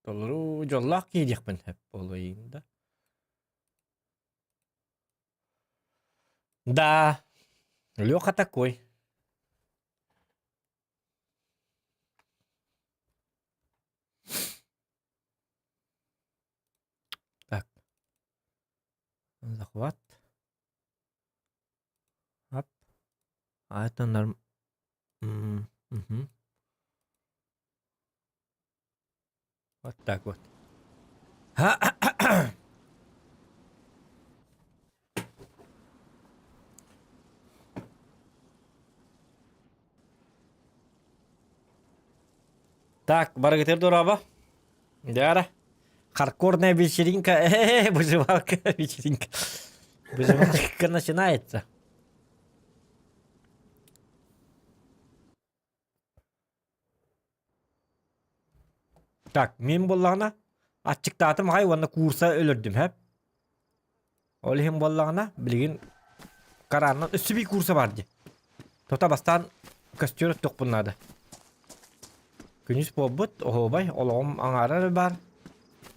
Doluru jollaq giyecekmin hep olayında. Да, Лёха такой. Так, захват. Ап. А это норм... Мгм. Вот так вот. Так, баргатер дураба. Дяра. Хардкорная вечеринка. Выживалка вечеринка. Выживалка начинается. Так, мен боллағына атчықтатым хайуанны курса өлірдім хәп. Ол хем боллағына білген каранның үсі бей курса барды. Тота бастан костер өттік бұннады. Күніс болбыт, оғобай, олығым аңарар бар.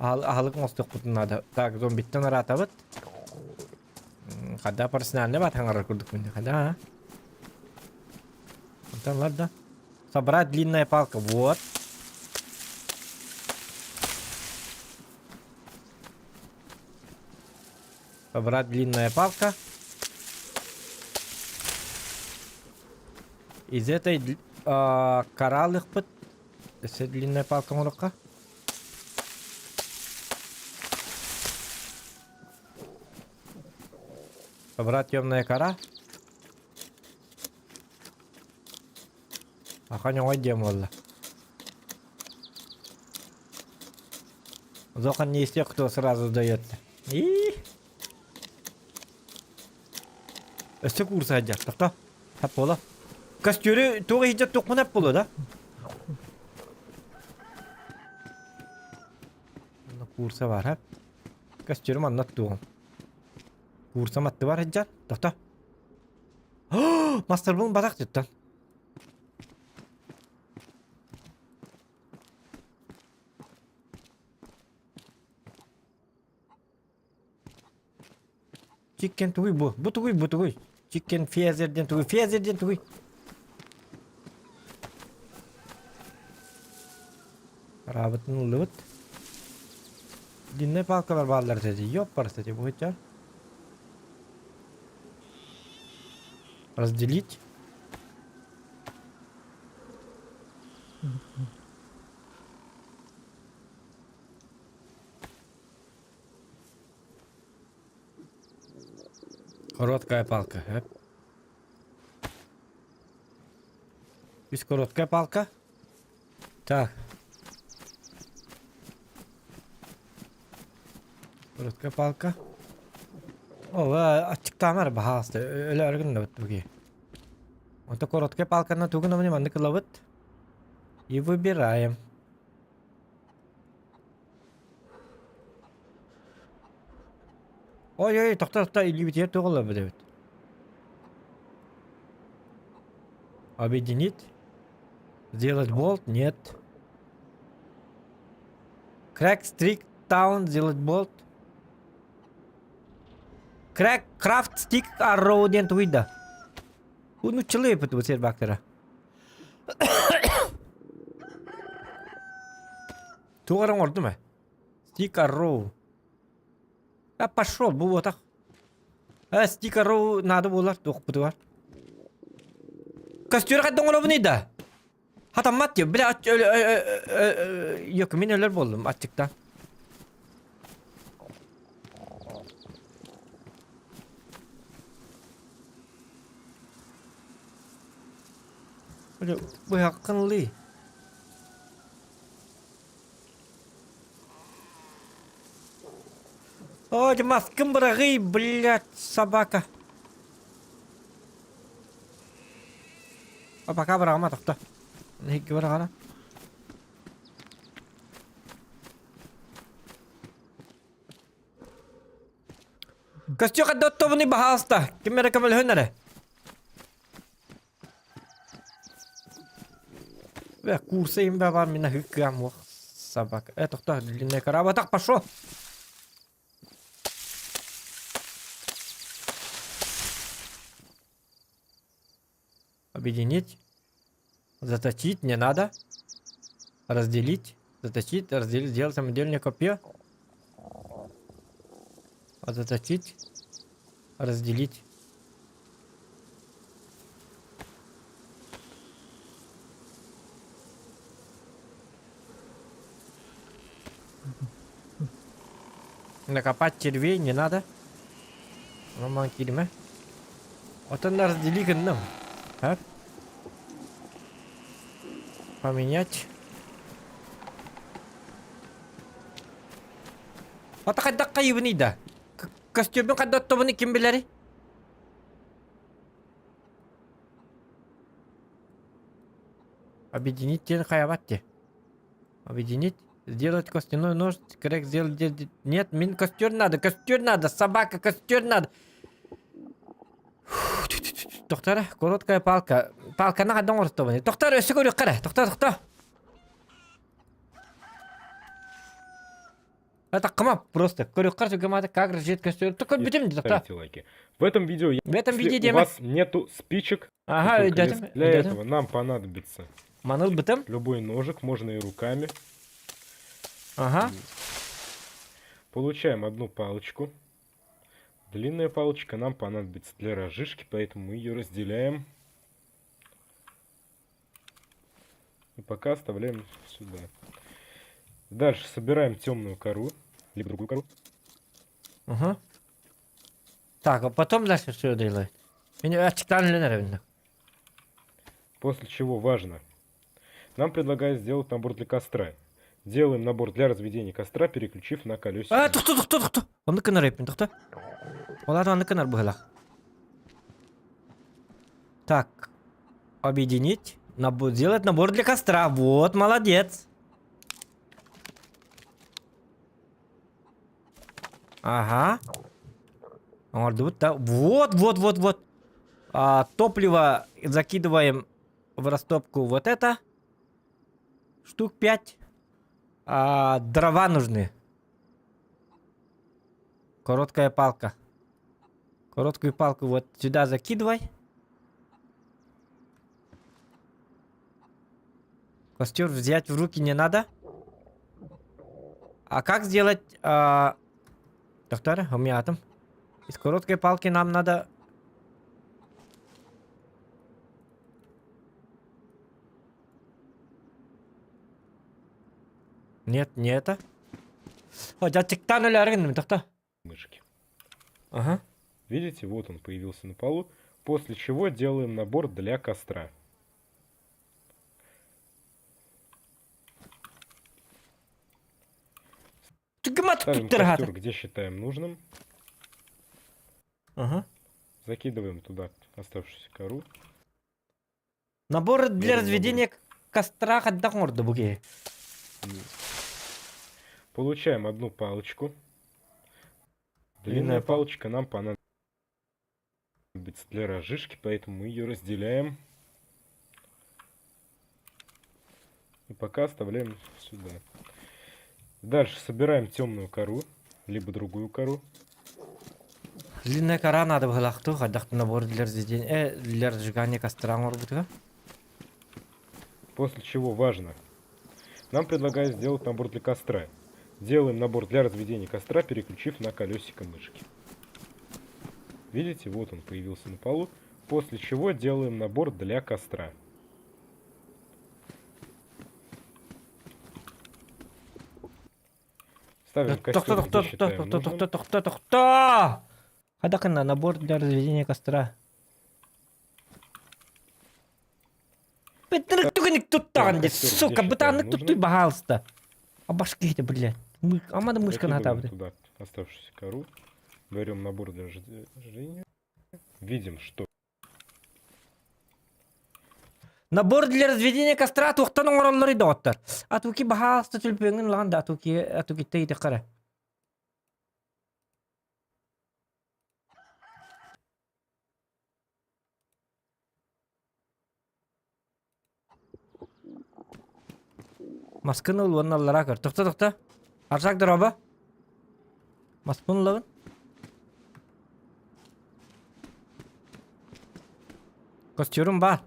Ахылық мұстық бұтынады. Так, зомбиттен аратабыт. Қада парсинальны бат аңарар күрдік мінді. Қада, а? Онтанлар да. Собрать длинная палка. Вот. Собрать длинная палка. Из этой кораллых пыт. Это длинная палка мурака. Собрать темная кора. Аха не уйдем валла. Зохан не из тех, кто сразу дается. Өсті курсы әдер, тұқта. Әп бола. Костері тоғы хиджат тоқмын әп бола, да? Курсы бар, әп. Костері маннат тоғым. Курсы матты бар әдер, тұқта. Мастер болын бадақ жеттен. Chicken тугуй bu. Bu тугуй. Chicken фезерден тугуй. Рабытын улыбыт. Длинная палкалар баллар dedi. Yok parası dedi bu hıçar. Разделить. Короткая палка. Есть короткая палка. Так. Korotka палка. О, açık tamir bahastı. Öyle örgün de bitti bu. Вот короткая палка на тугу на мне мандык ловит. И выбираем. Ой, тоқта, или битер тоғылы бі. Объединить. Сделать болт? Нет. Crack, stick, down, сделать болт. Crack, craft, stick, arrow, ден туйда. Ну, чылы пыты бұл сербактара. Туғарың орды ма? Stick, arrow. А пошел, бұл отақ. Stick, arrow, надо болар, тоқ пыты бар. Костер қайдан олабы нейді? Хатамат диyor. Bile yok min ölür buldum açıktan. Böyle bu hakkınlı. Ой, маскым бұрағый, блядь, собака. Пока бұрағыма тұқты. Hikki var hala. Kastıyor kad dotto bunu bahasta. Kimere kamel hönere. Ve kursayım be var mina hükü am собака. Это кто? Длинная кора. Вот так, пошел. Объединить. Заточить не надо. Разделить. Заточить, разделить, сделать самодельное копье. Заточить. Разделить. Накопать червей не надо. Роман килиме. Вот он раздели гном. Поменять. Вот когда кайбни да. Костюм когда то бни ким билери. Объединить тен хаяватте. Объединить. Сделать костяной нож. Коррект сделать. Нет, мин костер надо. Костер надо. Собака, костер надо. Доктор, короткая палка. Палка на одном ростоване. Доктор, я говорю, кара. Доктор. Это кама просто. Говорю, как разжечь костер. Только бедем, доктор. Лайки. В этом видео, В этом видео если у вас нету спичек, ага, и только лес, для этого нам понадобится Манул бытым. любой ножик, можно и руками. Ага. Получаем одну палочку. Длинная палочка нам понадобится для разжижки, поэтому мы ее разделяем. И пока оставляем сюда. Дальше собираем темную кору, либо другую кору. Ага. Так, а потом дальше что делать? После чего важно. Нам предлагают сделать набор для костра. Делаем набор для разведения костра, переключив на колесико. Тоқта. Оны кінар еппен, тоқта. Оларды оны кінар бұғылақ. Так. Объединить. Сделать набор для костра. Вот, молодец. Ага. Вот. Топливо закидываем в растопку вот это. Штук 5. Дрова нужны. Короткая палка. Короткую палку вот сюда закидывай. Костер взять в руки не надо. А как сделать... Доктор, у меня там. Из короткой палки нам надо... Нет, не это. О, жаттыктан эле аргын, доктор. Мышки. Ага. Видите, вот он появился на полу. После чего делаем набор для костра. Ставим костер, где считаем нужным. Ага. Закидываем туда оставшуюся кору. Набор для разведения костра отдохнорда буги. Получаем одну палочку. Длинная палочка нам понадобится для разжижки, поэтому мы ее разделяем. И пока оставляем сюда. Дальше собираем темную кору, либо другую кору. Длинная кора надо было, кто отдохнуть набор для разведения, для разжигания костра, может быть, После чего важно. Нам предлагают сделать набор для костра. Делаем набор для разведения костра, переключив на колесико мышки. Видите, вот он появился на полу. После чего делаем набор для костра. Ставим костер, где считаем нужным. Отдохнуть набор для разведения костра. Сука, бытанlık tuttu bahalsta. А башки это, блядь. Амада мышка на табре. Туда оставшуюся кору. Берем набор для разжижения. Видим, что Набор для разведения костра тухтан ораллары доттар. Атуки бахалста түлпеңін ланда атуки тейді қара. Maskını ol onun allara kır. Tıkta tıkta. Arsak drop'a. Maskını ol. Kostüm var.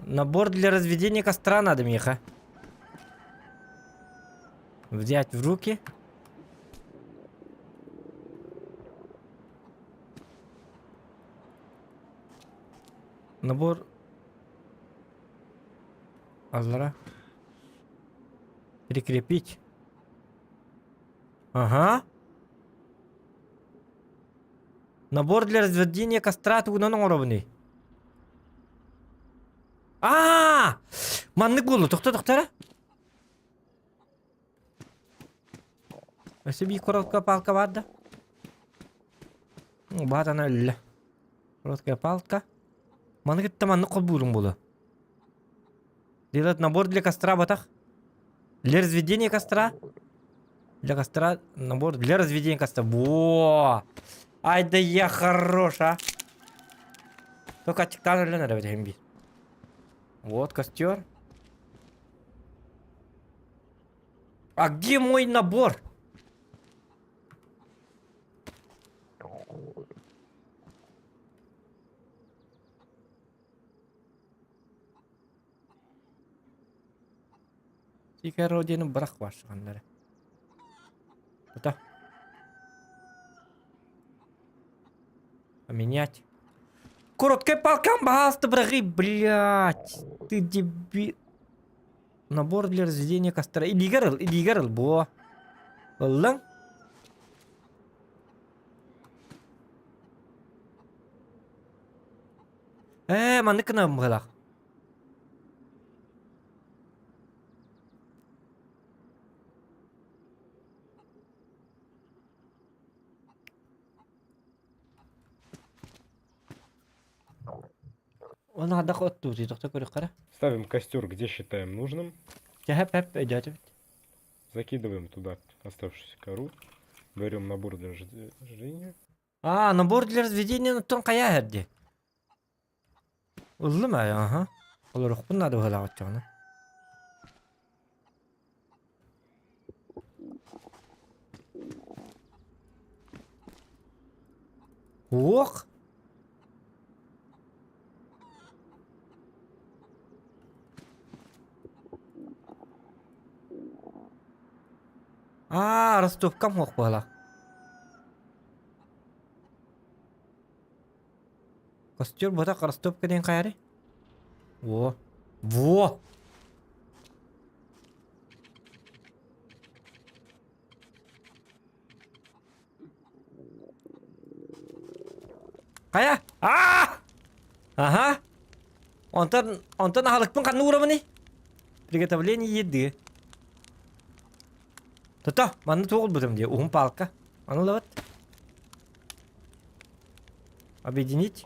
Набор для разведения костра надо, Миха. Взять в руки. Набор. Аллара. Прикрепить. Ага. Набор для разведения костра тугунан уровней. Маннык болду. Тоқтара. Өсі бей коротка палка бар да. Бат ана өлі. Короткая палка. Маннык етті маннык қол бұйрың болу. Делать набор для костра батақ. Для разведения костра. Для костра. Набор для разведения костра. Во! Ай да я хорош, а. Только очектан өлі надо бәтем бей. Вот костер. А где мой набор? Тикер родины брак башкандары. Это. Поменять. Короткая палка, пожалуйста, браги, блять. Ты дебил. Набор для разведения костра. Иди горел, бо. Лан. Маннык на мгалах. Он надо ход тут, это кто курикара? Ставим костер, где считаем нужным. Хэп, идёте. Закидываем туда оставшуюся кору. Берем набор для разведения. Набор для разведения на тон кая herdi. Уллы ма, ага. Олар хупун надо выгала чана. Ох. Ростовкам хоқ бала. Костер ботақ Ростовка ден қайары? Во! Қая? Ага. Онтан халықпен қанны ұрамыны? Приготовление еды. Тото, манны тоғыл бұдым де, ұғым палка. Аны лават. Объединить.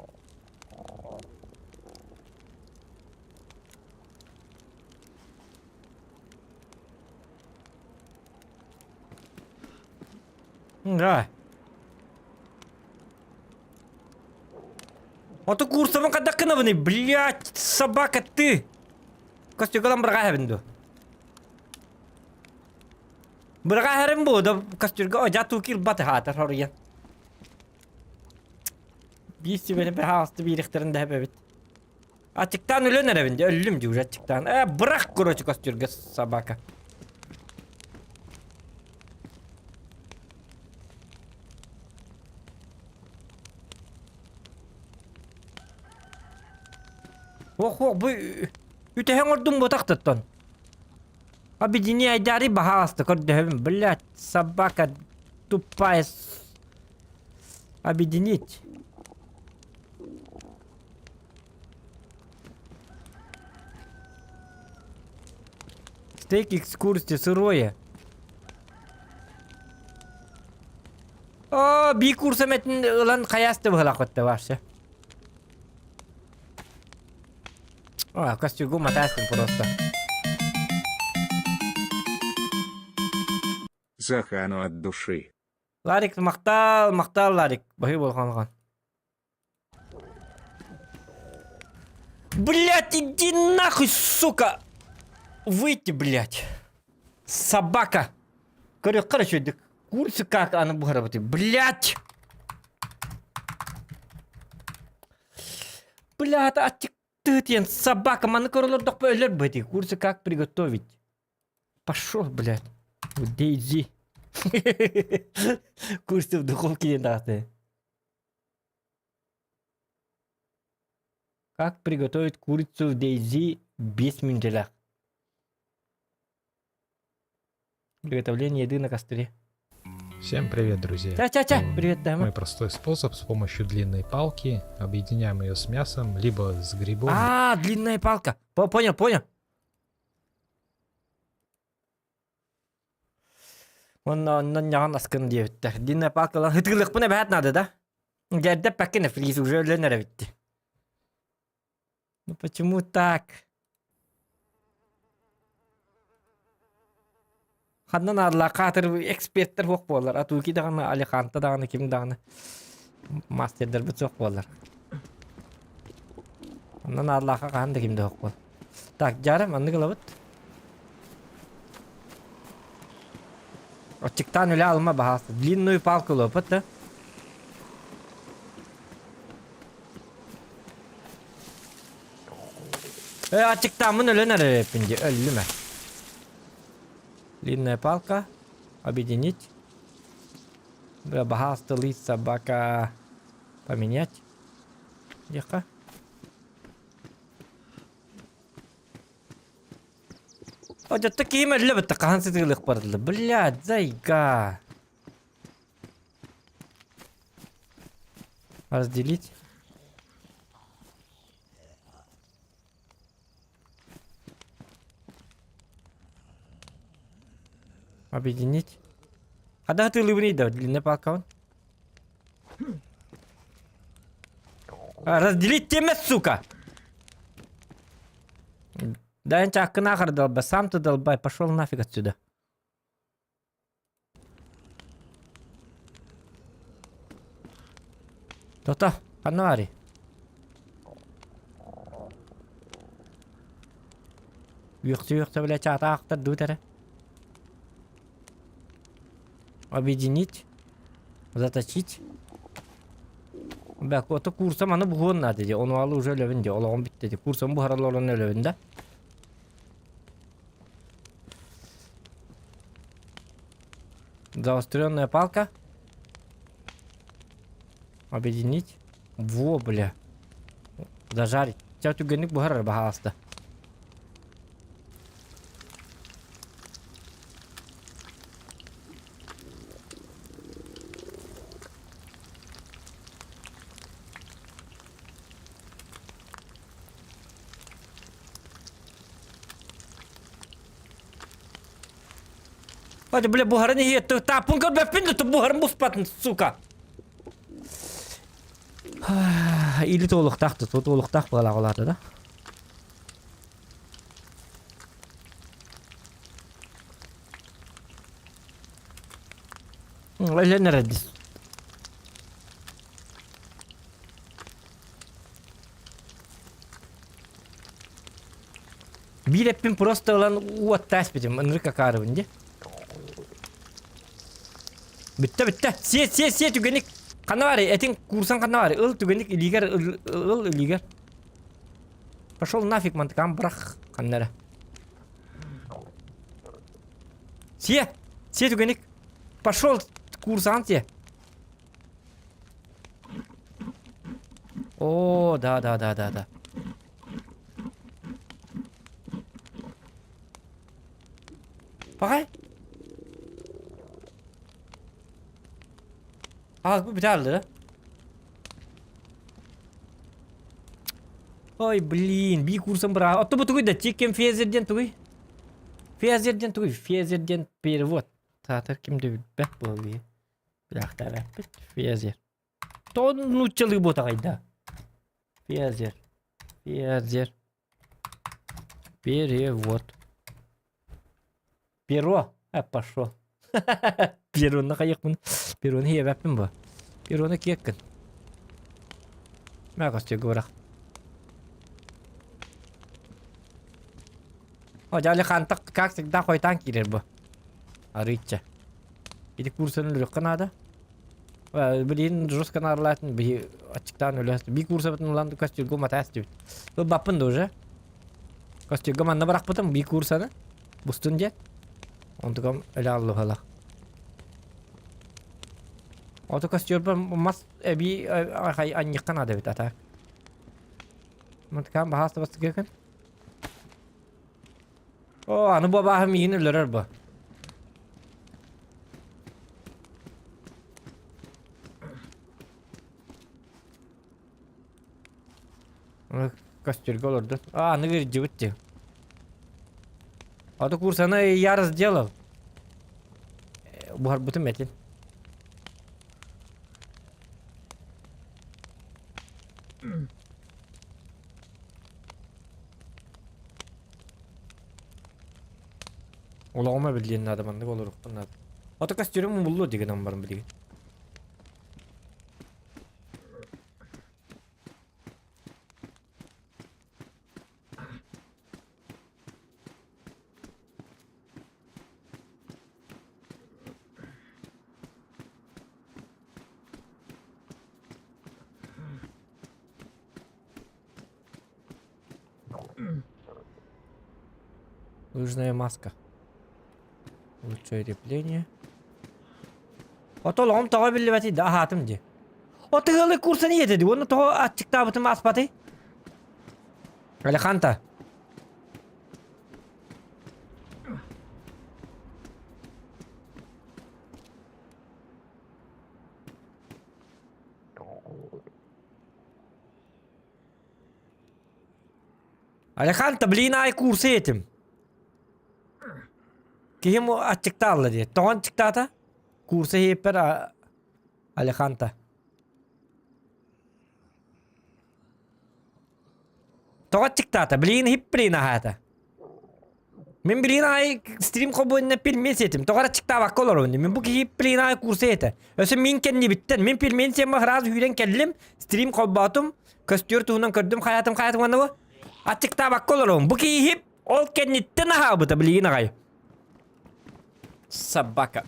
Да. Ото курсамын қадаққына бұны, блядь, собака ты. Костюгалам бұрға әбінді. Бұрға әрім бұды, костюрға жату кел баты хатыр хорыян. Бейсі бені бір хасты бейріқтерінде әбі бет. Ачықтан өлен әребінде, өлім де уже ачықтан. Бұрақ көрөчі костюрға собака. Ох, бұл үтәхен ордың бұтақтыттан. Объедини айдари бахасты көрдіхім, блядь, собака тупая. Объединить. Стейк экскурсия сырое. Би курса мәтін ұлан қаясты бұғыла қотты баршы. Костюгу матастым просто. Захану от души. Ларик мақтал Ларик. Бахи болған. Блядь, иди нахуй, сука! Выйти, блядь. Собака. Короче, да курсы как она будет работать. Блядь! Блядь, а ты собака, маны королор өлер бэти. Курсы как приготовить. Пошел, блядь. Дейзи. Курсы в духовке не надо. Как приготовить курицу в Дейзи без минжелах? Приготовление еды на костре. Всем привет, друзья! Ча-ча-ча! Привет, дама. Мой простой способ: с помощью длинной палки объединяем ее с мясом, либо с грибом. А, длинная палка. Понял. Он на скандиет. Длинная палка. Хитрых пуне бахат надо, да? Где пакены фриз уже ленеровите. Ну почему так? Ханна надла катыр эксперттер хок болар. Атуки даганы Алиханта даганы ким даганы мастердер бит хок болар. Ханна надла каганда ким хок бол. Так, жарым анды кылабыт. Очиктан үле алма бахасы. Длинную палку лопат, да? Очиктан мын үле нәре пинди, өллүмэ. Длинная палка. Объединить. Бахасы лист собака. Поменять. Ека. Ода такие медленно такая сытылых пардла. Блядь, зайка. Разделить. Объединить. А да ты лыбни да, длинная палка. Разделить темы, сука. Да я тебя нахер долбай, сам ты долбай, пошел нафиг отсюда. То-то, канари. Юхты, блядь, атақты дудары. Объединить. Заточить. Бәк, оты курсам аны бұғын нады де. Оны алы уже лөвінде, олағын бітті де. Курсам бұғаралы оланы лөвінде. Заостренная палка. Объединить. Во, бля. Зажарить. Тебя түгенік бұғарар бағасты. Hadi bile buharını yetti. Tapın kal bepin de buharın buspatın suka. İli toluk taktı. Toluk tak bağladılar da. Öyle nerede? Bir hepim prosta olan uvat tespitim. Enrika karvınca. Bitti. Siye tügenik. Kanı var ya, etin kursan kanı var ya. Ил tügenik iliger, ил iliger. Пошел нафиг, мантыкам, брақ каннары. Сие тюгеник. Пошел курсан сие. О, да. Bakay. Bu biterdi. Ой, блин, би курсом брал. А то бы тугой да тикем фезерден тугой. Фезерден перевод. Татар ким дебит бек болби. Бирахта бек фезер. То ну чылы бота кайда. Фезер. Перевод. Перо. Пошел. Пероны кайыкмын. Пероны ебеппин бу. Пероны киеккин. Мәгәс тегі бірақ. Hoca Alejandro как всегда хойтан кирер bu. Арыча. Иди курсын үлрек канада. Блин, жестко нарлатын, би ачыктан өлөс. Би курса бутун уланды костюмго матас деп. Бу баппын да уже. Костюмго манна барак бутун би курсаны. Бустун же. Онтугам эле аллы хала. Ото костюм мас би хай аньяк канада бит ата. Мынткам бахаста бастыгын. О, аны баба миин өлөрөр бу. Костюрга олорду. Аны кыржы битти. Аты курсаны я сделал. Бухар бутын метин. Олағыма білген адаманды олырық бұнады. Аты костюрім мұллы деген амбарын білген. Лыжная маска. Лучшее репление. Отол он того билбати да хатым ди. Отыгылы курсаны етеди. Оны того ачыкта бутым аспаты. Алеханта. Алеханта, блин, ай курсы етим. Кем ачыкта алды ди. Тоон чыктата. Курсы хеппер Алеханта. Тоон чыктата. Блин, хипприн ахата. Мен блин ай стрим кобуйна пилмен сетим. Тоғара чыкта бак колор онди. Мен буки хипприн ай курсы ете. Өсі мен кенни биттен. Мен пилмен сем махраз үйрен келлим. Стрим коббатым. Костюр туынан көрдім. Хаятым ванна бу. Ачыкта бак колор он. Буки хип. Ол кенниттен аха бута блин ай. Собака.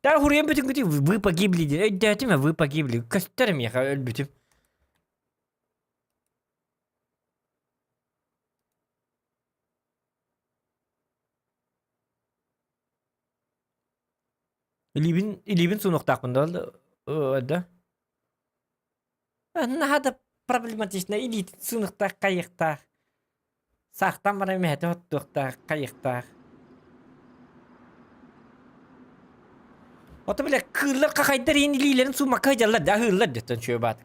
Да, хурем бүтін күті, вы погибли. Дәтіме, вы погибли. Көстерім яқа өлбүтім. Илибин сунуқтақпында олды. Да? Нахада проблематична. Илибин сунуқтақ қайықтақ. Сақтан бара мәді оттуқтақ қайықтақ. Ota bile kırlar kakaydır yenililerin su makaycalar da hırlar detten şöyle bat.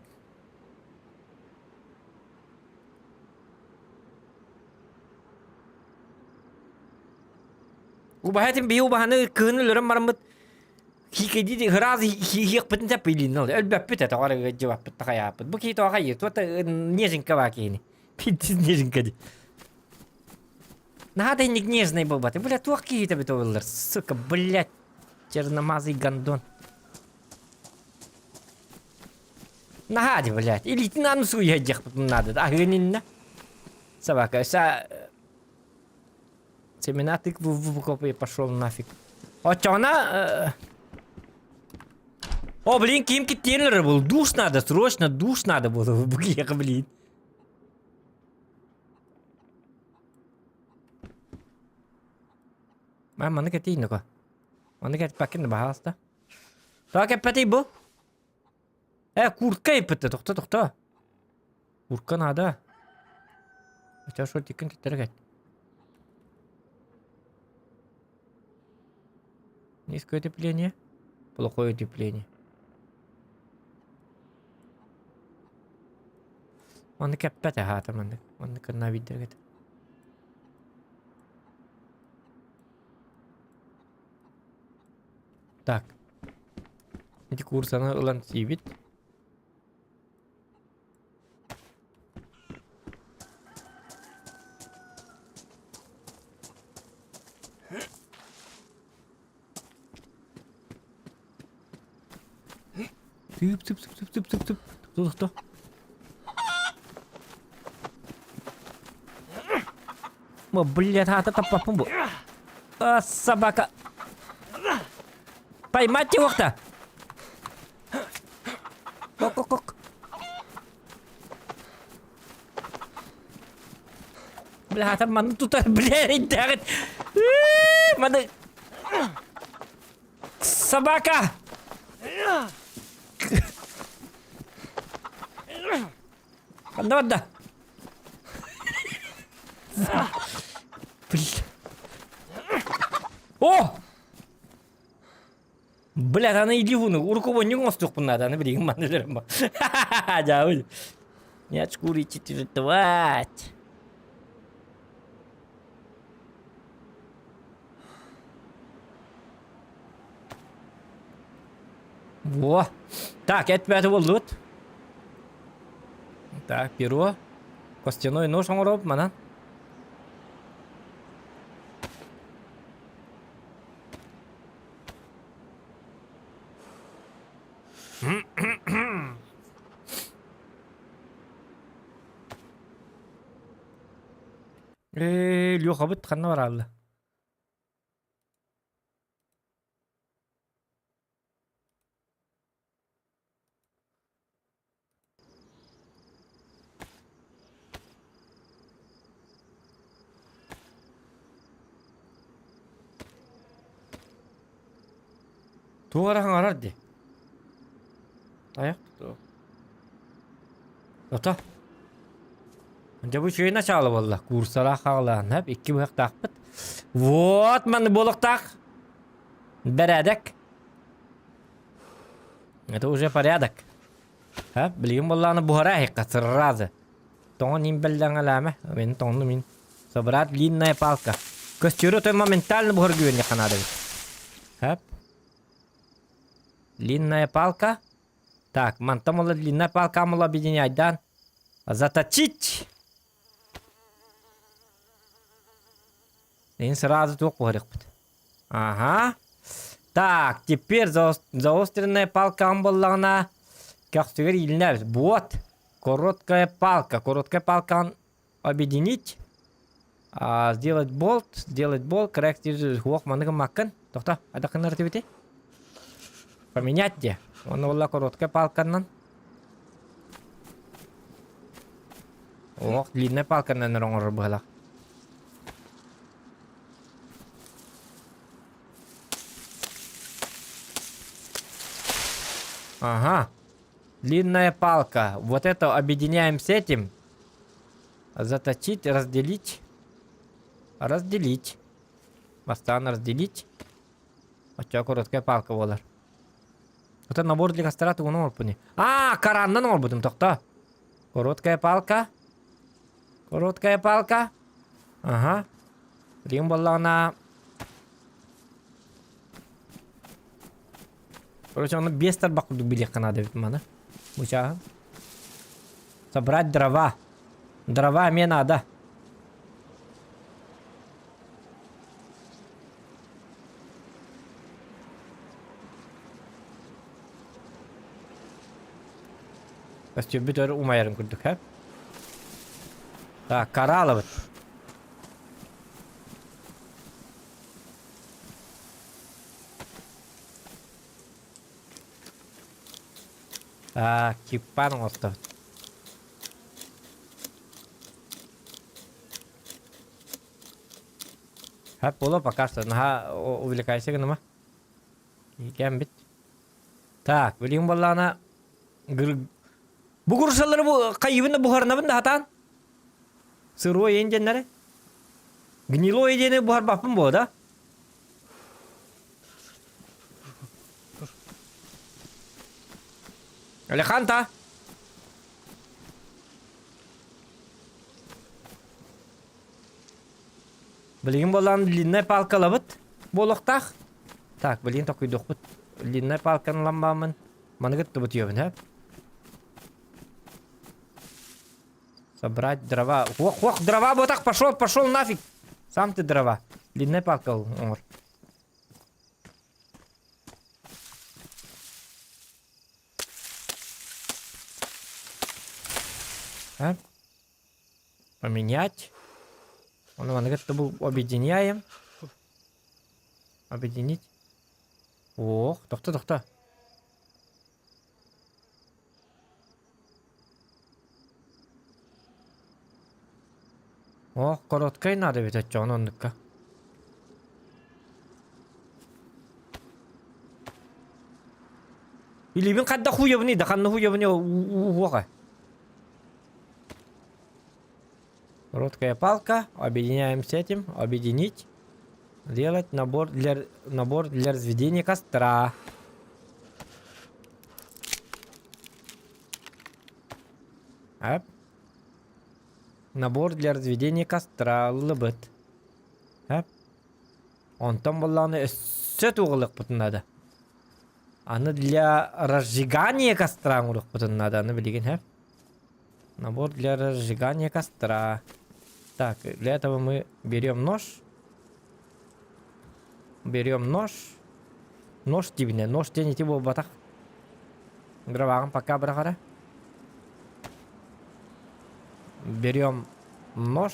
Ubahatin bir ubahanı kırnılırım maramut. Hikaydi de hıraz hik bitin de pilin oldu. Ölbep bite de oraya cevap bitti kayapıt. Bu ki to kayı. Tuata неженка vakini. Pittis неженка di. Надо не нежный был бат. Бля, то какие-то битовылар. Сука, блядь. Черномазый гандон. Нагади, блядь. Или на носу ядях надо. А гынинна. Собака. Семена тыкву в копы и пошел нафиг. О, чё она? О, блин, Кимки Тейлор был. Душ надо, срочно душ надо было. Блин. Мама, ну-ка ты, ну-ка. Onu gel bakayım da bahasta. Daha kepeti bu. Kurtka ipeti. Dokta. Kurtka nada. Açar şöyle dikkat kitlere gel. Низкое утепление. Плохое утепление. Onu kepeti hatam onu. Onu kırna video gel. Так. Эти курсаны ылан сибит. Тып. Кто? Блядь, таппапым бу. Собака. Поймать его-то. Кок. Бля, там маны тут, блядь, дагы. Маны. Собака. Да. Блядь. О! Блядь, аны идивуны. Уркова не гостук надо, аны билген манылырым ба. Жабыл. Не шкуричи тиртвать. Во. Так, это пятый волдут. Так, перо. Костяной нож он роб, манан. Лёха бит ханна бар алды. Туарахан арарди. Аяк tuttu. Ota. Önce bu şeyi начало valla. Kursala hağlan hep 2 bırak takpıt. Вот, man boluk так. Порядок. Это уже порядок. Блин, والله бухара хикка сразу. Тон им белдан алама. Мен тонну мин. Собрать длинная палка. Костюру то моментально бухар гюнья канада. Длинная палка. Так, мантамола длинная палка мол объединять, да? Заточить. И сразу тук бухарик. Ага. Так, теперь заостренная палка амбаллана. Как стегер ильнявит. Вот. Короткая палка. Короткая палка объединить. Сделать болт. Корректировать хуак маныгам маккан. Тохта, адакан артивите. Поменять где? Он валла короткая палка. Ох, длинная палка на ронгор была. Ага. Длинная палка. Вот это объединяем с этим. Заточить, разделить. Бастан разделить. Вот что короткая палка была. Вот это набор для костра, ты он орпани. Каран на нор будем тохта. Короткая палка. Ага. Рим была на. Короче, он без тарбаку дубили канады мана. Муча. Собрать дрова. Дрова мне надо. Костюм битер умайрым курдук, Так, коралловый. Так, кипан остав. Пола пока что. Увлекайся, гнума. Бит. Так, willing баллана. Bu kursaları bu kaybını buharına da hatan. Sıro yengenleri. Gnilo yengeni buhar bapım bu da. Alejandra. Блин, балан длинная палка лабыт. Болохтах. Так, блин, такой дохпут. Длинная палка ламбамын. Манагат бутьёвен, а? Собрать дрова. Ох, дрова, вот так, пошел нафиг. Сам ты дрова. Длинная палка, Омар. А? Поменять. Он говорит, что объединяем. Объединить. Ох, тохта. Ох, короткой надо ведь от чего он ка. Или бин кадда хуёбни, да канна хуёбни уха. Короткая палка. Объединяем с этим. Объединить. Делать набор для разведения костра. Ап. Набор для разведения костра. Лыбыт. Ап. Он там балланы эссет уғылық бұтын надо. Аны для разжигания костра уғылық бұтын надо. Аны білеген, ап. Набор для разжигания костра. Так, для этого мы берем нож. Нож дибіне. Нож денеті бұл батақ. Дровағын пока бірақара. Берем нож.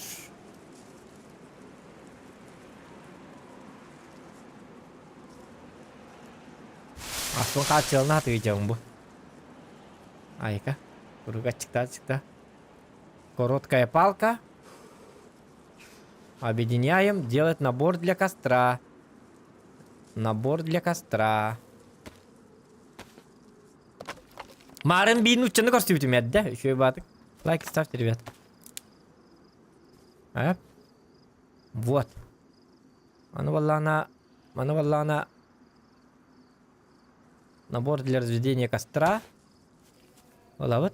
Астын қатшылына атығы жауын бұл. Айка. Құруға чықта. Короткая палка. Объединяем. Делать набор для костра. Марын бейін ұтчаны көрсетіп әдді. Үшөй батық. Лайк ставьте, ребят. Вот. Аны валлана. Набор для разведения костра. Вот.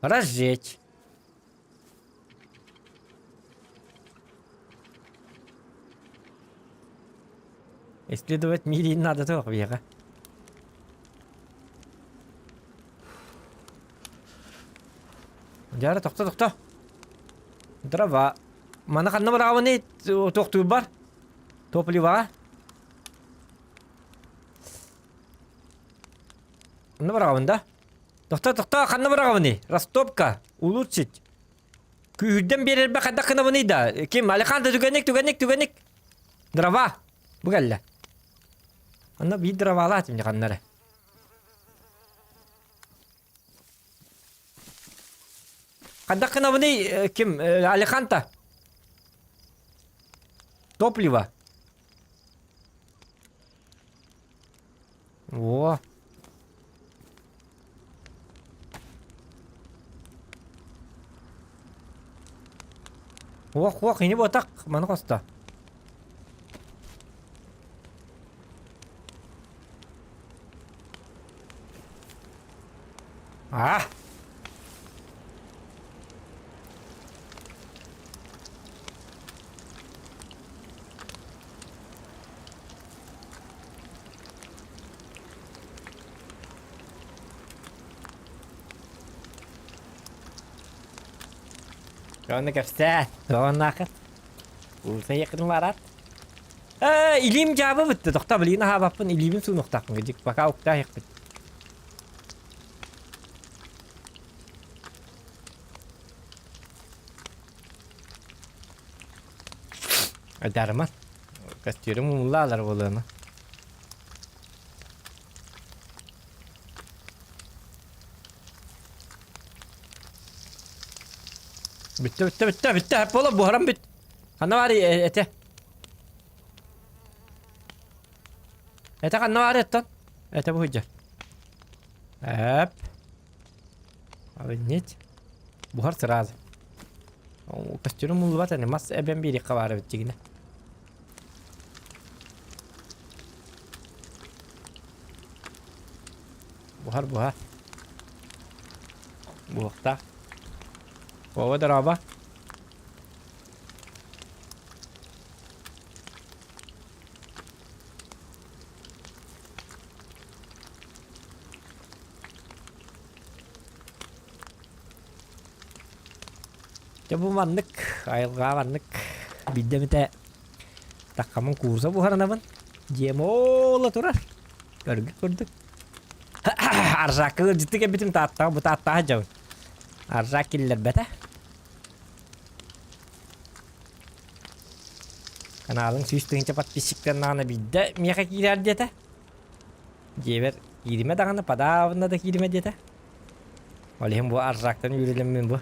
Разжечь. Исследовать мире надо тоже, вера. Жары, тоқта. Дрова. Мана қанна барауыны тоқтуы бар. Топливаға. Қанна барауында. Тоқта, қанна барауыны. Растопка. Улучшить. Күйірден берер бә қадда қына бұны да. Кем, Алиханта түгенек. Дрова. Бұғалла. Қанна бей дровалы атым қаннары. Қадда қына бұны кем, Алиханта. Топливо. Во. Ох, ине ботақ. Маны қоста. Onu göster. Sonra akıt. Ursa yakın var at. İlim cevabı bitti. Dokta bilin ha bakın ilimin su noktak mı gecik. Baka okta yakın. Adarman. Gösteriyorum mumlalar bolağını. Bitti. Hep ola buharam bit. Kanna var ete. Ete kanna var etten. Ete bu hüccar. Hep. Abi net. Buhar sırası. O kastırım mulu batani. Mas eben biri kavarı bittiğine. Buhar. Buhar. وهو ضربة Çabu manlık, ayılga manlık. Bilde mite. Takkamın kursa bu haranabın. Cemola turar. Gördük. Arzakı ciddi bitim tahta bu tahta aja. Arzak killer bete. Kanalın süstüğün cepat bisikten nana bilde miyaka girer diyete. Ceber girime dağına pada avında da girime diyete. Olihim bu arzaktan yürüyelim bu.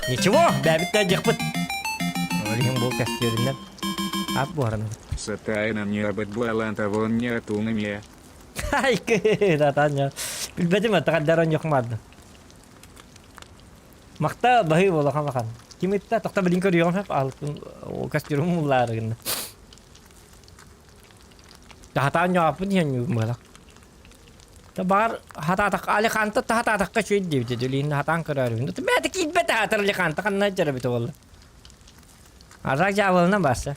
Ничего, бәбіттен жықпыт. Олеген бұл кәстерінен. Ат bu араны. Сатайна не обыдбаланта вон не атунами. Ай, кыратanya. Bilmedim ataqaldaran yoqmadı. Maqta bahi bola xamaxan. Kim itta toqta bilin körüyorum hep altın o kәстерім мұлларығында. Tahtanya apa nih yang malah. Tabar hatatak ali kanta hatatak şöyle diyor dediğin hatan kararı. Ben de ki bete hatırlı kanta kan ne cara betul. Arak javalına başla.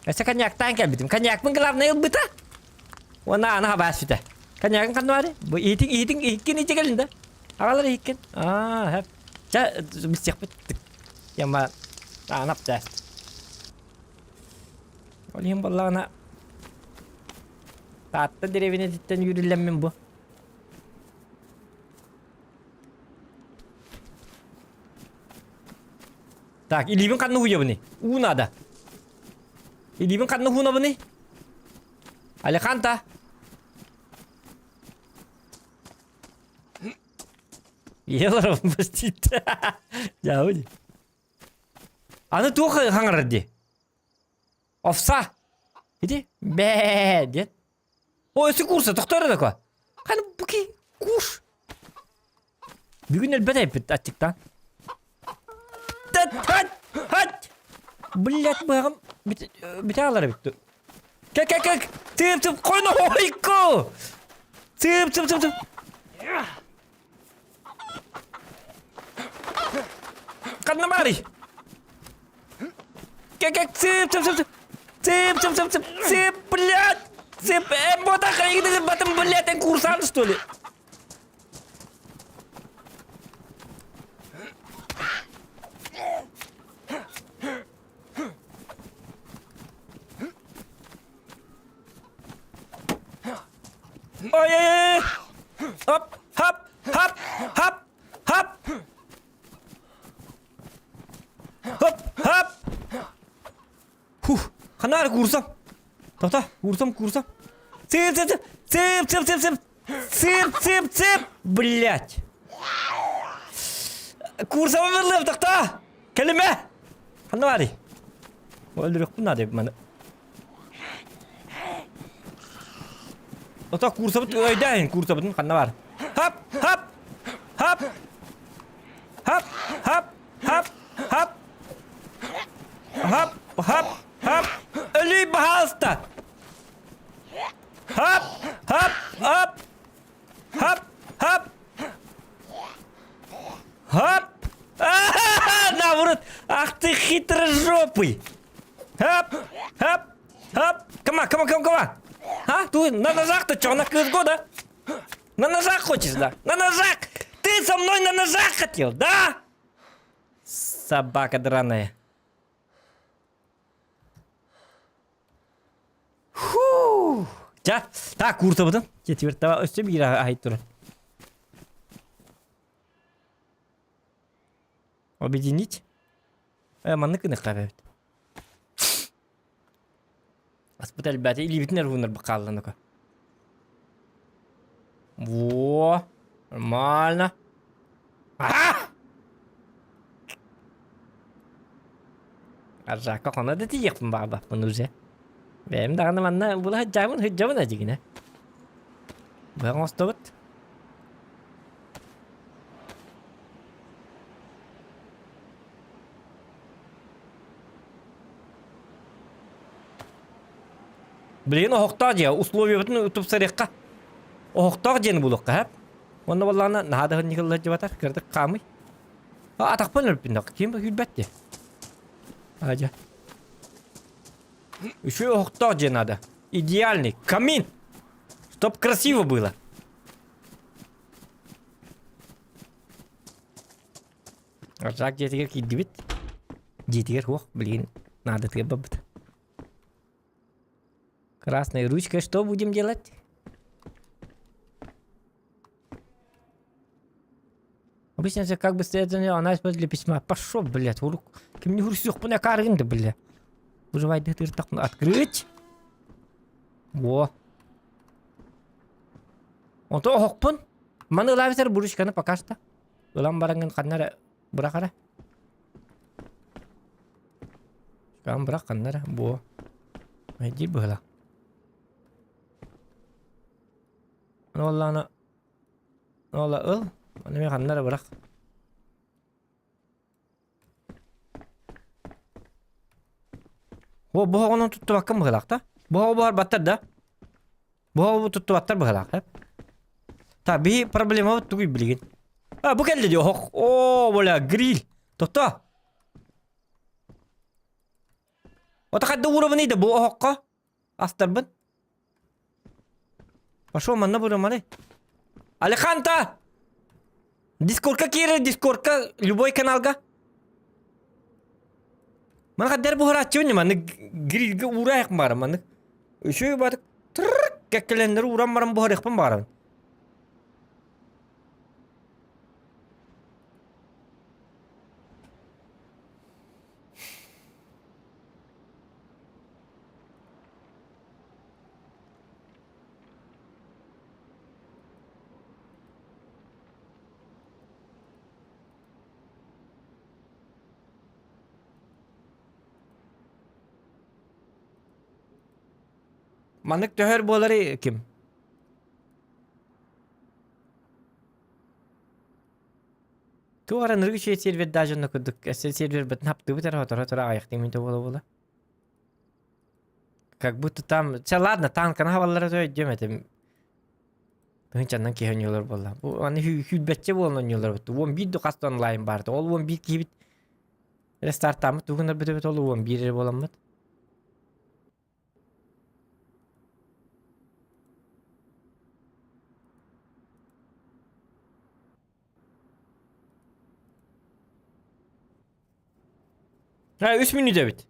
Ese kanyaktan geldim. Kanyak mı gelap ne bita? Ona ana habas bita. Kanyak kan var. Bu eating ikin içe gelinde. Ağalar ikin. Hep. Ça biz yaptık. Yama anap da. Olayım vallahi Tahta derevine cidden yürülenmem bu. Tak, ilibin kan nuhu ya bu ne? Una da. Ilibin kan nuhu na bu ne? Alekanta. Yalar basit. Jauh je. Anu tuh hangar dia. Ofsa. Ini bad ya. O ösü kursa doktora da koy. Hani bu ki kuş. Bir gün elbette yapıp açıktan. Hat. Блять bağım. Bir tane bitti. Kek. Tıp koyun oyku. Tıp. Karna mari. Kek tıp. Tıp блять. Вот так и потом, блядь, ты курсант, что ли? Ой-ой-ой! Хоп! Фух, ханар курсам. Tahta, kursam. Цып. Блять. Kursama vırlım tahta. Kelime. Hanım hadi. Öldürük bunu hadi bana. Tahta kursama öyle kursamadın hanım var. Hop. Ölü bahasta. Hop. Наоборот. Ах ты хитрожопый. Хоп. Кама. А? Ты на ножах-то что, на кызгу, да? На ножах хочешь, да? На ножах! Ты со мной на ножах хотел, да? Собака драная. Фу. Так, курса будем. Четверть. Давай, üstü bir ait durun. Объединить. Маннык не хавает. Аспиталь бәте или битнер вунер бакалланука. Во, нормально. Аржака қана да тиекпін баба бұны уже. Benim de anlamanla bu hıccamın acı yine. Ben ostobat. Блин, оқтар же условия бутын утуп сарекка. Оқтар жени булукка хап. Онда баллана нада николла жабатар кырдык камый. Атак паныр пиндак ким хүлбетти. Ажа. Еще и охто где надо. Идеальный камин. Чтоб красиво было. Аржак жетигер кийдибит. Жетигер хуох, блин, надо требовать. Красная ручка, что будем делать? Обычно же как бы стоит, она использует для письма. Пошел, блядь, урук. Кем не урсюх, пуня каргинды, бля. Уживай, да ты так открыть. Во. Он то хокпун. Маны лависер бурушканы пока что. Улам барангын каннара брахара. Шкам брах каннара. Во. Айди была. Ноллана. Нолла ыл. Маны каннара брах. О, бұға оның тұтты баққым бұғылақта. Бұға бұғар баттар да. Бұға бұғы тұтты баттар бұғылақ. Та, бей проблема бұд түгей білген. Бұ кәлді де оқ. О, бөля, гриль. Тұтты. Ота қадды ұрыбын ейді бұл оққа. Астар бұн. Пашо, манна бұрым аны. Алиханта! Дискордқа кері, дискордқа, любой каналға. Mana kadar bu haracıvın mı? Grilge uğrayak mı var mı? Şöyle bak, tırrrr, kekkelenleri uğram var mı bu haracıvın var mı? Manık töher boları kim? Tu aran rügü şey server daha jönü kuduk. Server bet naptı biter hotora ayak demin to bola. Как будто там... Це ладно, танка навалları söyleyemedim. Ben candan ki oynuyorlar valla. Bu hani hübbetçe bu oynuyorlar. Bu bir de kast online vardı. Ol bir ki restart tamam. Tuğunlar bit ol bir yere bolamad. Ha 3 minut evet.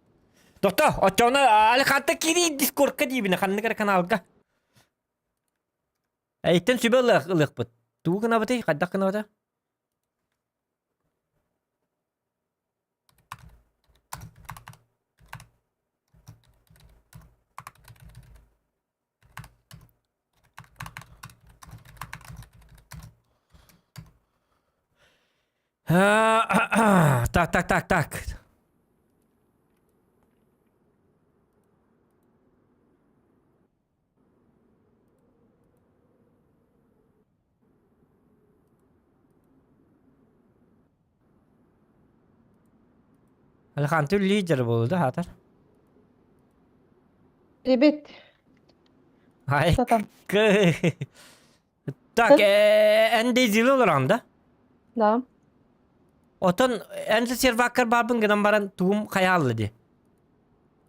Doktor, açana alakatta kiri Discord'ka diye bine kanını kara kanalga. Ayten sübe ılık bit. Tuğu kana batı, kaddak kana batı. Tak. Alakantı lider buldu hatar. Ребят, Hay. что там? Так, en de zil olur anda. Да. Otan en server babın giden baran tuğum kayallı di.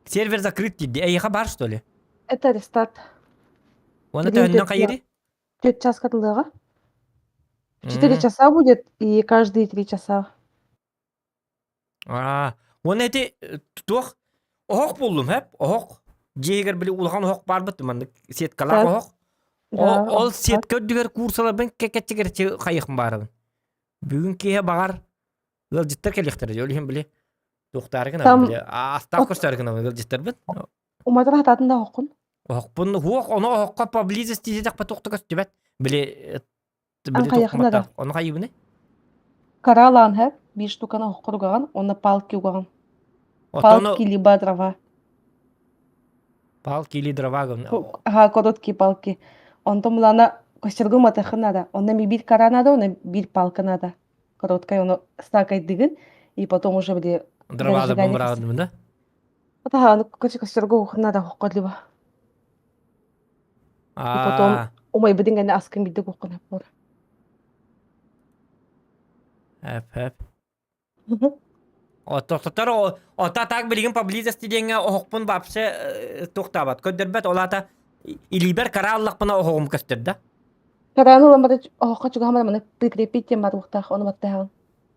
Server закрыт dedi. Ey haber что ли? Это рестарт. Onu da Блин, önden ты- kayırı. 4 час katıldığı. 4 часа будет, и каждые 3 часа. Onu eti tuğ. Oğuk buldum hep. Oğuk. Jeger bile ulğan oğuk var bıttı mandık. Setkalar Evet. oğuk. Да, Ol вот setka düger kursalar ben keketçiger kayıqım barın. Bugün kiye bağar. Gıl jittar kelektir. Ölüyüm bile. Doktargın Tam- bile. Asta koştargın gıl jittar ben. так. Уматра хататында оқын. Оқпын хуақ оны оққа поблизости дедек па тоқтық өстібет. Біле қаяқында да. Оны қайыбыны? Каралан хәп, 5 штуканы оқырған, оны палки угаған. Отоны Палки либо дрова. палки или дровагын. Ага, короткие палки. Онто мулана костергы матахы надо. Онна ми бир кара надо, онна бир палка надо. Короткая, оны стакай дигин, и потом уже били... Дровады зажигание бомбыравадым да? Ага, оны костергы оқын надо оқы либо. потом- Умай бидин гана аскын бидик оқын хәп. Әп. Тоқтар ота так білген поблизости денге оқпын бапсы тоқтабат. Көддербет олата илибер караллық бұна оғым көстер да? Караны ламбада оқы чуга хамана мана прикрепить тем бар уқтақ, оны баттахан.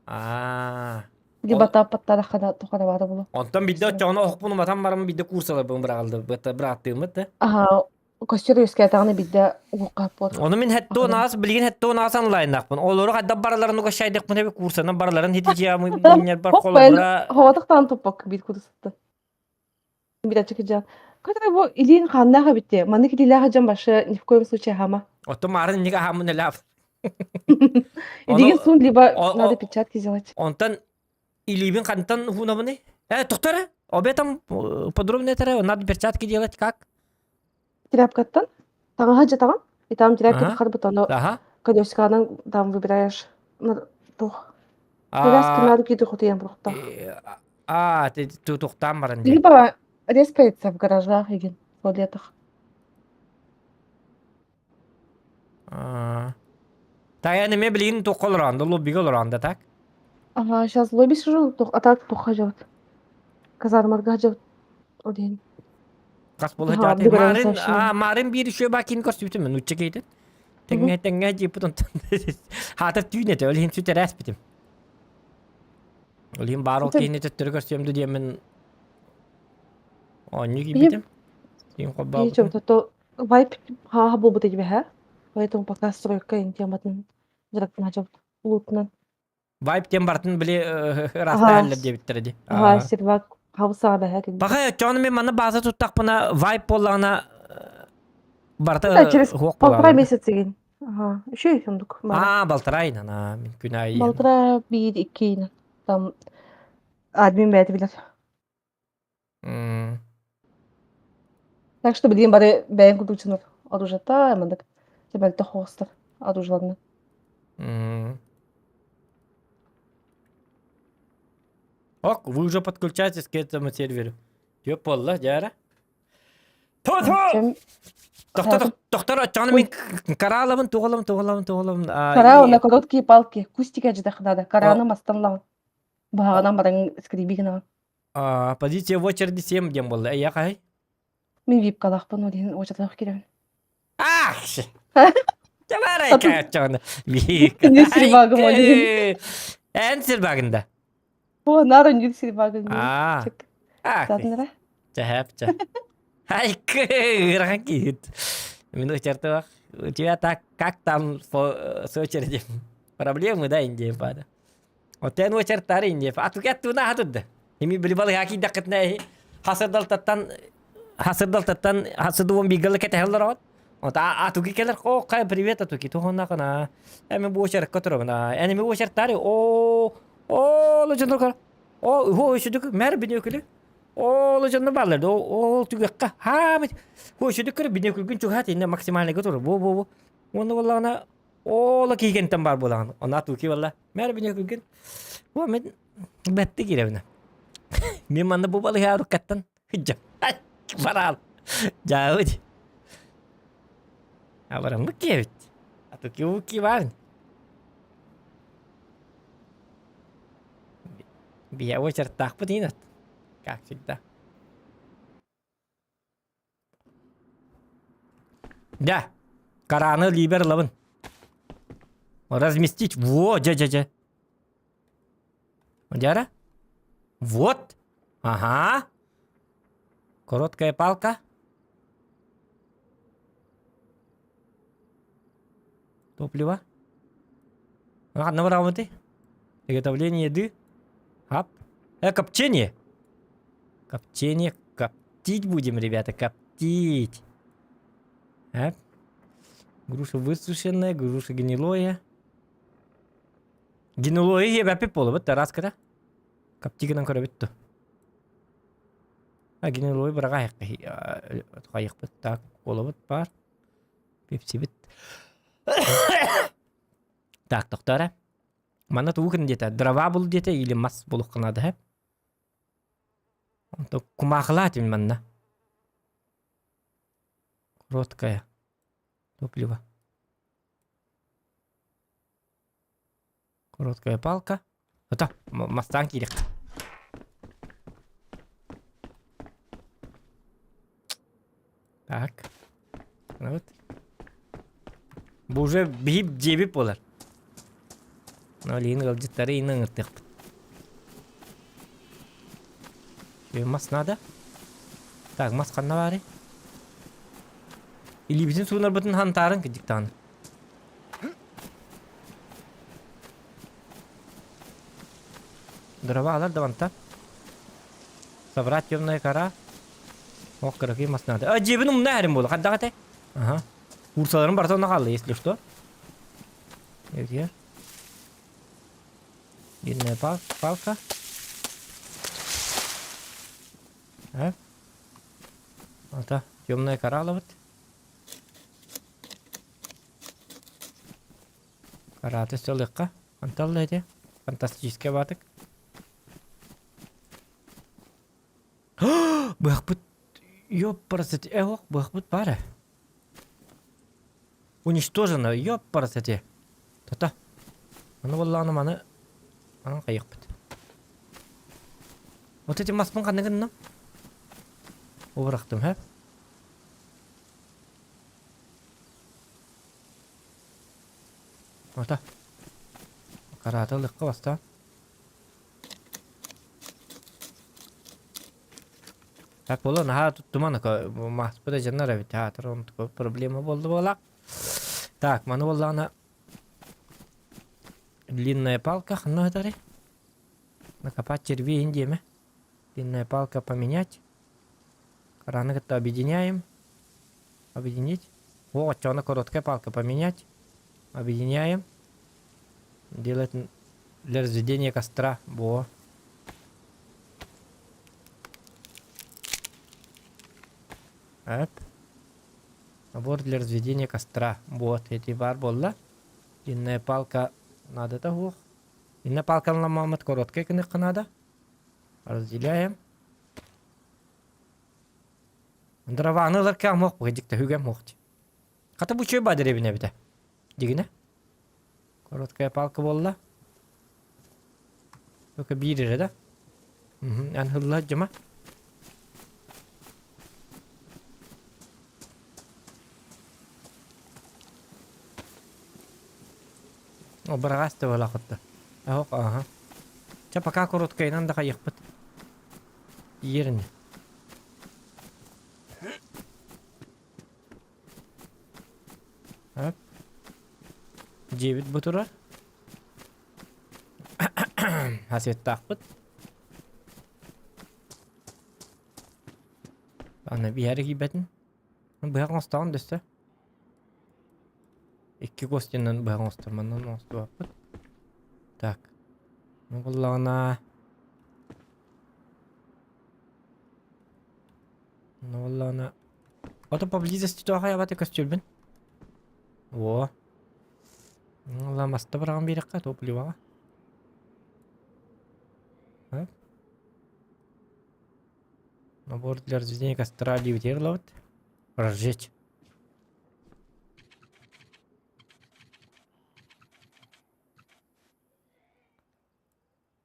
Aa. Либо таппаттара хана тухара бары булу. Ondan bir de çoğunu okup bunu matan var bir de kursalar bunu bırakıldı. Bıraktığımı da. Ага, костюр өскә тагны бидде угукка бор. Onu min hette o nas bilgin hette o nas anlayındak bunu. Olur kadar baralarını koşaydık bunu bir kursanın baraların hediye minyer bar kola Хокпен bura. хавадыктан топпак бит кудусты. Бит ачыкжа. Катара бу илин ханнага битте. Маны кидилага жан башы ни в коем случае хама. Oto marın nika hamın ne laf. Идиген сун либо о- надо о- печатки сделать. Ondan ilibin kantan huna mı ne? Доктора, обе там подробно это надо перчатки делать как? Тряпкаттан таңага жатаган. И там тряпка Ага. тахар бутоно Ага. колёсканың там выбираешь. Тух. Повязки надо киду хотиям брухта. Ты тухтан барın diye. Либо респается в гаражах еген, в туалетах. Ta yani me bilgin toqol randa, lobbiga oloranda tak. Ага, сейчас в лобби сижу, а так туха живет. Казармарга живет. Один. Kas bolu Ага, jate. bir Marin, organizasyon. marin bir şey bakin kostümü mü uçça geydi. Tenge jiputun. Hatar tüyne de öyle hem süte respitim. Öyle hem baro Süte- keyne tüttürü kostümü diye men. Onyu gibi İyi. bitim. Юм хобба. И что-то то вайп ха был бы тебе, ха? Поэтому пока стройка им тем атын direkt начал лутнан. Vibe тем бартын биле Ага. растайлы дип биттерди. Ага, сервак хавса бе ха. Бага чоны мен мана база туттак бuna vibe боллана барта Да, через хуак полтора боллана. месяца ген. Ага, еще и сундук. Балтырайын ана мен күн айы. Балтыра bir iki там админ бәйті білер. Так что білген бары бәйін күдучыныр. Аружата, әміндік. Тебәлті хоғыстыр. Аружларны. Ок, вы уже подключаетесь к этому серверу. Тё полла, жара. Ту-ту! Доктор, чоны мен караламын, туғаламын. Кара, на короткие палки. Кустика жидах надо. Караны мастанлау. Бағанан барың скрибигін ағын. Позиция в очереди 7 дем болды. Я қай? Мен вип қалақпын, одан очатақ керемін. Ах! Жабарай кая чоны. Не сирбагым ойын. Ән сирбагында. О, нарын жүр сирбагын. Ах, Тадыныра? жахапча. Ай, кырған кейт. Мен очерті бақ. У тебя так, как там с очередью? Проблемы, да, индия пада. Вот я очерттары индия. А тут кәтті ұна хатыдды. Еми білі балы хаки дақытына хасырдалтаттан хасырдуын бигалы кәті хелдер ауд. Вот атуки келер, о, қай, привет, атуки, тухонна қана. Әмі бұл очерт көтірігіна. Әнеме очерттары, о, лөжінді қар. О, үшідік, мәрі біне өкілі. О, лөжінді балырды, о, түгіққа. Хамид. О, үшідік көрі біне өкілгін чуғат, енді максимальный көтірі. Бу. Оны болағына, о, кейгентен бар болағын. Оны атуки болла. Мәрі біне өкілгін. О, мен бәтті керевіна. Мен маңда бұл балы ғару кәттен. Хыджам. Барал. Жауыд. Абарам bu kevit. Атуки уки var. Бия очередь так подинат. Как всегда. Да. Караны либер лавын. Разместить. Во, джа. Дяра? Вот. Ага. Короткая палка. Топливо. Одного раунда. Приготовление еды. Ап. Копчение. Копчение. Коптить будем, ребята. Коптить. Ап. Груша высушенная, груша гнилое. Гнилое я опять полу. Вот раз когда. Коптиган коробит. Гнилое брага. Хайх. Так. Полу бар. Пепси бит. Так, доктора. Мана тугын где-то дрова был где-то или масс был канада, хэ? Он то кумахлать манна. Короткая. Топливо. Короткая палка. Это мастан кирик. Так. Вот. Bu уже бейіп жебіп болар. Олин галжыттары инен ыртык. Мас надо? Так, мас қанна бары? Или бізін суынар бұтын хантарын кедік таны. Дрова алар даванта. Собрать темная кора. Ох, какие мас надо. А, жебін умна әрім болды. Қадда қатай? Ага. Курсаларым бартауна қалды, если что. Где? Длинная палка. Это темная коралла вот. Караты все легко. Анталлы эти. Фантастический батык. Бахбут. Ёпарасети. Ох, бахбут пара. Уничтожено. Ёпарасети. Та-та. Аны валланы маны. Аны қайық бит. Вот эти маспын қанығын нам? Обырақтым, хәп? Ота. Караты лыққа баста. Хәп болы, наға тұттыманы маспыда жаннар әбіт. Хатыр, оны көп проблема болды болақ. Так, маны болланы длинная палка, ханна этари. Накопать червей индеме. Длинная палка поменять. Краны это объединяем. Объединить. Вот, что на короткая палка поменять. Объединяем. Делать для разведения костра. Во. Эп. Набор для разведения костра. Вот, эти бар болла. Длинная палка надо того. Длинная палка на мамат короткая книжка надо. Разделяем. Дрованы ларка мох, погодик-то хюгем мохти. Хата бучой ба деревня бита. Дигина. Короткая палка болла. Только бири, да? Анхылла жама. О, барагасты вала хатта. Ах, ага. Ча пока короткая надо хаехпат. Ерни. Ап. 9 бутура. Хасет тақпыт. Ана бияре кибетін. Бұяғын ұстаған дөсті. 2 костеннен бұяғын ұстарманнан ұсты баппыт. Так. Нұғылағына. Нұғылағына. Ото поблизости туаға ябаты костюлбін. Во. Ламаста бараған берекқа топливаға. Набор для разведения костра ливтерловать. Разжечь.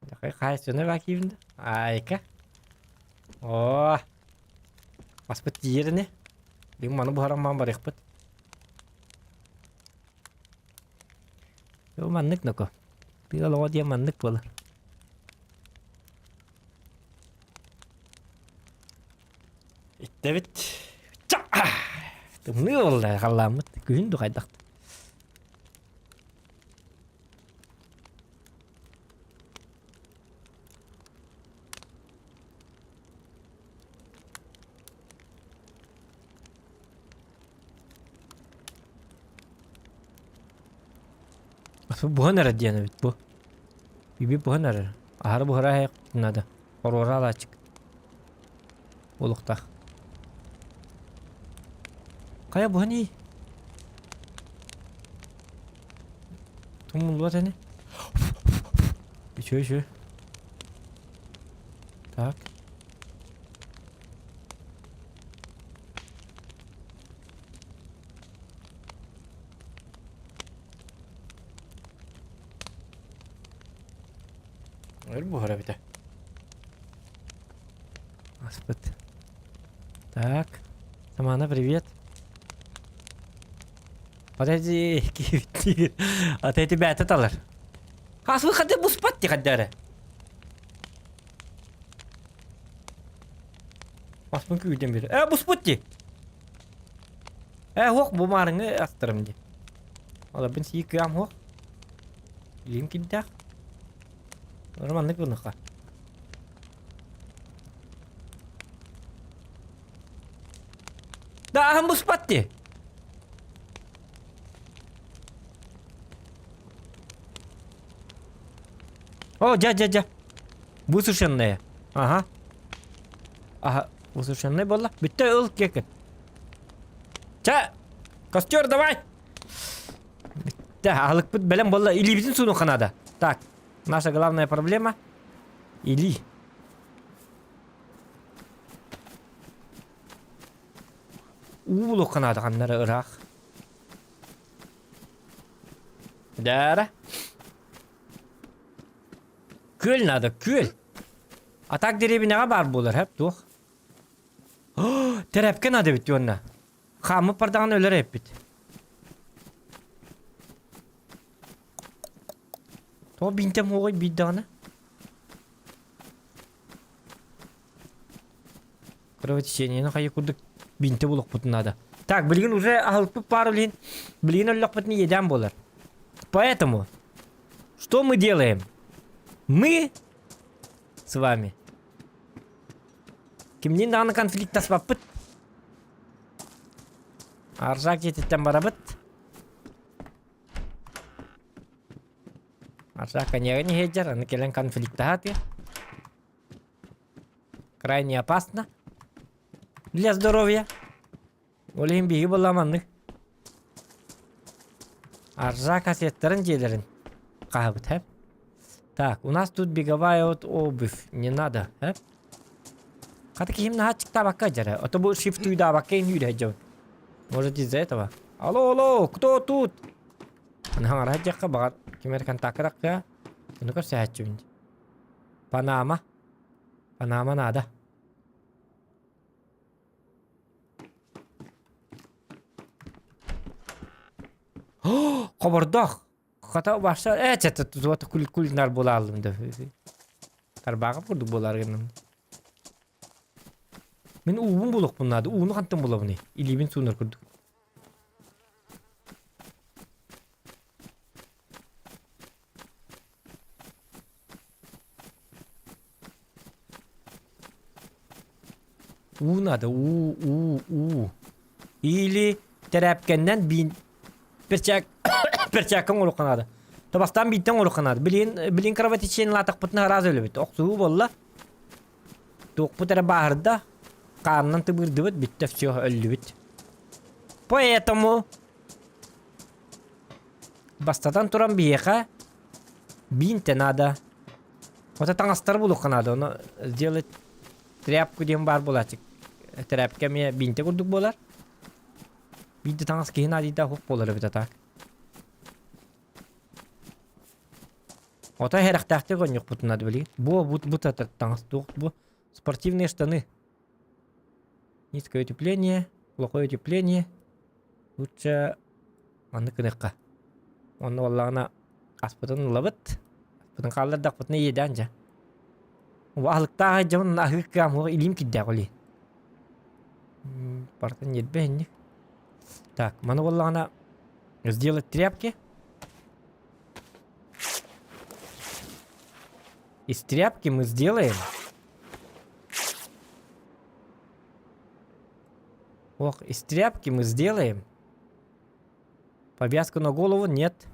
Такой хайсуны вакивнда. Айка. О. Аспыт yerine. Benim manı bu haram var ekpet. Yo manlık nako. Bir ala diye manlık var. Evet. Ne oldu Allah'ım? Gün doğaydık. Bu ne radyanı bit bu? Bibi bu ne? Ahar bu hara nada. Orora açık. Olukta. Kaya bu ne? Tumul var ne? Şu. Tak. Bu hara bir de. Аспыт. Так. Самана, привет. Подожди, тигр. А ты тебя это талар. Has выходы буспатти хаддары. Аспын күйден бері. Буспатти. Хоқ бумарыңы астырым де. Ала бен сии кыям хоқ. Илим киддақ. Романны кынықа. Да, ахам буспатти. О, жа. Высушенная. Ага. Высушенная была. Бітті ұл кекін. Костер, давай! Да, алық бұд бәлем болды. Или бізін суну қанада. Так, наша главная проблема. Или. Улу қанады қаннары ұрақ. Дәрі. Көл нады, көл. Атак деребінеға бар болар, әп, тоқ. Тәрәпке нады бітті онна. Қамы пардағын өлер әп біт. То бинтем оғай биддағына. Кровотечениені қайы күрдік бинте болық бұтын ады. Так, білген уже ағылпып бар білген. Білген өлік бұтын еден болар. Поэтому, что мы делаем? Мы с вами. Кімнен дағаны конфликт таспап бұт. Аржак жететтен бара бұт. Аржак конеға не хеджер, аны келен конфликт тағат. Крайне опасно. Для здоровья. Олейін бейгі боламанны. Аржак асеттерін желерін. Қағыбыт, әп. Так, у нас тут беговая вот обувь. Не надо, а? Как им на хатчик табака джара? А то будет шифтуй табака и нюря джон. Может из-за этого? Алло, кто тут? Она раджака багат. Кемер контакт я. Ну-ка все хатчунь. Панама надо. О, хабардах. Хата баша, это вот кулинар бола алдым да. Тарбага бурдук болар генем. Мен уун болук бунады. Ууну кантан бола буны? Илибин сунар курдук. У надо, у. Или терапкенден бин перчакын олук канады. Табастан биттен олук канады. Билин кровотечение латак бутна раз өлө бит. Оксуу болла. Ток бутара баарда карнан тыбырды бит, битте всё өллү бит. Поэтому бастадан туран биека бинте надо. Вот это таңастар болук канады. Оны сделать тряпку дем бар болачык. Тряпка мне бинте курдук болар. Бинте таңас кейин адида хук болар бит атак. Ота херахтахты гонюк бутунады били. Бут атак таңас тук бу. Спортивные штаны. Низкое утепление, плохое утепление. Лучше аны кыныкка. Оны валлагына аспытын лабыт. Аспытын каллардак бутуна едан жа. Вахлыктагы жамын ахыккам хук илим киддак оли. Партан едбенник. Так, маны валлагына сделать тряпки. Из тряпки мы сделаем. Из тряпки мы сделаем. Повязку на голову нет.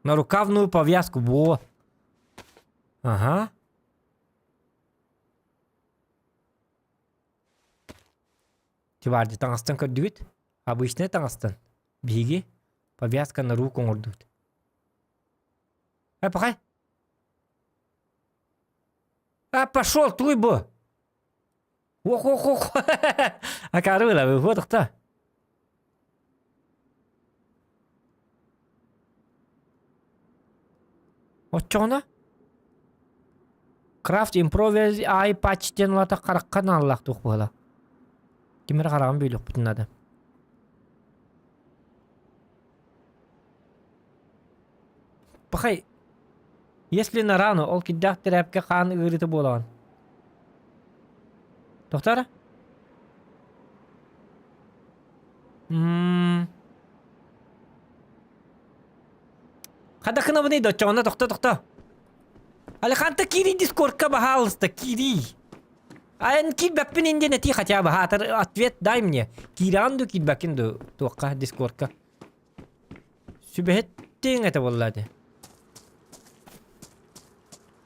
На рукавную повязку. Во. Ага. Тиварди таңастан көрдүгүт. Обычный таңастан. Биги. Повязка на руку мордут. Пахай. Пошел, туй бы. Ох. А корыла, выходит кто? Вот что она? Craft Improvise ay patch'ten lata qaraqqa nallaq tuq bala. Kimere qarağın büyülük bütün adam. Bakay. Если на рано, ол киддах терапке қан ырыты болған. Тоқтара? Қадақына бұны еді, отчауына тоқта. Алиханта кири дискордка пожалуйста, кири. Айн кидбэкпин инде нети хотя бы хатар ответ дай мне. Киранду кидбэкинду туаққа дискордка. Сүбэхеттен это боллады.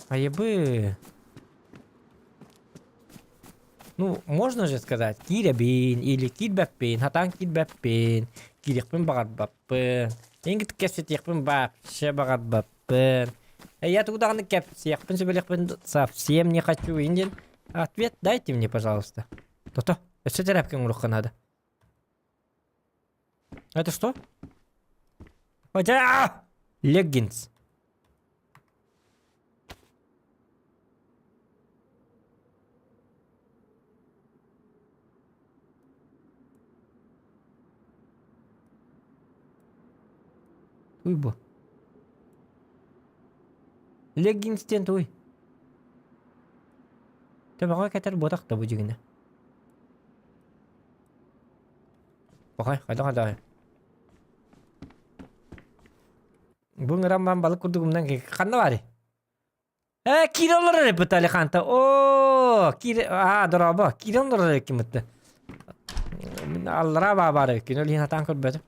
Аебы. Ну, можно же сказать, кирябин или кидбэкпин, хатан кидбэкпин, кирихпин багарбаппин. Ингит кэсетихпин бапше багарбаппин. Я туда на кепсиях, в принципе, совсем не хочу, Индин. Ответ дайте мне, пожалуйста. То-то, это тряпка муруха надо. Это что? Хотя! Леггинс. Уйбо. Леггинстен туй. Табаға кәтер ботақта бұ жігіне. Бақай, қайда. Бұң рамбан балық күрдігімден қанды бары? Кири олар репет Алиханта. О, кири... дұрабы. Кири олар репет кемітті. Аллара бары. Кені олейін атан көрбеді.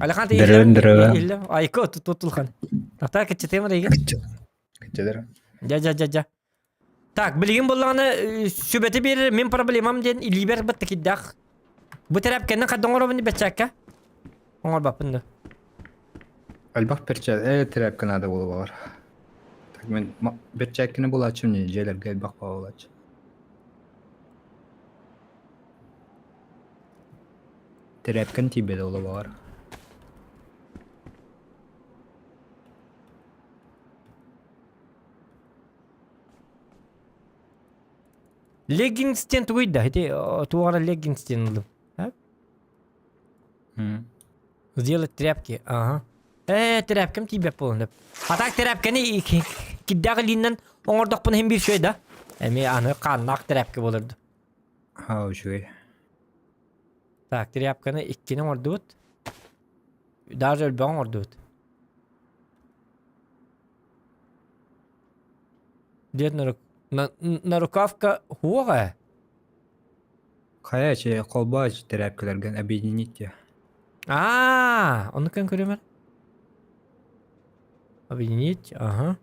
Алиханта елі. Айко, тұтылған. Тақта кәтчетемір егі? Кәтчедер. Ja. Так, білген болғаны сөбеті берір, мен проблемам ден илибер бітті кеддақ. Бұ тәрәп кәнін қадың орабын бәтчәкка? Оңыр бапынды. Әлбақ перчат, трәпкі нады болу бар. Так, мен берчәкіні бұл açım не, желерге әлбақ бағыл açım. Трәпкін тибеді олы бар. Леггинстен туйда, хети туара леггинстен ұлдым. Сделать тряпки, ага. Тряпкам тебе полный. А так тряпканы киддағы линнен оңырдық бұны hem bir şey да. Әме аны қаннақ тряпки болырды. Ха, үшуй. Так, тряпканы ikkini орды бұд. Даже өлбәң орды бұд. Дед на рукавка хуға. Қая че, қолба трәпкілерген объединить я. Оны кән көремер? Объединить, ага.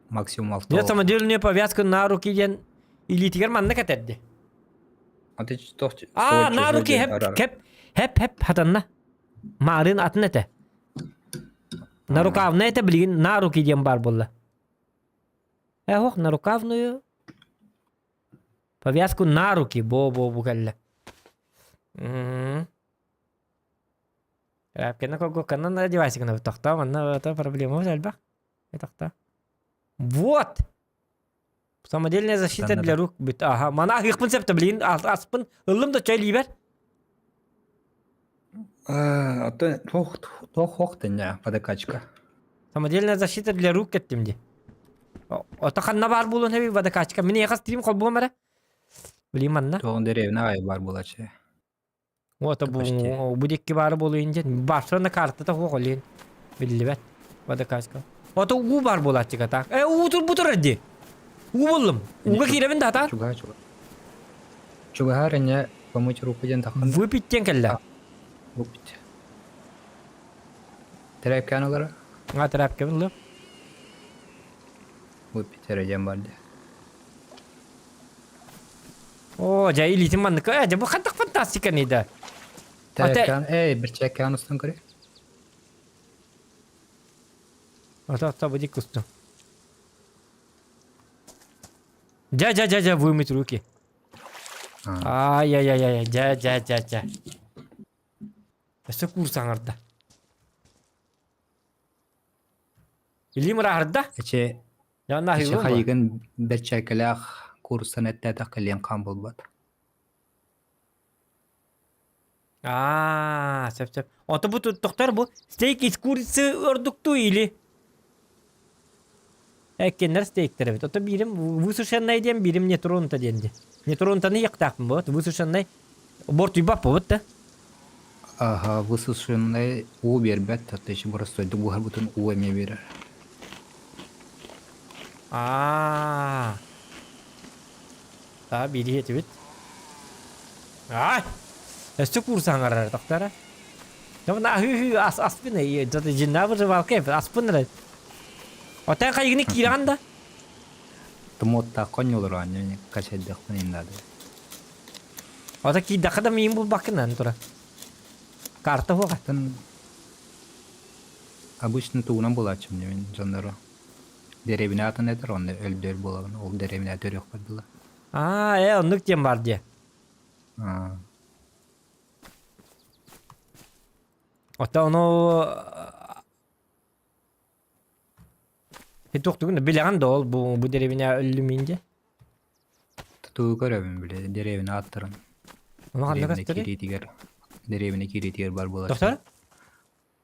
Максимум 6. Дед самодельную повязку на руки ден или тигер манна кәтәрді. На руки хеп хатанна. Марын атын әті. На рукавна әті білген на руки ден бар болла. Ох, на рукавную. Повязку на руки, бо кәлі. Тряпкені көккеннен надевайся кіна тоқта, манна это проблема әлбақ. Тоқта. Вот! Самодельная защита для рук. Ага, мана ақиқпын сәпті білейін, аспын, ұлым да чай лейбер. Тоқ не, водокачка. Самодельная защита для рук кеттімде. Ота қанна бар болуын әбей водокачка. Мені еқас тирим қол болу мәре? Білейм манна. Тоғын деревіне ай бар болачы. Ота bu dekki bari boluyunca başlarına kartta da hoğolin billi bet vadakaska. Oto u bar bolatçı kata. U butur hadi. U bollum. Uga kirevin data. Чуга харыня помыть руку ден тақын. Выпиттен келла. Выпить. Трәпкән олары? Трәпке білді. Выпить әрәден барды. О, жа илитин мандык. Жа бұл қандық фантастика нейді. Трәпкән, бір трәпкән ұстан көрі? Ата bu dik kustu. Ja, вымыть руки. Ай-яй-яй, ja. Өсі курсан арда. İlim raharda. Eçe Ya nahi eçe bu. hayıgın berçekele kursan ette takılyan kan bulbat. Aa, sep. Ota bu doktor bu. Steak iskurisi ördüktü ili. Ekkenler steakler evet. Ota birim vusuşanay diyen birim netronta dendi. Netrontanı yaktak mı bu? Vusuşanay. Bortu bap bu da. Aha, высушенный у бербет, то есть просто bu bütün u eme verir. Aa. Daha biri yetibit. Ay. Estu kursan arar doktora. Ya na hü aspın ne? Zaten cinnabı var kayıp aspın ne? Ota kaygını kiranda. Тмот та конь olur anne, kaç edek indadı. Ota ki dakada miyim bu bakın antura. Kartı bu. Tan обычно туğunan bulachım demin canları. Derevine atın nedir onu öldür bulalım. O derevine atır yok padilla. Aa, onluk diyem var diye. Ha. Ota onu Hituktuğunu bilen de ol bu derevine ölümünce. Tutuğu görevim bile derevine attırın. Onu kandı Derevine gösteri. kiritiger. Derevine kiritiger bar bulachım. Doktor?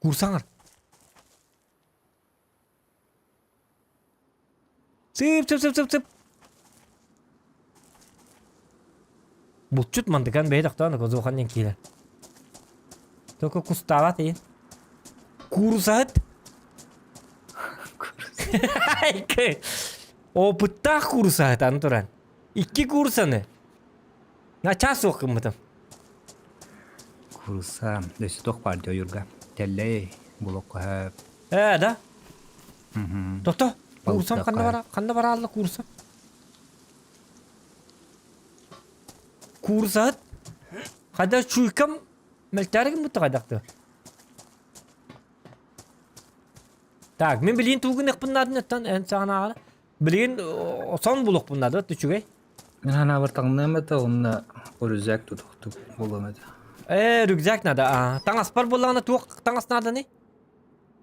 Kursan. Sıp. Butçut mantıkan bey doktorunu kozuğan yankiler. Toko kustavat iyi. Kursat. O pıttah kursat anturan. 2 kursanı. Naça sokumadım. Kursa, desi tok var diyor yurga. Telle bulok ha. Da. Hı hı. Doktor. Balık Kursam da kanda var Allah kursam. Kursat. Kada çuykam meltargın bu taqadaktı. Tak, men bilin tuğun ekpınladın ettan en sana. Bilin son buluk bunladı tüçügey. Men hana bir tanımlama da onunla rüzak tutuk bulamadı. Rükzak nada. Tangas par bulağına tuğuk tangas nada ne?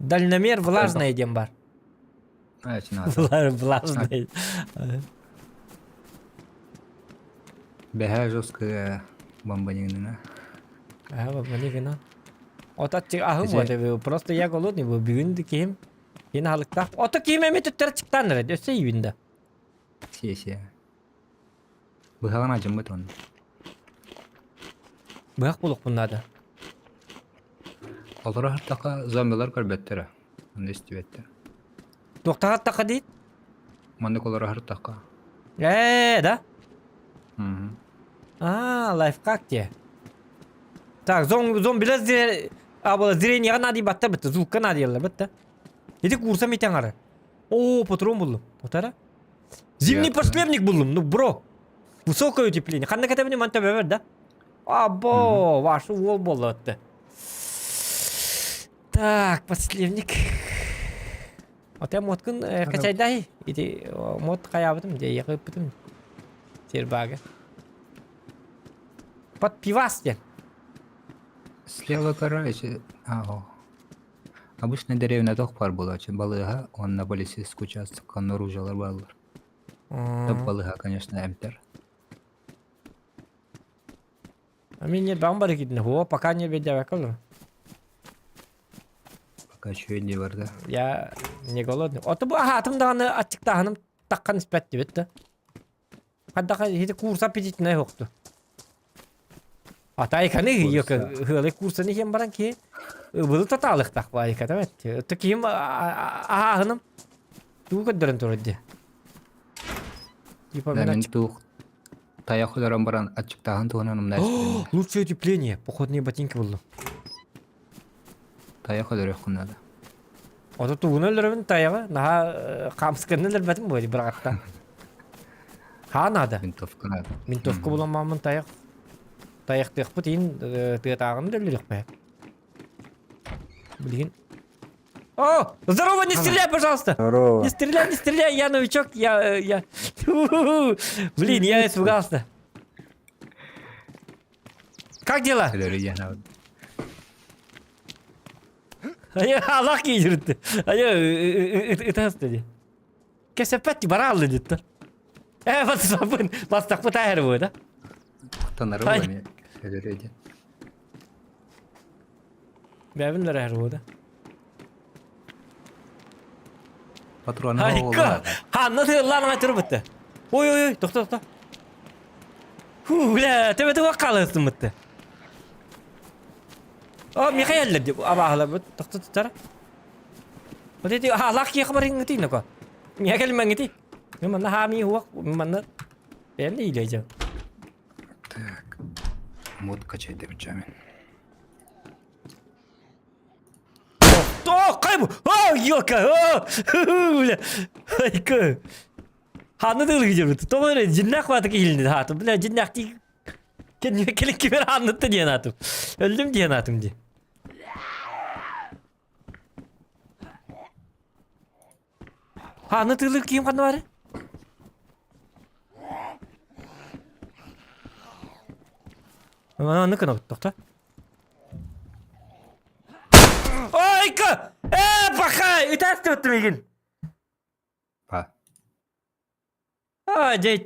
Dalinomir влажный diyem var. Evet, nada. Влажный. Beha joska бомбанина. Вот мне гына. Ота чи ахым Эже- вот просто я голодный был бүгүн кийим. Ен халыкта. Ото кийим эме төттөр чыктан рет өсө үйүндө. Сессия. Быхаган ажым бит он. Бак булук бунда. Олар хартака зомбилар көрбөттөр. Аны истебеттер. Доктор атта дейт. Мандык олар хартака. Да. Hı. Лайфхак те. Так, зомбилер зрение надо батта битти, звукка надо елла битти. Иди курсам итен ары. О, патрон булдум. Отара. Зимний Ясно. подшлемник булдум, ну бро. Высокое утепление. Кандай катабыны манта бевер, да? Або, вашу вол болотты. Так, подшлемник. Ота моткын качайдай. Иди мот каябытым, де якыпытым. Тербага. Под пивас ден. Слева короче. Ага. Обычно деревня тох пар булачы. Балыга он на полицейский участок оружиялар балдар. Тап балыга, конечно, эмтер. А мен не бам бар экидин. О, пока не бедя вакалыр. Пока чөйде бар да. Я не голодный. Оты бу атымдаганы ачыктаганым таккан испет дебет да. Каддака хити курс аппетитный хокту. Атай каны yok хылы курсаны хем баран ки. Был таталык так бай ката бет. Таким аханым. Туга дөрен турды. Типа Мен мен тух таяк ударан баран ачыктаган туганам нәрсе. лучшее утепление. Походные ботинки булду. Таяк удар якында. Ото тугунелерин таягы. Наха камсканелер бетим бу биракта. Ха надо. Винтовка надо. Ментовка буламамын таяк. Таяк тык тиин тыгатагын делилик бе. Блин. О, здорово, не стреляй, пожалуйста. Здорово. Не стреляй, я новичок, я. Блин, я испугался. Как дела? Hayır Allah giydirdi. Hayır ıtas dedi. Kesepet bara aldı dedi. Bas sabun. Bas takma tayar bu da. Tanırım Hay. beni. Öyleydi. Bevin her bu da. Patronu Harika. oldu. Ha nasıl lan açır bitti. Oy doktor. La tebe vakkalısın bitti. Mikhail dedi. Abahla bu doktor tutar. O dedi lak ya kabarin ngerti nako. Mikhail mengeti. Memang hami huak memang ben de ilacım. Так. Мод качать дырчами. Kaybol. Yok. Harika. Hanı da ılıgıcı. Doğru cinnak vardı ki hildi hatım. Bile cinnak değil. Kendime kelin kimer anlattı diye hatım. Öldüm diye hatım diye. Hanı da ılıgı kim kanı var? Ama ne kadar doktor? Harika. Bakay. Ütes tuttum ilgin. Па.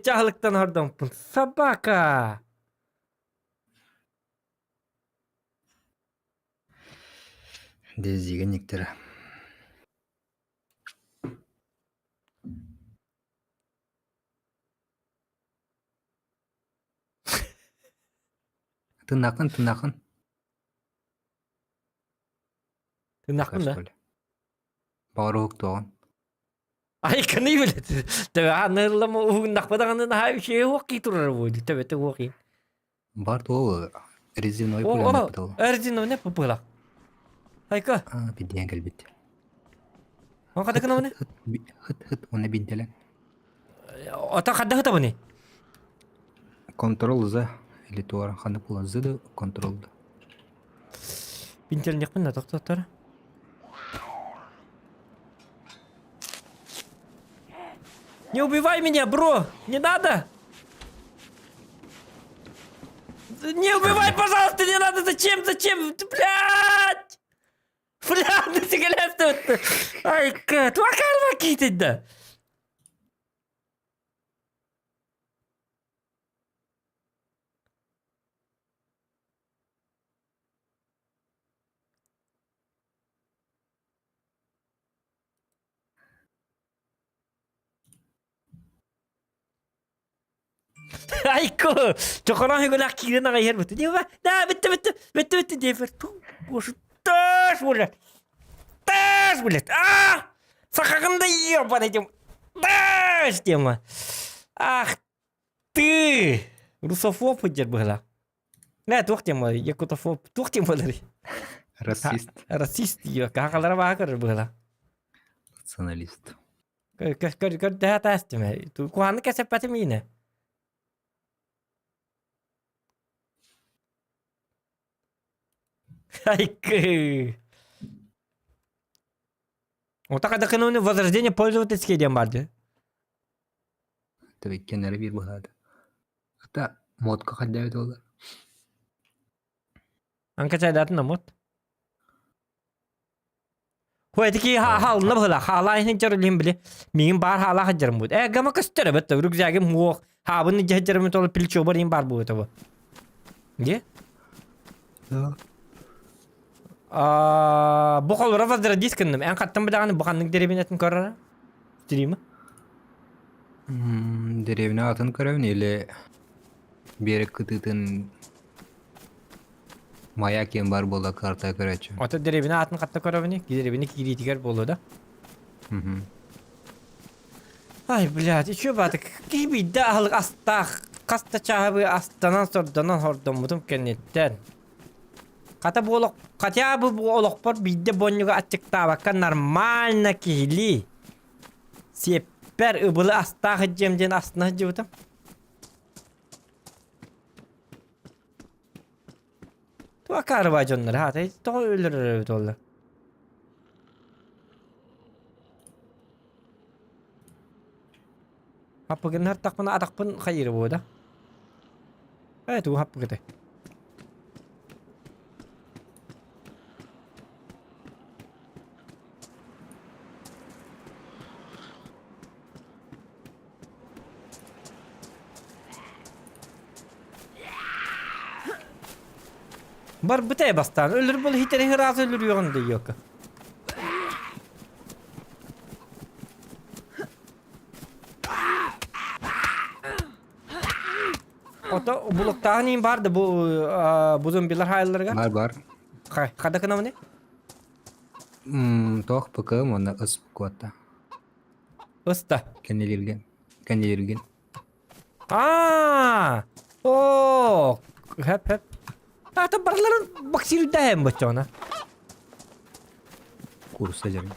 Cahlıktan hardan pun. Sabaka. Дездеген никтері. Тынақын. Tırnakın da. Бауыры тоғын. Ay kanı böyle. Tabii anırlama o nakmadan anına her şey hoki durur bu. Tabii hoki. Бар тоғы резиновый O пулемет o. бітіл. Ercin ne pupula. Hayka. Биден кәлбет. O kadar kana ne? Хыт, оны бинтелен. Ata kadar hata bu ne? Контрол за. Или туаран ханы пулан зыды контролды. Bintel yakın da doktor. Не убивай меня, бро! Не надо! Не убивай, пожалуйста, не надо! Зачем? Блядь! Блядь, ну ты Ай, кэт, вакарма китит да! Айко, чокорон хиголак кирен ага ер битти. Диба, да, битти дефер. Бош, таш булет. Сакагында ёбаный дем. Таш дема. Ах ты! Русофоб жер была. Не, тух дема, якутофоб. Тух дема лари. Расист. Расист ё, кахалара бакар была. Националист. Көр да тастеме. Ту куаны кесепати мине. Айкы. Вот так это кануне возрождение пользовательские демарды. Tabii kenara bir bahada. Hatta modka kadar olur. Анка чайдатын намот. Хуэтики хална была, хала ихне жерлим биле. Мин бар хала хаджарым бут. Гама кастера бет, рюкзагым хуок. Хабын жаджарым толы пилчо барим бар бут это. Где? Да. Bu kollara fazla diskindim. En kattan bir tane bakanlık derebinetini karara. Stream'i. Деревня атын көрәвін еле берік кытытын маякен бар бола карта көрәчі. Ota derebine atın katta karavani. Derebine kiritiker bolu da. Ay блядь, еще батык. Gibi de ahlık asta. Kasta çahabı astanan sordanan hordum mutum kennetten. Kata bu olok. Katya bu olok var. Bir de bonyoga açıkta bakka normalna kihili. Seper ıbılı asta hıccemden astına hıccı butam. Tuğa karı bacanları ha. Tuğa ölür dolar. Hapı gönü her takmana atakpın hayır bu da. Evet, bu hapı gıdı. Bar bıtay bastan. Ölür bol hiteri razı ölür yoğundu yok. Ota buluktağı vardı bu zombiler hayallarga. Бар. Kada kına mı ne? Тоқ пыкым оны ысып куатта. Usta. Кенелерген. Aa! Oo! Hep. Ata barların baksiri dahem bacana. Курса жерін.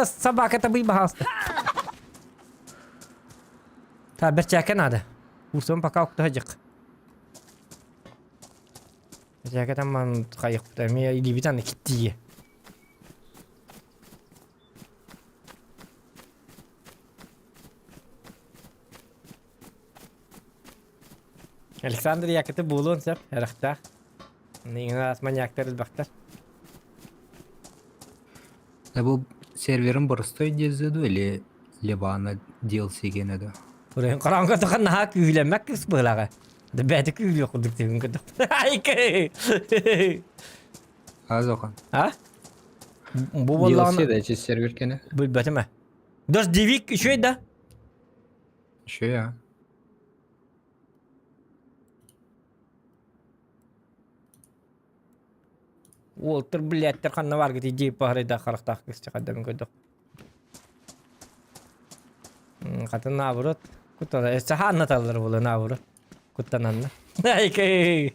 Собака это бы бахаста. Та берчака надо. Урсом пока уктахажик. Берчака там ман кайык меня или битан китти. Александр якыты булун сеп heraqta. Нигә асман яктар илбактар. Бұл серверін бұрыстой дезді или Ливана DLC генеді? Buraya karanlığa tıkan daha küyülenmek kız bılağı. Da bәді küyülüyor kuduk tebin kuduk. Ayke! Аз оған. Ha? Bu DLC vallahi да, че сервер кені? bu bətime. Dost divik şey de. Еще я. Walter biletler kanna var gidi jeyip baharida qaraqtaq kız çıqadam kuduk. Katın naburut. Kutana esaha anlatallar bulu naburut. Kutananna. Ayke!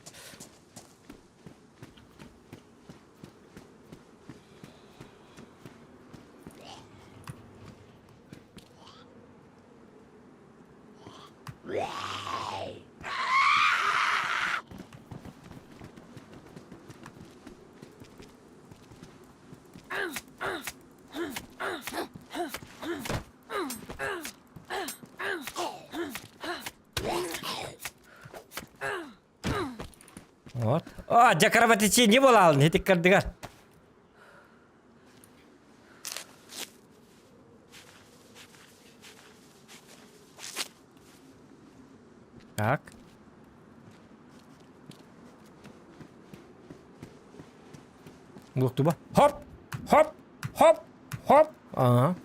Вот. О, Джакарабати чи не болал, не тик кардыгар. Так. Туба. Хоп! Хоп! Хоп! Хоп! Ага.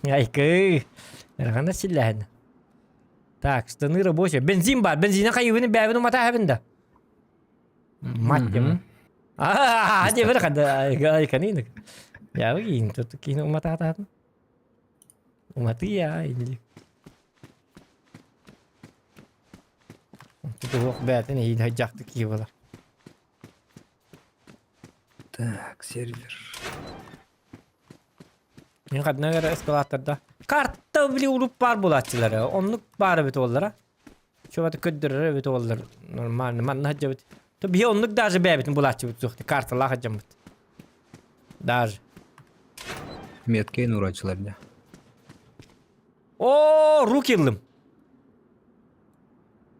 Айкы. Эргана силляхна. Так, штаны рабочие. Бензин бар. Бензина кайыбыны бәбіні мата хабында. Мать ему. Hadi bırak hadi kanina. Ya begini tuh kini umat hatan. Umat ya ini. Tuh wak bet ini hidah jaktı ki valla. Так, сервер. Ne kadar göre eskalatorda. Kartta bile ulup var bulatçıları. Onluk var bit onlara. Şu vakti köddürür bit onlara. Normal man hacı bit. Tabii ya onluk даже бәбитин bulatçı bit zuhti. Kartalar hacı bit. Даже. Меткейн урачыларда. Oo, ruh yıldım.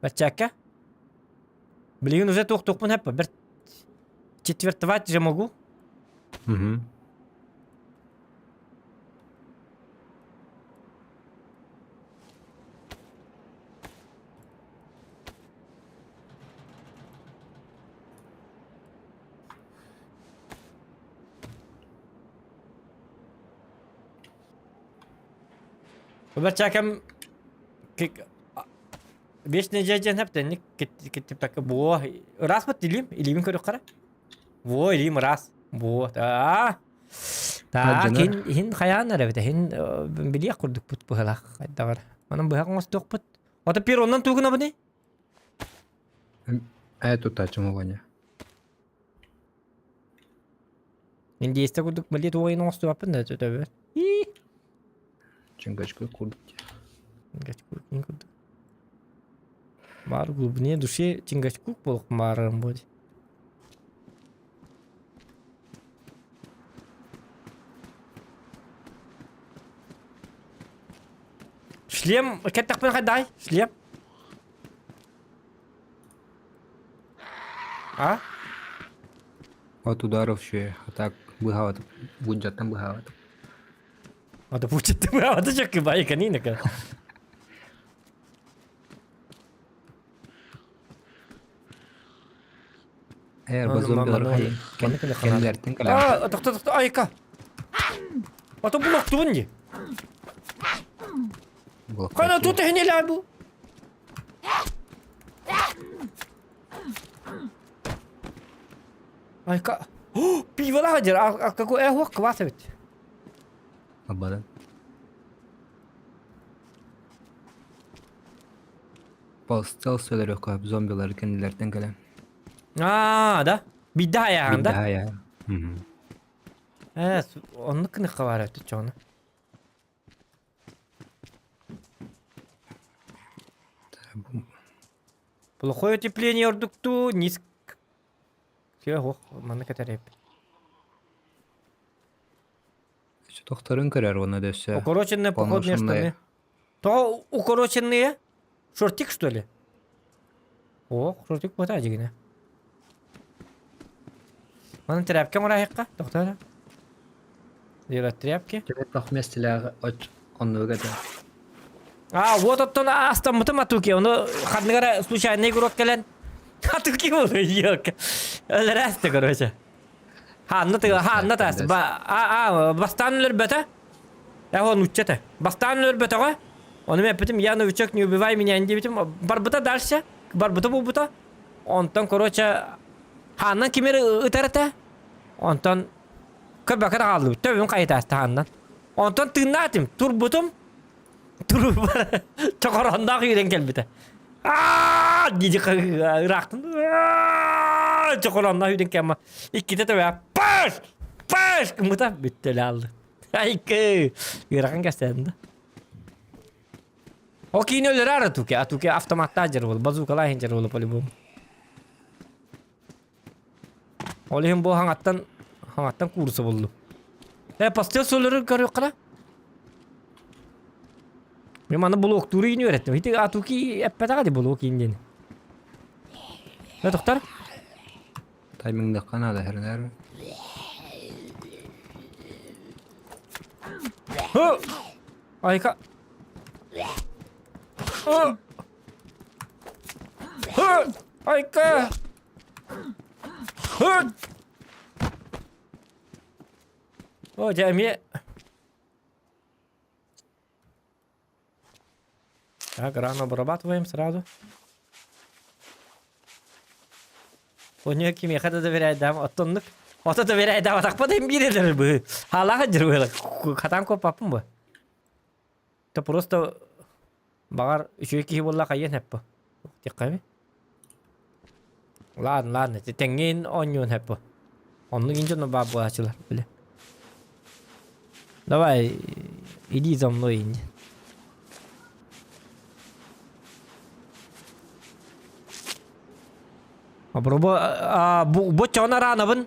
Бачака. Блин, уже тух-тухпун hep bir четвертовать же могу. Угу. Бачакам беш нежежен hep de gitti pek bu ras mı dilim ilim körü kara. Bu ilim ras. Bu ta. Ta hin kayan arabada hin biliye kurduk put bu halak. Da var. Manam bu hakmas tok put. O da bir ondan tuğuna bu ne? Эту тачмование. Hindi iste kurduk mali tu oyun olsun yapın da tabii. Чингачку курдки. Чингачкук kurduk. Бар в глубине души Чингачкук был маром будет. Шлем, как так погадай? Шлем. А? От ударов ще, а так бігавати. Будь-жаттан бігавати. Ада пучиттим. Ада чакы байка нинека. Eğer bu Oğlum, zombiler aman oğlum. Bana kene kanar. kendilerinin kalan. Aa, tıktı ayka. Ata bulaktu bunji. Kana tut hene bu. Ayka. Oh, piva aja. Aku hok kwas evet. Abadan. Postal söyler yok abi zombiler kendilerinden gelen. Aa da. Bir daha Bir ayağında. daha ya. Hı hı. Evet, onu kını kavar etti çoğunu. Плохое утепление ордукту, низк. Чего? Мана кетереп. Şu doktorun karar ona döse. Укороченные походные полношенные. штаны. То укороченные? Шортик, что ли? О, шортик вот один. Мана тряпка мурайка, доктор. Делать тряпки. Evet bak mesela aç onu kadar. А, вот оттон астам мытым атуки. Оны хадныгара случайный игрок келен. Атуки был, ёлка. Расты, короче. Ханна тас. Бастан бета. Я он учета. Бастан бета. Он мне потом я новичок, не убивай меня, не битим. Барбута дальше. Барбута бубута. Он там, короче, ханна кимер ытерте. Он там köbekar aldı. Tövün kayıt hanndan. Он там тынатым, турбутум. Tur bara çokorondak yüren gelbite. Aa, diye raktın. Çokorondak yüren kelme. İki de ya. Paş. Kımıta bitti aldı. Ay ki. Yırakın gösterdi. O kini öyle ara tuke. Atuke avtomatta ajar ol. Bazukalar hincer ol polibom. Olihim bu hangattan kursu buldu. Pastel soları görüyor kala. Ben bana blok turu ini öğrettim. Hiç atuki epet hadi blok indin. Ne doktor? Timingde kanada her ner. Hı! Ayka. Hı! Hı! Ayka. Hı! O Cemiye. Так, рано обрабатываем сразу. Onu kim kada da veray dam attonluk. Ota da veray dam atak padem biridir bu. Hala hadir böyle. Katan kopapım bu. Ta просто багар üçüki bolla kayın hep bu. Dikkat mi? Lan. Tengin onyon hep bu. Onu ince no babu açılar böyle. Давай, иди за мной. Bu çona rana bun.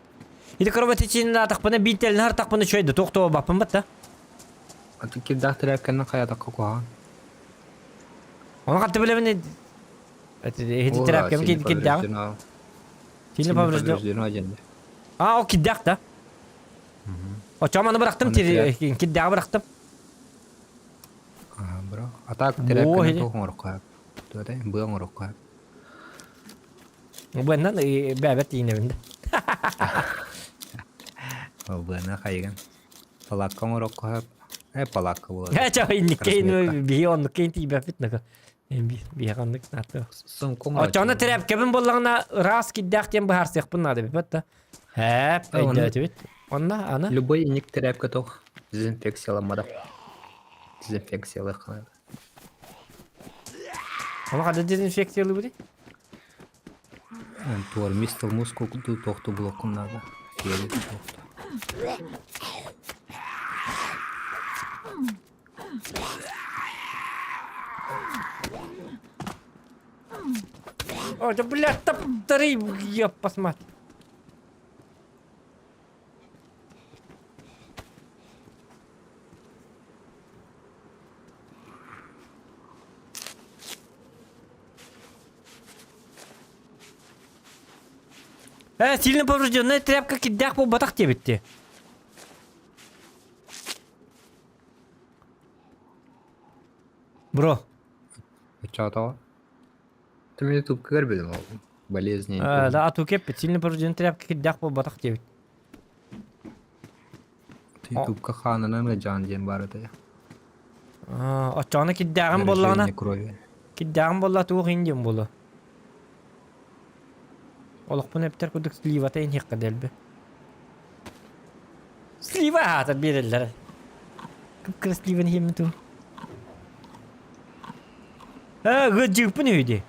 İdi kırbat için tak bana bintelin her tak bana şöyle tokto bapın batta. Atı ki dahtır erkenden kayada kokuha. Onu kattı bile beni. Hedi terap kem ki dak. Şimdi pavrajda. Aa o kiddak da. O çamanı bıraktım kiddak bıraktım. Bro. Atak terapken toh ngorok. Tuh teh buang ngorok. Bu enden bebet yine bende. O buana kaygan. Palakka ngorok. Palakka bu. Ya çay indikeyin bir onluk kenti bebet ne ka. Bir kanlık nato. Son O çana terap kebin bollağına ras kiddak diyen bu her sek bunlar da bebet da. Hep evet. Ona ana. Любой ник терапка тох дезинфекцияланмада. Дезинфекциялар кылат. Ona kadar dezenfeksiyalı bu değil. Туар мистер мускул тохту блокунада. Фери тохту. О, да блядь, топтари, я посмотри. Сильно поврежденная тряпка кидах по батах тебе. Бро. Чао. Ты меня тут görmedim o болезни. Да ату кеп сильно поржен тряпка киддак бо батак дебит. Ютубка ханынан жан дем бар это. Очаны киддаган боллана. Киддаган болла туу хиндем боло. Олоқпын эптер кудук сливата ен хекка делбе. Слива хата береллер. Кыпкыр сливан хемин туу. Гыджыппын үйде.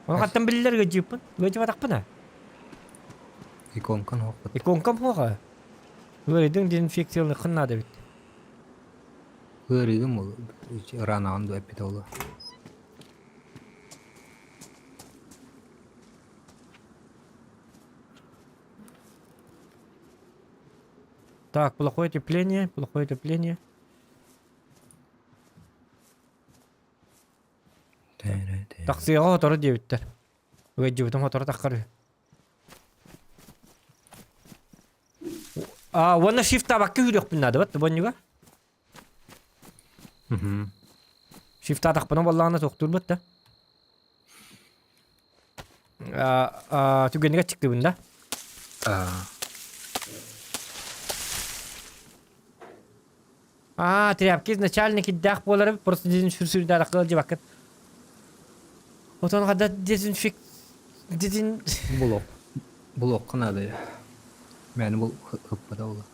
Оны қаттан білілер гыджыппын. Гыджып атақпына. Иконкан хоқпыт. Иконкам хоға. Өрейдің дезинфекциялы қыннады бит. Өрейдім ол. Ранаған да әппет олы. Так, плохое отопление, плохое отопление. Тақсыға хоторы дебиттер. Гыджыптың хоторы таққары. Оны шифта бакка хүрек білнады бат, бонюга? Шифта тақпына боллағына тоқтур бат да. Түгеніге чықты бұнда. Тряпки изначально киддах болары, просто дезинфекцияда арқылы жебаккан. Отон қада Блок қынады я. Мәні бұл қыппада олы.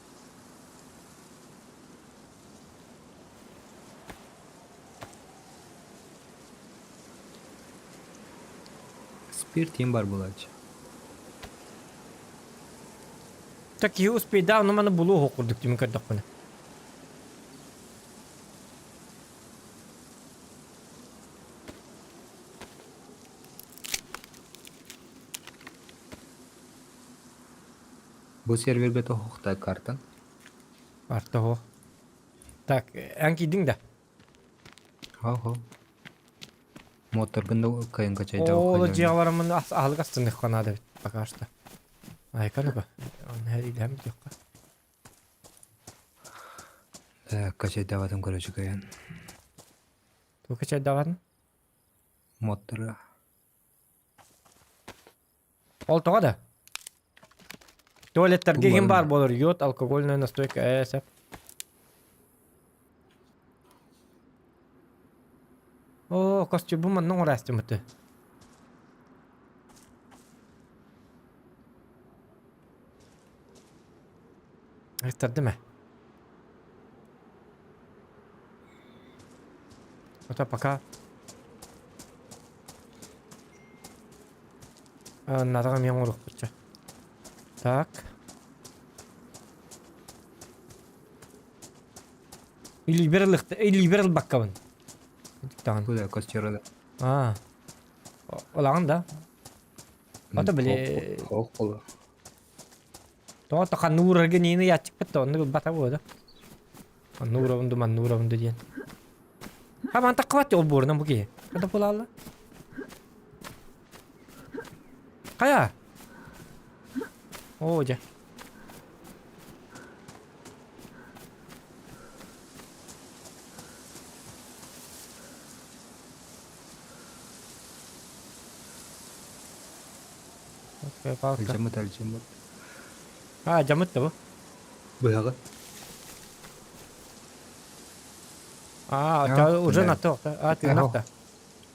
Спиртин бар бұлачы. Так и успей, да, но мана булу хоқурдuk демен көрдік бұны. Бұл серверге тоқтай картан. Арта хо. Так, әнкі дің да. Хо. Мотор гында кайын качай жауып. Олы жиғаларымын ағылық астындық қанады бит. Бака ашты. Айканы ба. Оны әр иләм жоққа. Качай даватын көрөчі кайын. Ту качай даватын? Моторы. Ол тоға да. Туалеттер кеген бар болыр. Йод, алкогольная настойка, әсәп. Костю bu манның орасты мұты. Естірді ме? Ота пока. Надыға мен ұрық бұрча. Так. Или беріл баққабын. Куда костюры да. Олағын да. Ота біле... Хоқ қолы. Тоғатта қан нұрырға нені ятчық бітті, онды бата болды. Нұрырынды дейін. Ман таққы бәтті ол бұрынан бұге. Қада бола алла? Қая? Жа. Жамыт. Жамыт да бұ? Бұяғы. Уже на то. Ты на то.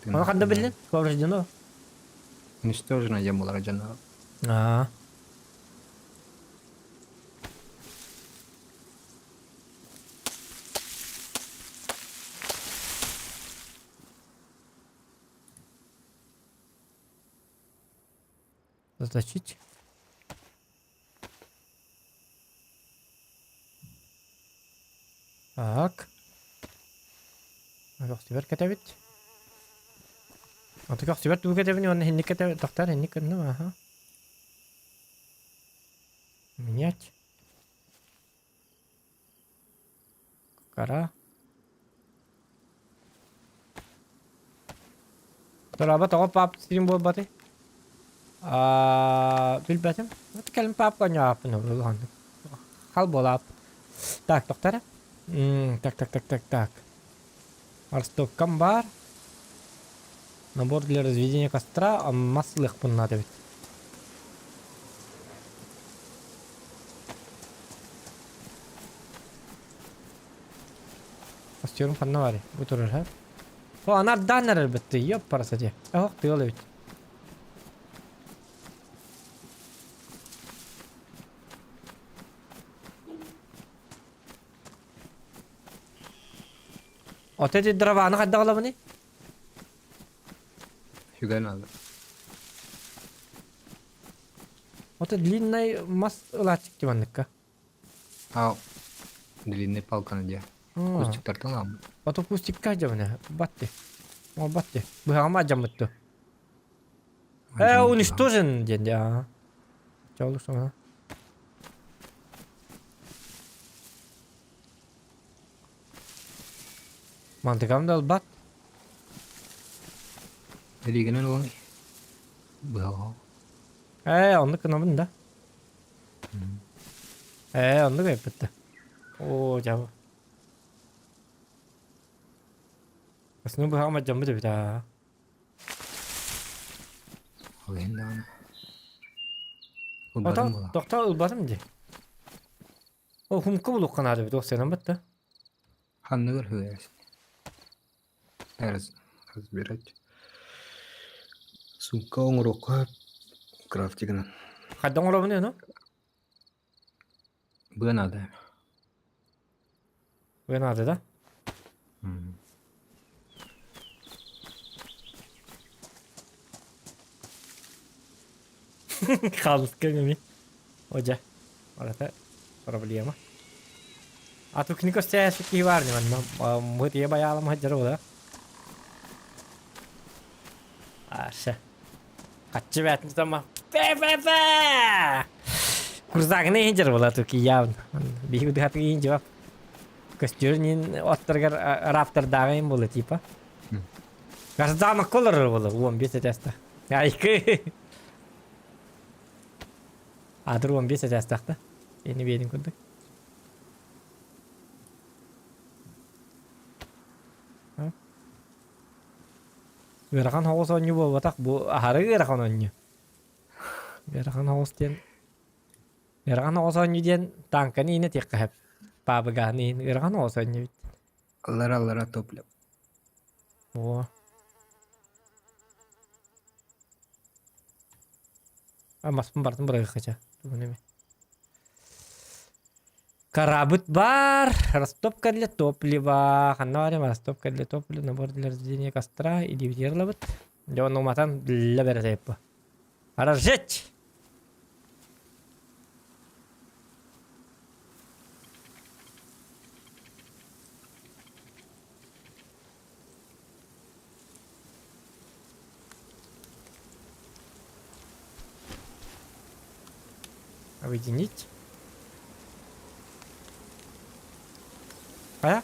Оны қанда білден? Повреждено? Уничтожено жамылар жана. Заточить. Так. Костюбер кетебит. Аты костюбер туу кетебин, оны хинник кетебит. Доктор хинник кетебин, аха. Менять. Кара. Тораба тоғып пап сирим бол баты. Bilmedim. Ötekelim pap konya yapını bulandı. Hal bolap. Tak doktora. Tak. Арстовкам бар. Набор для разведения костра, а маслых понадобится. Костюм фанавари. Утурur ha. O anar даннер elbette. Yok parası diye. Yok diyor evet. Отети дрованы кайда калабыны? Сюда надо. Оте длинный мас лачик киманныкка. А длинный палка надя. Кустик тарталам. Ото кустикка жабыны. Батты. О батты. Быгама жамытты. Уничтожен денде. Чалу сона. Мантыкам да албат. Ригенен олай. Быга. Онды кынабын да. Онды кайпытты. О, жабы. Асыны быгама жамыды бит а. Олайын да аны. Ото, Улбадым була. токта ылбадым де. О, хумку булук канады бит, оксенан бытты. Ханныгыр хыгайсın. Разбирать. Сумка оңырокка крафтигінен. Кайдан олабын ено? Быга надо. Бен ады да. Kaldık mi? Hoca. Orada проблема. А тут книга стоящая такие варни, мы те боялам хаджару да. Аша. Качы бәтін сама. Пе-пе-пе! Курзагыны хинжар бола туки явн. Бейгі дұхаты кейін жауап. Көстөрінен оттыргар рафтардағын болы типа. Гарзамақ колыр болы 15 этеста. Айкы. Адыр 15 этестақта. Ені бейдің күндік. Верахан хоғыз оню бол батақ, бұл ахары верахан оню. Верахан хоғыз ден. Верахан хоғыз оню ден танканы ені тек қағып. Бабыған ені верахан хоғыз оню бит. Аллара топлеп. О. Маспын бартын бұрайық қача. Карабыт бар, растопка для топлива, ханна растопка для топлива, набор для разведения костра и дивидерлабыт. Я он уматан для березепа. Разжечь! Объединить. А?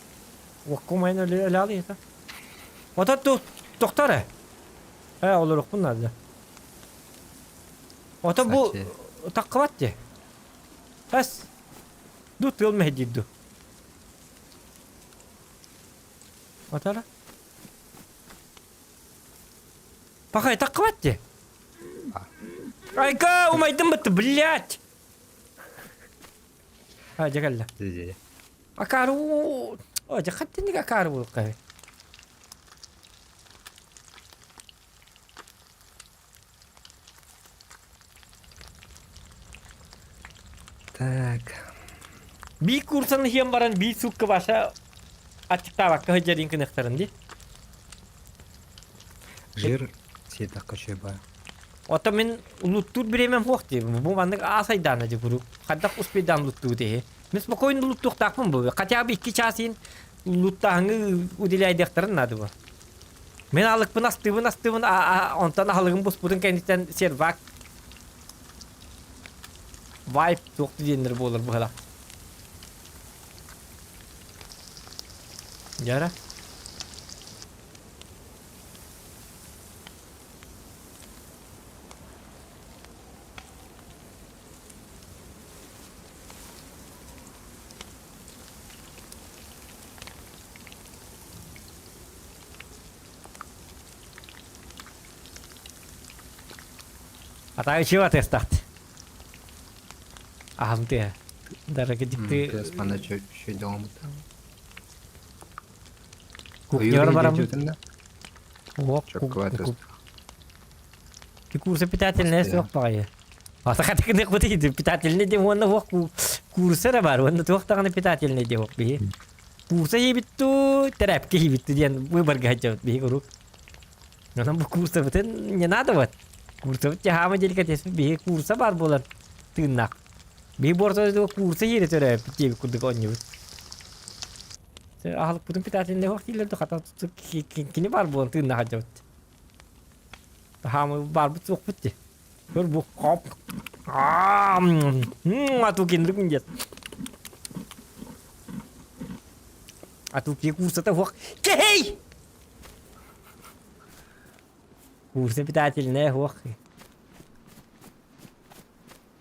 Вакуумайны өләли это. Вот это доктора. Олырық бұн надо. Вот бұл таққыват де. Әс. Дут өлмей дейді. Вот это. Пақай таққыват де. Айка, умайдың бұтты, блядь. Жагалла. Акару. Жахаттенник акару болып қай. Так. Би курсын хем баран би сукка баша аттықта баққа хөджерін кініқтарын де. Жир сетаққа шөба. Ота мен луттур биремем хоқти. Бұл мандық асайданы де күру. Қаддақ успейдан лутту де. Мен спокойно луттуқ тақпын бұл. Хотя бы 2 часин луттағыңы уделяйдықтарын нады бұл. Мен алықпын астыбын, онтан алығын бұспудың кәнеттен сервак. Вайп тоқты дендер болыр бұғыла. Жара. Ата чего тестат? Ахмте. Даже где Кыз ты мана чөй дегом. кухняга барам. Ок, Чокватост. Ты курсы питательные сок пая. А так ты не ходи, ты питательный де он вок курсы бар, он то тагы питательный де вок би. Курсы ебитту, терапки ебитту ден выбор гачат би груп. Но нам бу курсы бутен не надо вот. Курсы вот хама деликатес би курсы бар болар. Тыннак. Би борто де курсы ере терап ти куды конню. Ахал путун питательный вок тилер то хата кини бар болар тыннак хажат. Хама бар бут сок бутти. Gör bu hop. Atu kinrik njat. Atu ki kursa ta вок. Кей! Kursa питательная вок.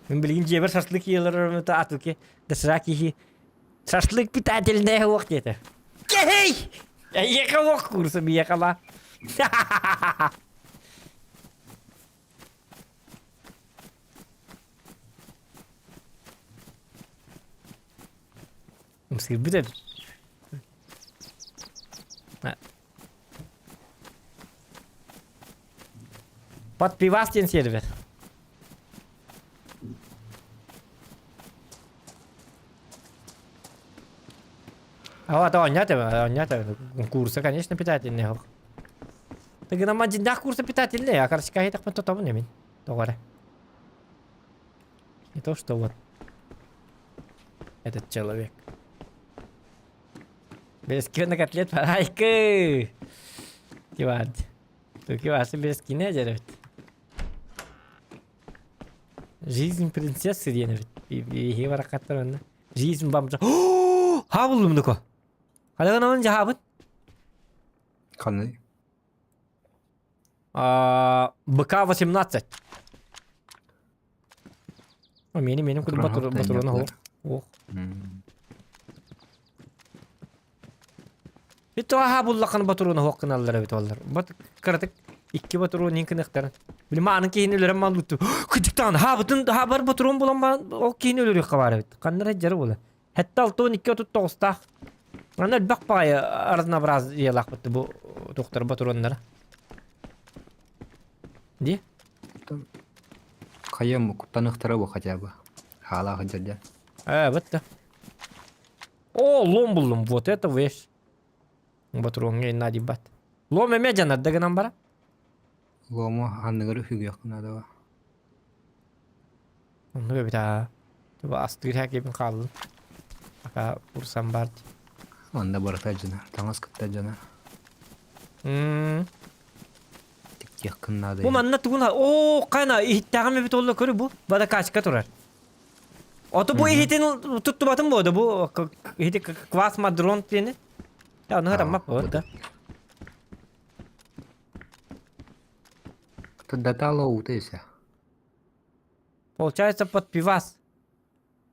Мен билгин жебер шашлык елер та ату ки дасраки шашлык питательная вок дете. Кей! Я вок курса биякала. Mesti betul. Под пивастин сервер. А вот он нет, курсы, конечно, питательные. Так нам один дах курсы питательные, а короче, какие-то кто там не мин. Товары. Не то, что вот этот человек. Бескина котлет парайка. Кивад. Только ваши бескины одержат. Жизнь принцессы денет. И его ракатарана. Жизнь бамжа. О, хавлум дуко. Когда он жахабын? Каны. БК-18. О, менің күн батырына о. Битто хабуллакан батыруна хоққыналлар бит олар. Бат кырдык 2 батыру нинкен ыктарын. Билим анын кейинелерин малутту. Күтүктан хабар батырун болон ол кейинелери кабар бит. Кандыр жары бола. Хатта 6-2-9-та. Аны бакпай разнообраз ялак бит бу доктор батырундар. Ди? Каям кутаныктары бу хотя бы. Хала хаджа. Вот. О, ломбулум, вот это вещь. Батырун не надибат. Ломе меджанар дегенан бара? Ломо анныгыры хүгөк надо. Ну бита. Туба астыр хакебин калды. Ака курсам бар. Анда барата жана, таңас кытта жана. Тик кын надо. Бу манна тугуна. О, кайна иттагы бит олла көрү бу. Бада качка турар. Ото бу ихитин тутту батым боду бу. Ихити квас мадрон тени. Я на этом мапа, вот, да. Кто датало утыся. Получается под пивас.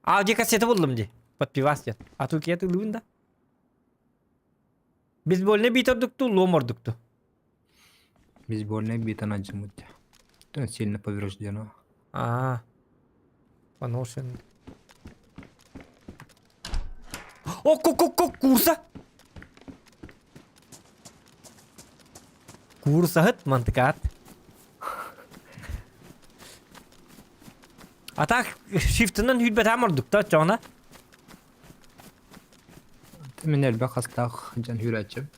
А где кассета булдым ди? Под пивас дет. А тут кети лунда. Бейсбольный битер дукту, ломор дукту. Бейсбольный бит она жмут. То сильно повреждено. Поношен. О, курса! Курса хет мантыкат. А так шифтынан хүлбет амардык та жона. Ты меня элбе хастах жан хүрачым.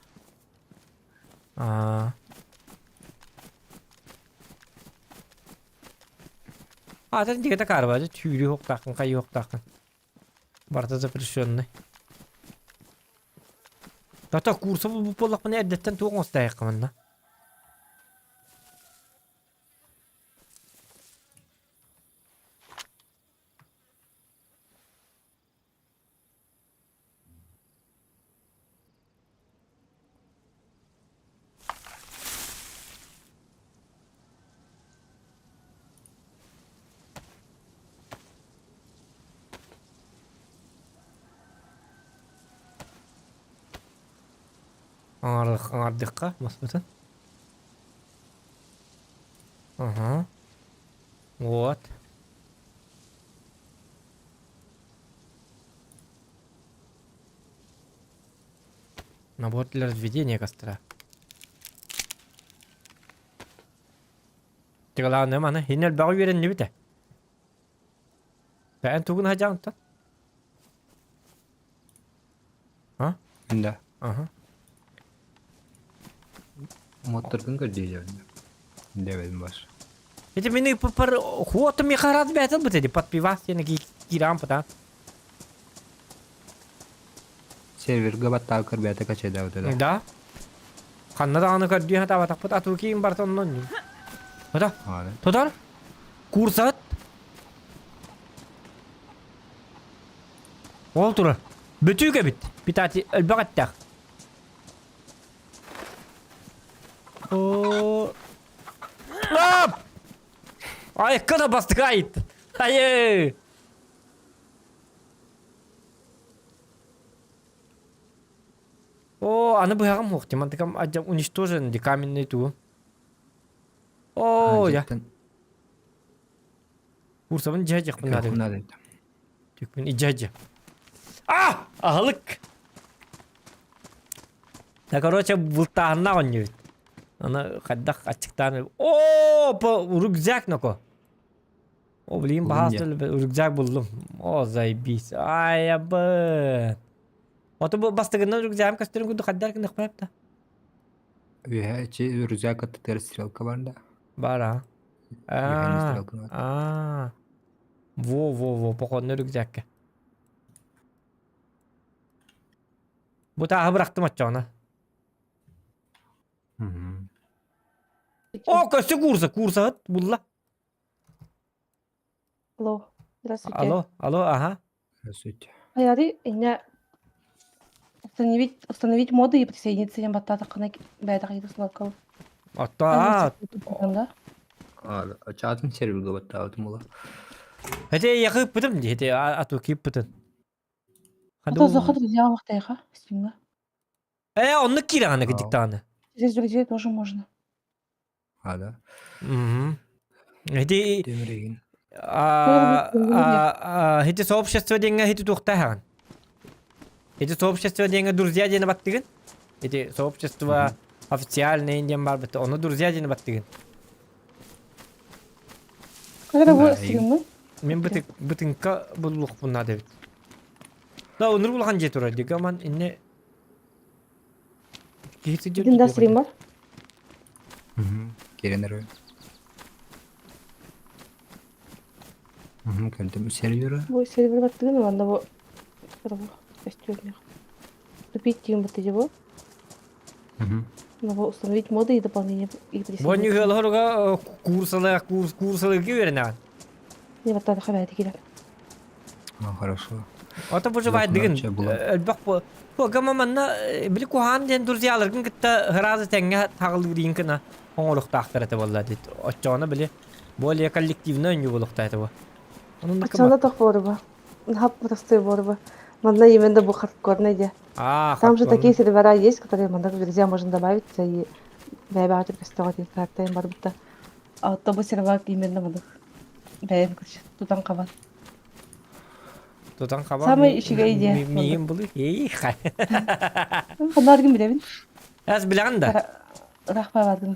Атан дигете карбажы түйрү хоктакын, кайы хоктакын. Барта запрещенный. Тата курса бу полак мене эдеттен тугонстайык кымында. Аңардыққа, маспытын. Вот. Набор для разведения костра. Главное, мана, хинел багу верен не бите. Бән тугун хажаң та. А? Да. Ага. Мотордың көрдей Девин баш. Это меня пар хвота мне харат бәтел бите ди подпивас я на кирам пата. Серверге баттағы кірбәті качайда өтеді. Да. Ханна да аны көрдү хата батак пата турки бартоннон. Ода. Ады. Тодар. Курсат. Ол тура. Бүтүүгө бит. Битати элбагаттак. О. Ап! Ай, кана бастык айт. Ай. О, аны быягам хокти. Мантыкам ажап уничтожен ди каменный ту. О, я. Курсамын жажак мынады. Кірбәті. Тük мен ijajı. Ah! Ahlık. Ya короче, bultağına oynuyor. Ana kaddak açıktan. Oo, bu rüzgar noko. O bileyim bahasıl rüzgar buldum. O zaybis. Ay abın. Oto bu bastığında rüzgarım kastırım kudu kaddar kınık bayıp da. Üye içi rüzgar kattıkları sıralka var da. Бар, а? Üyenin sıralkını var. А. Во, походный рюкзак. Bu tarafa bıraktım açacağını. O köşe kursa at bulla. Алло, здравствуйте. Alo, aha. Здравствуйте. Аяри, иня установить моды и присоединиться к баттата кына бәдә кайда сынакал. Hatta Да. Ады. Açatın serverge battağı ötüm ola. hadi yakıp bıdım diye hadi atu kip bıtın. Hadi. Это заход друзья вахтайха. Стимна. Onu kirana gittik tane. Здесь друзей тоже можно. Ады. Hadi Demireyim. hadi сообщество деньги hadi тухтахан. Hadi сообщество деньги друзья дені баттыгын. Hadi сообщество официальное индиан бар бітті. Оны друзья дені баттыгын. Когда Да, вы стримы? Мен бытынка бұллық бұнна дебіт. Да, оныр бұлған жет ұрай дега ман инне... Динда стрим бар? Керенер ой. Көлдім сервері. Бу сервер баттыгын анда бу. Бу костюмер. Купить тим баты его. Надо установить моды и дополнения и Бонни присоединиться. хылхырга курсалы кеверінен. Не баттата хабайты келер. Хорошо. Ата бұжывай дегін. Лапнарча бұлам. Әлбақ бұ. Бұ гама манна білі кухан ден друзьяларгын кітті ғыразы тәңге тағылы дейін кіна оңылықты ақтараты болла дейді. Отчауны білі более коллективны өнге болуқта әті бұ. Ачанда тох борба. Нахап простой борба. Манда именно бу хардкорный де. Там же такие сервера есть, которые манда друзья можно добавить и бәбәгатыр кастагат картайын бар бутта. А то бу сервер именно мында. Бәйім күрші. Тутан қабат. Тутан қаба. Самый ішіге идея. Мейін бұлы. Ей, қай. Қанаргын білемін. Әз білән да. Рахпай бардым.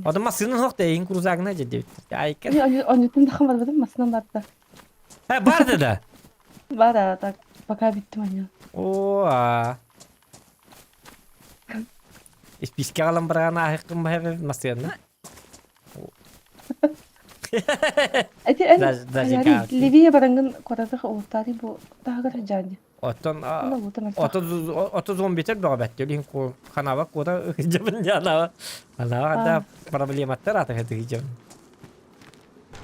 Адам масының хоқта ең күрузағына жеді. Айкен. Он ютын дақым бар бадым, масынан барды. Барды да. Бара, так, пока биттім anya. О. Списке қалам бірағана ақыққым бәйбі масығына. Эти Ливия баранган корадах ултари бу тагыр жани. Отон Ана бу тамар. 30 бетер бага бәттелин ко канава кода жабын жана. Ана да проблематтар ата хәтиге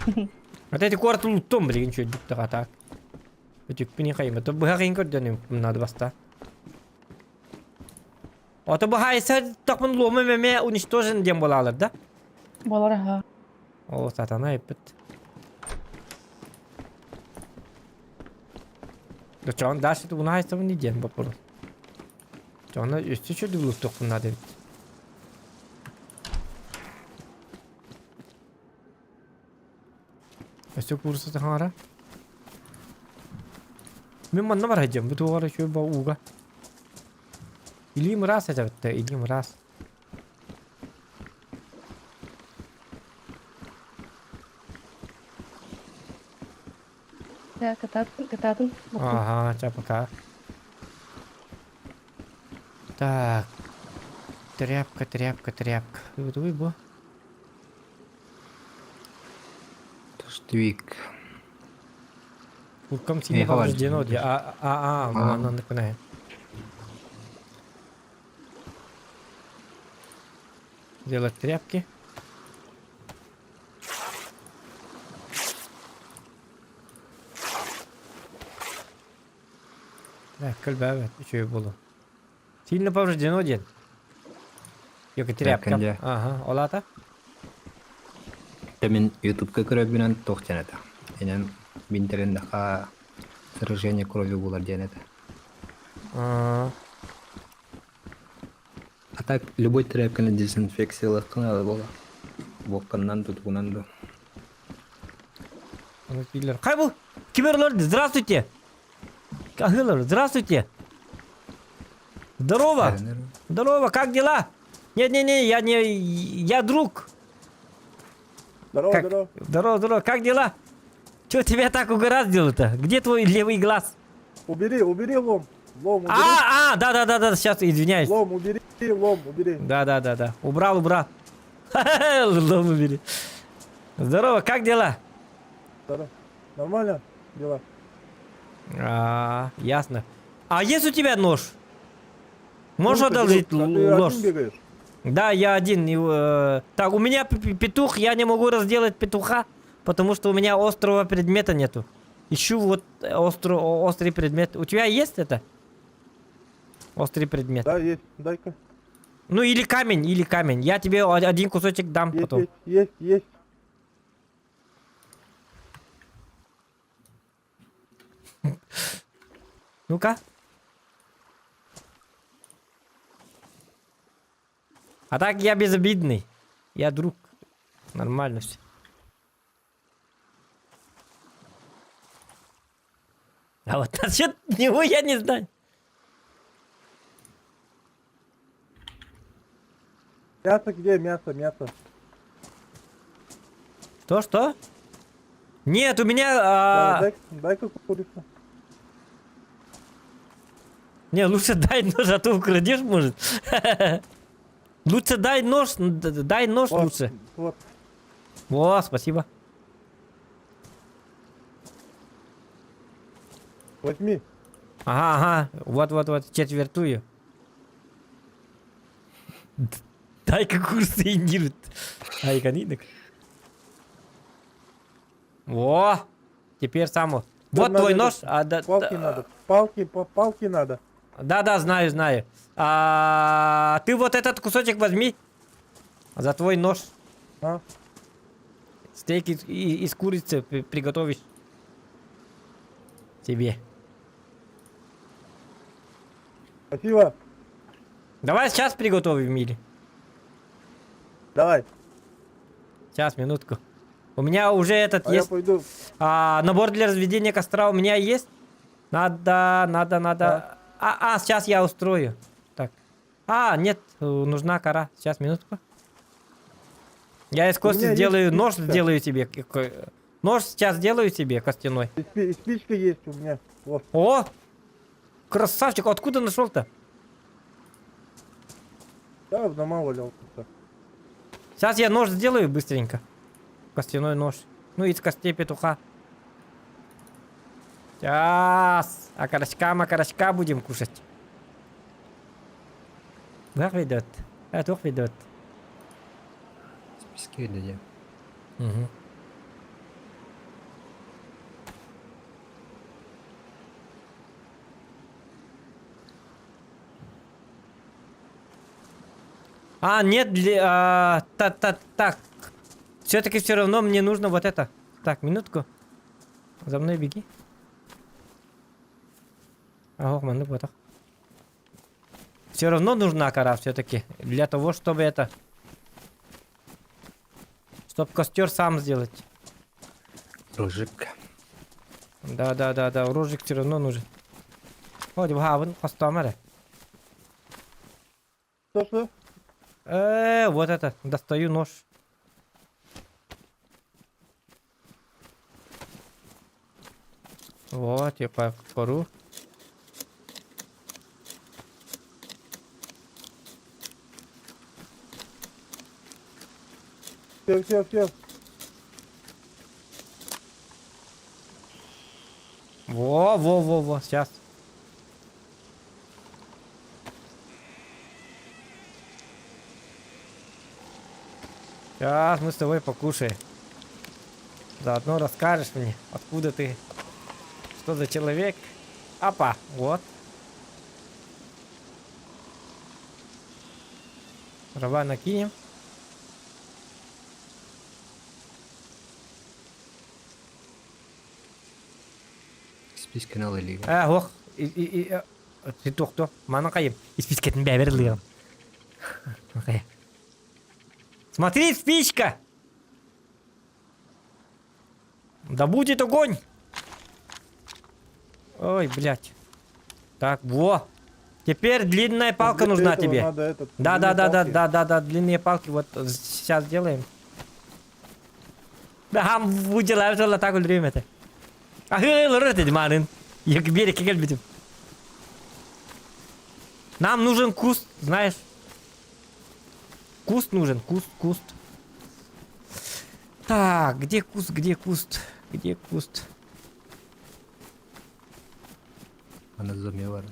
жабын. Ата ти корт луттом билген чөй дип тагата. Өтүк бини кайма то бага гин көрдөнүм надо баста. Ата бу хайса такмын лома меме уничтожен дем болалар да. Болар ха. О, сатана епет. Да чон дашь ты унай сам не ден попор. Чон üstü şu duluk bunlar dedi. өсті курсы таңара. Мен манна бар айдем, бұты оғара шөй ба уға. Илим раз это бітті, илим раз. Да, кататын. Ага, сейчас пока. Так. Тряпка. Вы бо. Тоштвик. Куркам сильно Хавар. повреждено. Она наконец. Делать тряпки. Так, кальбавет, еще и было. Сильно повреждено, дед. Yok тряпка. Тряпка, Ага, олата. Мен ютубка көрөп менен тох жаната. Энен бинтеринде сражение кровью булар жаната. А так любой тряпканы дезинфекциялык кылалы бола. Боккандан туткунан да. Кай бұл? Киберлер, здравствуйте. Кахылар, здравствуйте. Здорово. Здорово, как дела? Не, я друг. Здорово. Как дела? Чё тебя так угораздило-то? Где твой левый глаз? Убери лом. Лом убери. Да, сейчас, извиняюсь. Лом убери. Да. Убрал. Лом убери. Здорово, как дела? Здорово. Нормально дела? Ясно. А есть у тебя нож? Можешь Ну, ты одолжить друг, а ты нож? один бегаешь? Да, я один. Так, у меня петух, я не могу разделать петуха, потому что у меня острого предмета нету. Ищу вот острый предмет. У тебя есть это? Острый предмет. Да, есть. Дай-ка. Ну или камень. Я тебе один кусочек дам потом. Есть. Ну-ка. А так я безобидный. Я друг. Нормально все. А вот насчет него я не знаю. Мясо где? Мясо. Что? Нет, у меня... Дай-ка курицу. Не, лучше дай нож, а то украдешь, может. Лучше дай нож Вот, лучше. Вот. О, спасибо. Возьми. Ага. Вот, четвертую. Дай-ка курсы индирут. Ай-ка нидок. Во! Теперь само. Вот надо твой это, нож. Палки надо. Палки надо. Да, знаю. Ты вот этот кусочек возьми. За твой нож. А? Стейк из курицы приготовишь. Тебе. Спасибо. Давай сейчас приготовим, Мили. Давай. Сейчас, минутку. У меня уже этот А я есть. пойду. Набор для разведения костра у меня есть. Надо. Сейчас я устрою. Так. Нет, нужна кора. Сейчас, минутку. Я из кости меня сделаю есть нож, спичка. сделаю тебе. Нож сейчас сделаю тебе костяной. И спичка есть у меня. Вот. О! Красавчик, откуда нашел-то? Да, в дома валялся. Сейчас я нож сделаю быстренько. Костяной нож. Ну, из костей петуха. Сейчас. Окорочка будем кушать. Как ведет? Тух ведет. Списки дядя. Угу. Нет, так. Все-таки все равно мне нужно вот это. Так, минутку. За мной беги. Все равно нужна кора все-таки. Для того, чтобы это... Чтоб костер сам сделать. Ружик. Да, рожик все равно нужен. Вот, вгавен, остамере. Что? Вот это, достаю нож. Вот, я пору. Все. Во, сейчас. Сейчас мы с тобой покушаем. Заодно расскажешь мне, откуда ты, что за человек. Опа, вот. Дрова накинем. Списки налили. Ох, ты кто? Мана кайым. И спичкетін бәбір лыгым. Смотри, спичка! Да будет огонь! Ой, блядь. Так, во. Теперь длинная палка Для нужна этого тебе. надо этот, Да, длинные палки. длинные палки. Вот сейчас делаем. Да, выделяем же так время-то. Я к берегу гельбитим. Нам нужен куст, знаешь. Куст нужен, куст. Так, где куст? Она замевала.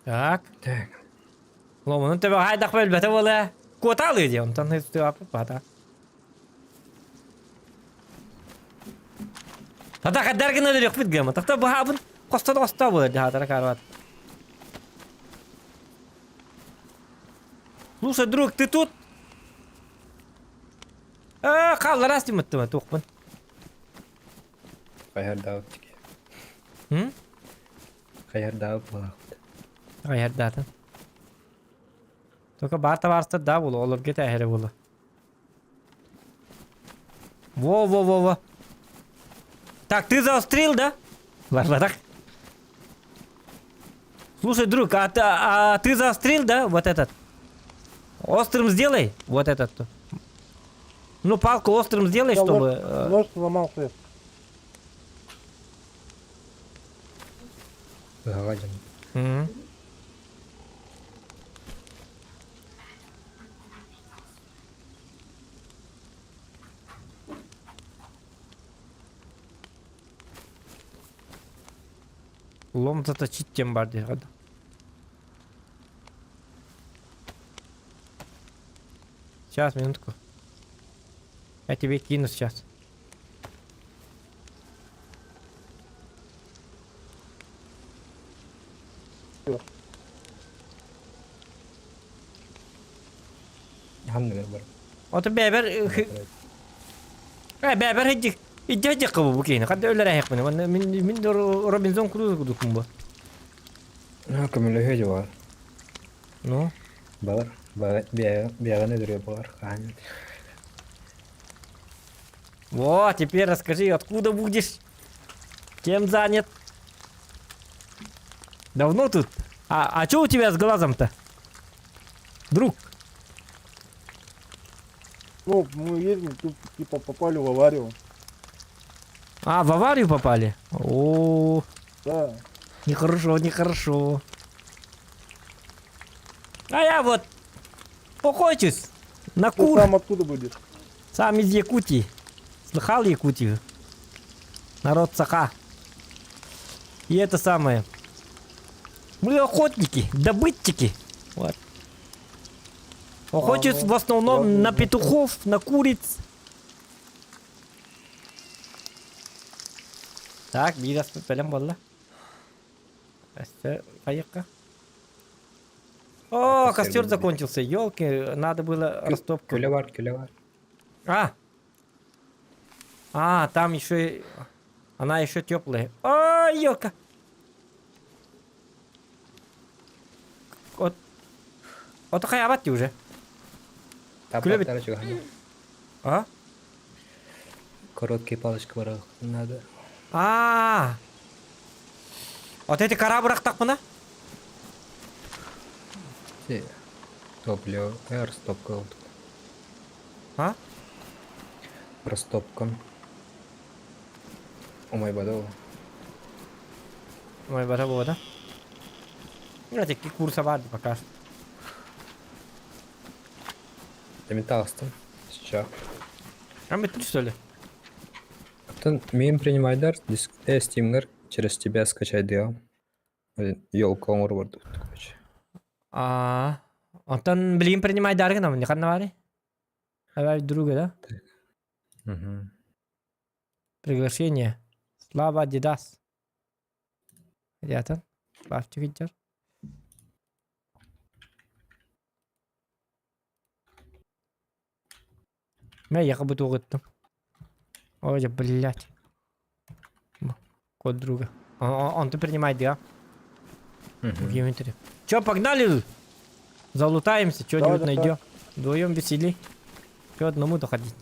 Так. Так. Ломан, тебе гайдах вельбете воле. Кота лиді, он там не встигав попати. Та так дергена дерек відгема. Та багабын костада оставили для таракарват. Слушай, друг, ты тут? Қалла расти мыттыма тоқпын. Каярда оттики. Хм? Каярда оттики. Ayardadın. Только барта барста да болу, олар гет әхері болу. Во. Так, ты заострил, да? Ладно, так. Слушай, друг, а ты заострил, да, вот этот? Острым сделай, вот этот. Ну, палку острым сделай, Я чтобы... Нож сломался. Галадин. Мгм. Лом заточить тем барде. Сейчас, минутку. Я тебе кину сейчас. Hamle var. Вот бебер... бебер هديك هديك قبو بكينا قد أقول له هيك من روبنزون كروز كدوكم با. Kamil höjde var. Ну. Бар. Бега не дурю бар. Ханит. Вот, теперь расскажи, откуда будешь? Кем занят? Давно тут? А что у тебя с глазом-то? Друг? Ну, мы ездим, тут типа попали в аварию. А, в аварию попали? О, Да. нехорошо. А я вот охочусь на Ты кур. сам откуда будешь? Сам из Якутии. Слыхал Якутию? Народ Саха. И это самое. Мы охотники, добытчики. Вот. Охочусь ну, в основном ладно, на ну. петухов, на куриц. Так, biraz falan valla. Поехали. О, Костер костер будет. закончился. Елки, надо было растопку. Кюлевар. А, там еще и... Она еще теплая. Ой, елка. Вот. Вот такая абатти уже. Клювит. А? Короткие палочки варах надо. А. Вот эти корабль так мына? Топливо. Растопка вот. А? Растопка. О мой бадал. Ой, бара да? Ну, такие курсы варди пока что. Ты металлстон. Сейчас. А мы тут что ли? Тон мим принимай дар. Стимгер через тебя скачай диал. Ёлка умр варду. А. Онтан блин принимай дарга нам не ханна вари? Давай друга, да? Угу. Приглашение. Слава Дидас. Рядом. Славьте Витер. Я как будто угодно. Ой, блядь. Код друга. Он ты принимает, да? В инвентаре. Чё, погнали? Залутаемся, что-нибудь Да, найдем. Вдвоем веселей. Чё одному-то ходить?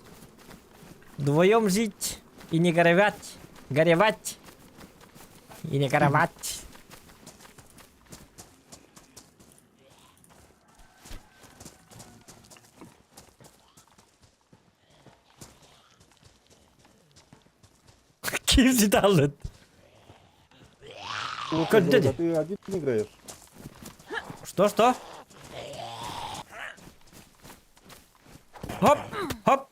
Вдвоем жить и не горевать. Горевать. И не горевать. Ким зидалет? Слушай, Как друг, дядя? а ты один играешь? Что? Хоп, хоп.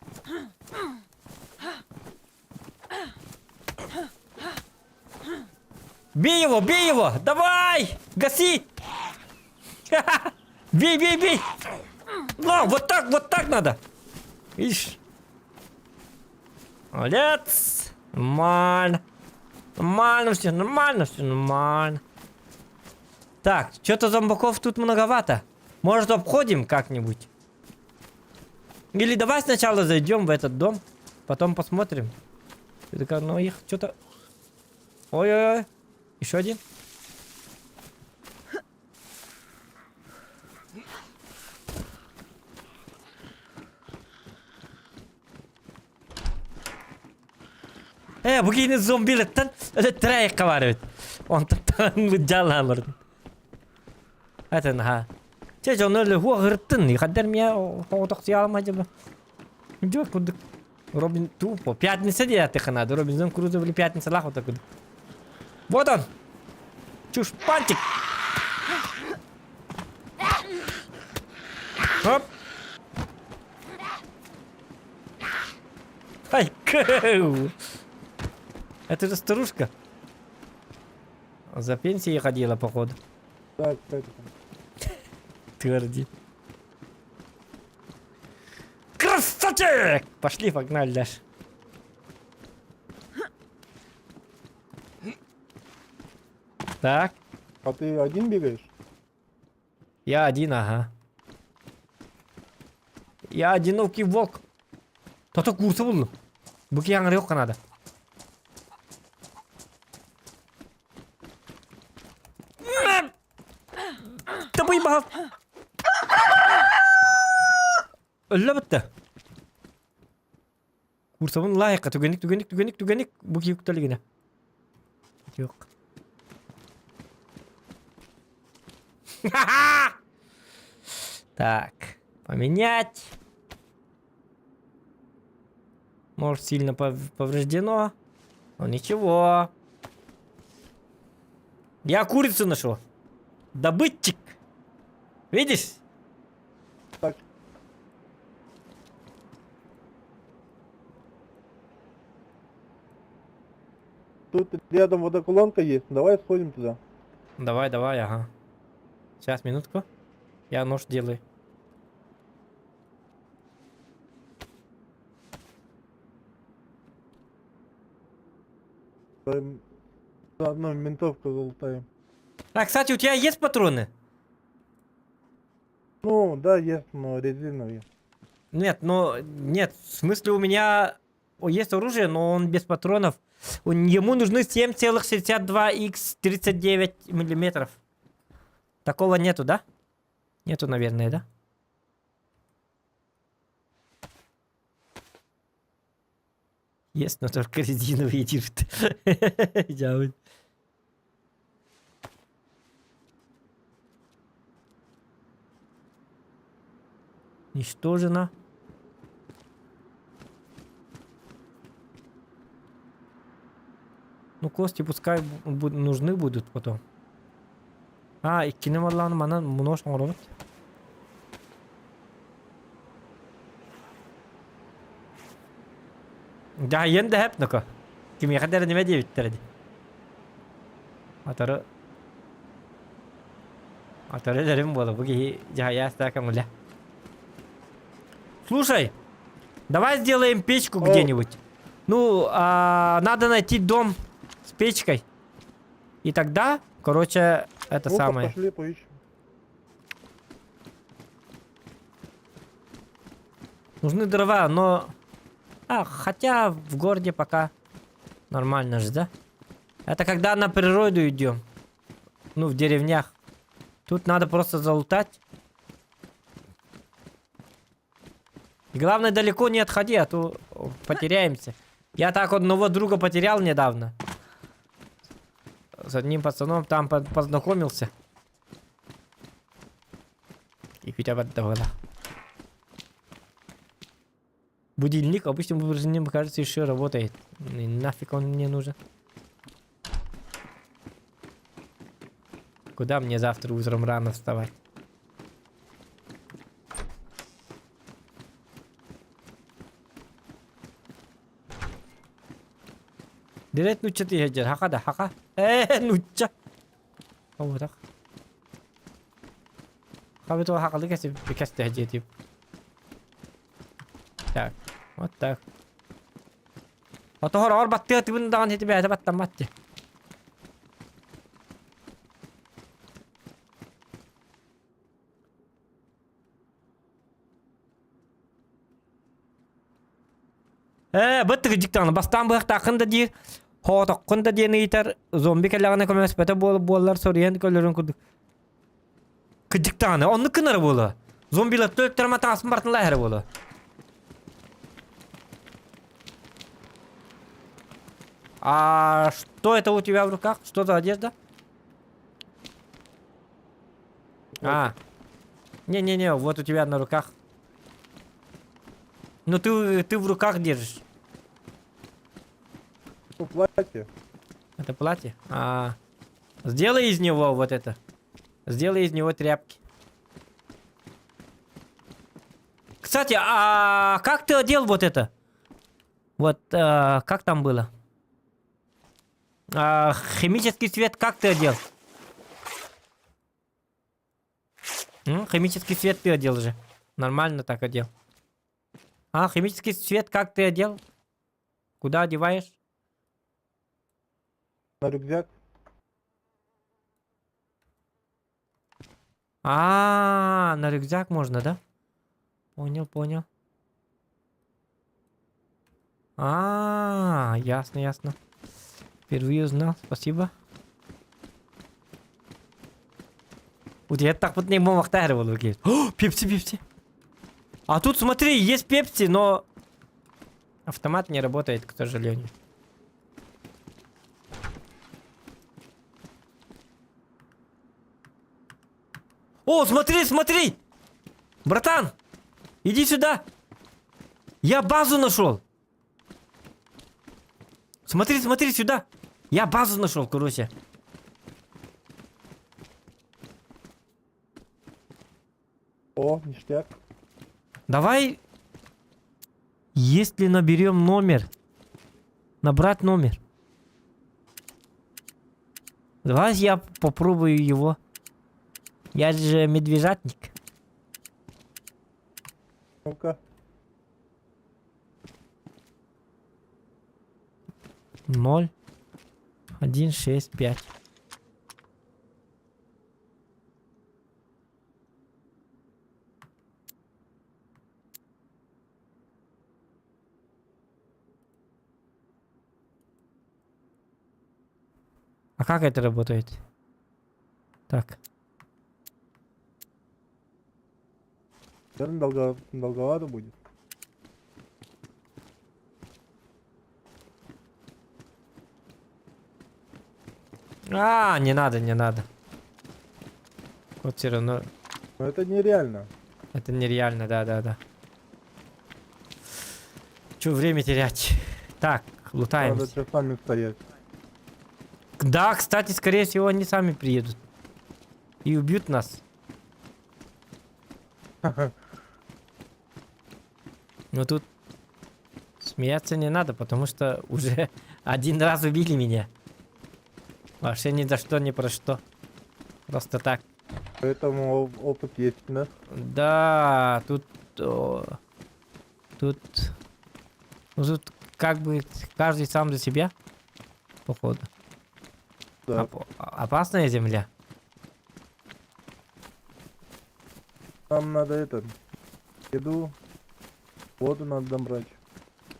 Бей его, давай, гаси. Бей. Ну, вот так надо. Ишь. Молодец. Нормально. Нормально все. Так, что-то зомбаков тут многовато. Может, обходим как-нибудь? Или давай сначала зайдем в этот дом, потом посмотрим. Ну, их что-то... Ой-ой-ой. Еще один. Bugün zombilikten öyle trek var evet. Ondan bu canlanır. Ha. Че он öyle huwa hırttın. Kadar mı ya? O taksiye mı acaba? Жоқ, кудык. Робин тупо. Пятница где ты надо. Робинзон Крузо или пятница лах вот так вот. Вот он. Чушь, пантик. Оп. Ай, кэу. Это же старушка. За пенсией ходила, походу. Так, так. Тверди. Красавчик! Пошли, погнали дальше. Так. А ты один бегаешь? Я один, ага. Я одинокий волк. Кто-то курса был. Буки аңрёк надо. Табый бахав. Öyle bitti. Kursavun layıkı tügenik. Буки yükteli yine. Yok. Так, поменять. Может, сильно повреждено. Но ничего. Я курицу нашел. Добытчик. Видишь? Так. Тут рядом водоколонка есть. Давай сходим туда. Давай, ага. Сейчас, минутку. Я нож делаю. Заодно ментовку залутаем. А, кстати, у тебя есть патроны? Ну, да, есть, но резиновые. Нет, в смысле у меня есть оружие, но он без патронов. Ему нужны 7,62х 39 миллиметров. Такого нету, да? Нету, наверное, да? Есть, но только резиновые держит. Идеально. Уничтожено. Ну, кости пускай нужны будут потом. А, ikkini mallarni mana munosh olib. Да, енді hep nuko. Kimga qadar nima deb bittirdi? Atara derim bo'ldi. Bu я стакан ля. Слушай, давай сделаем печку где-нибудь. Ну, надо найти дом с печкой. И тогда, короче, это Ну-ка, самое. пошли поищем. Нужны дрова, но... хотя в городе пока нормально же, да? Это когда на природу идем. Ну, в деревнях. Тут надо просто залутать. И главное, далеко не отходи, а то потеряемся. Я так одного друга потерял недавно. С одним пацаном там познакомился. И хотя бы отдавала. Будильник, обычно мне кажется, еще работает. И нафиг он мне нужен. Куда мне завтра утром рано вставать? Direkt nucha diye haka da haka. Nucha. Oh tak. Хабы то хакалы кесіп бекесті жетіп. Так, вот так. Отохор ор батты атыбын даған жетіп әді баттан батты. Бытты гыжықтағаны бастан бұяқта ақында дейір. Хоғатаққында дейін ейтер. Зомби кәліғана көмес бәті болар сориян көлерін күрдік. Гыжықтағаны, онны кынары болы. Зомбилар төліктеріма тағасын бартын лайыры болы. А что это у тебя в руках? Что за одежда? Не-не-не, вот у тебя на руках. Ну ты в руках держишь. Ну, платье. Это платье? Сделай из него вот это. Сделай из него тряпки. Кстати, как ты одел вот это? Вот, как там было? Химический цвет как ты одел? Химический цвет ты одел же. Нормально так одел. Химический цвет как ты одел? Куда одеваешь? На рюкзак. На рюкзак можно, да? Понял. Ясно. Впервые узнал, спасибо. Вот я так вот не мог тайрывал. Пепси. А тут смотри, есть пепси, но автомат не работает, к сожалению. О, смотри! Братан, иди сюда. Я базу нашел. Смотри сюда. Я базу нашел, короче. О, ништяк. Давай, если наберем номер, набрать номер. Давай я попробую его. Я же медвежатник. Ну-ка. 0, 1, 6, 5. А как это работает? Так. Наверное, долговато будет. А, не надо, не надо. Вот все равно. Но это нереально. Это нереально, да. Че время терять? Так, Надо лутаемся. часами стоять. Да, кстати, скорее всего, они сами приедут. И убьют нас. Но тут смеяться не надо, потому что уже один раз убили меня. Вообще ни за что, ни про что. Просто так. Поэтому опыт есть, да? Да, тут... Тут... Ну, тут как бы каждый сам за себя, походу. Да. Опасная земля. Нам надо это... Еду, воду надо добрать.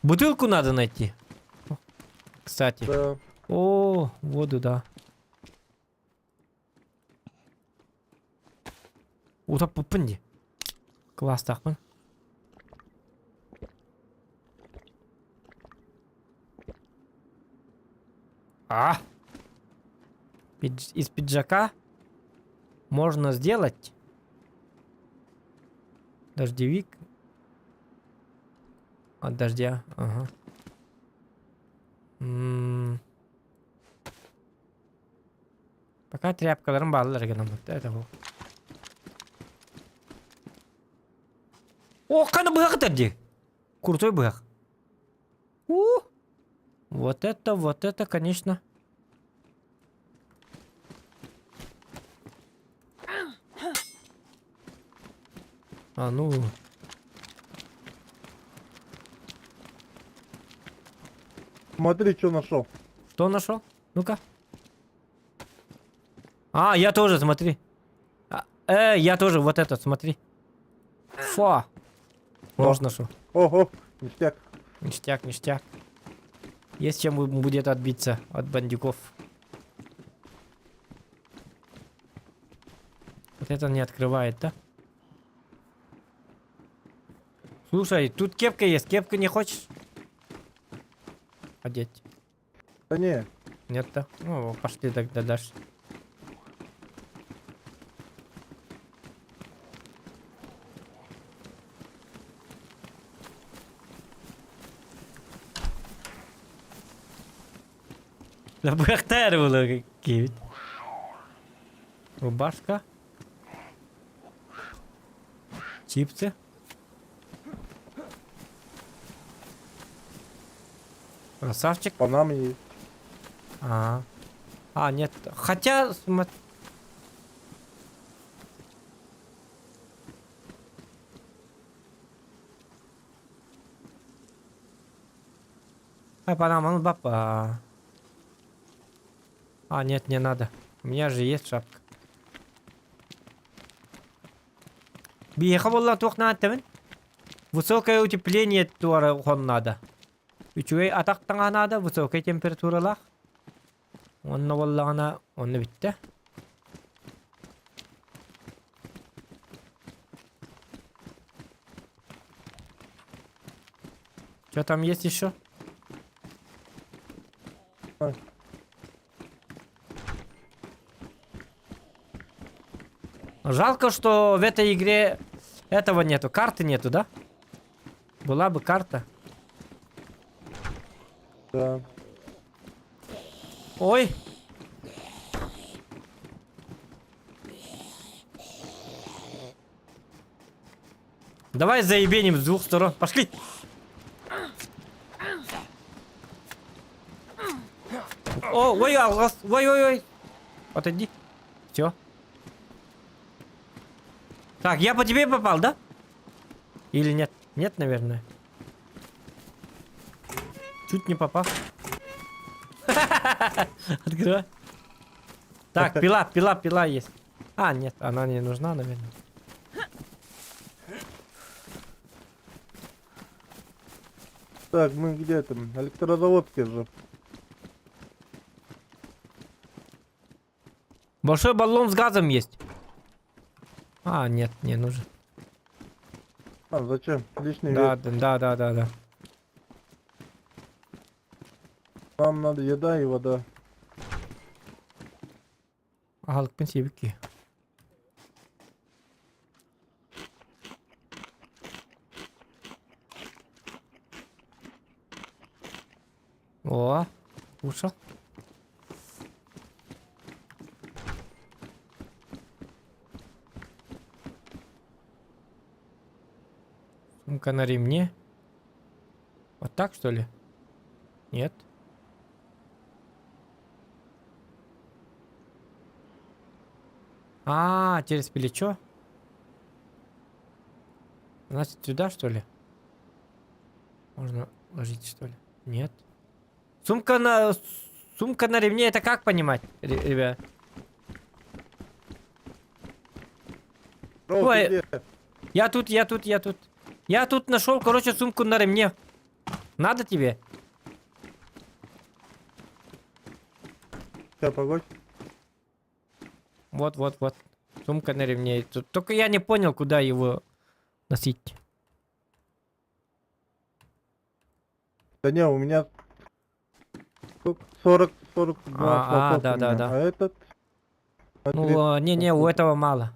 Бутылку надо найти. Кстати. Да. О, воду, да. Утап попынди. Класс тахмын. А! Из пиджака можно сделать дождевик от дождя. Ага. Пока тряпкаларым баллар гана вот это вот. О, кана быхак тадди. Крутой быхак. Вот это, конечно. А ну. Смотри, что нашел. Что нашел? Ну-ка. А, я тоже, смотри. Я тоже, вот этот, смотри. Фу. Можно нашел. Ого, ништяк. Ништяк, ништяк. Есть чем будет отбиться от бандюков. Вот это не открывает, да? Слушай, тут кепка есть. Кепка не хочешь одеть? Да не, Нет-то? Ну, пошли тогда дальше. Лабахтер было какие. Рубашка. Чипсы. Красавчик. панам есть. А, нет. Хотя, смотри. Панама, бапа. Нет, не надо. У меня же есть шапка. Биеха болла тохна аттамын. Высокое утепление туара хон надо. Үчүгей атактаңа надо, высокая температуралах. Онна боллагана, онна битте. Что там есть еще? Жалко, что в этой игре этого нету. Карты нету, да? Была бы карта. Да. Ой. Давай заебеним с двух сторон. Пошли. Ой, ой. Отойди. Все. Так, я по тебе попал, да? Или нет? Нет, наверное. Чуть не попал. Открывай. Так, пила есть. Нет, она не нужна, наверное. Так, мы где там? Электрозаводский же. Большой баллон с газом есть. А, нет, не нужен. А, зачем? Лишний Да, вес. да. Нам надо еда и вода. Halkın sevgi. О, кушал. Сумка на ремне. Вот так, что ли? Нет. А, через плечо? Значит, сюда, что ли? Можно ложить, что ли? Нет. Сумка на ремне, это как понимать, ребят? Бро, Ой. ты где? Я тут. Я тут нашел, короче, сумку на ремне. Надо тебе? Сейчас, погодь. Вот. Сумка на ремне. Только я не понял, куда его носить. Да не, у меня 42 А, слотов у да. меня. А этот... Ну, не, у этого мало.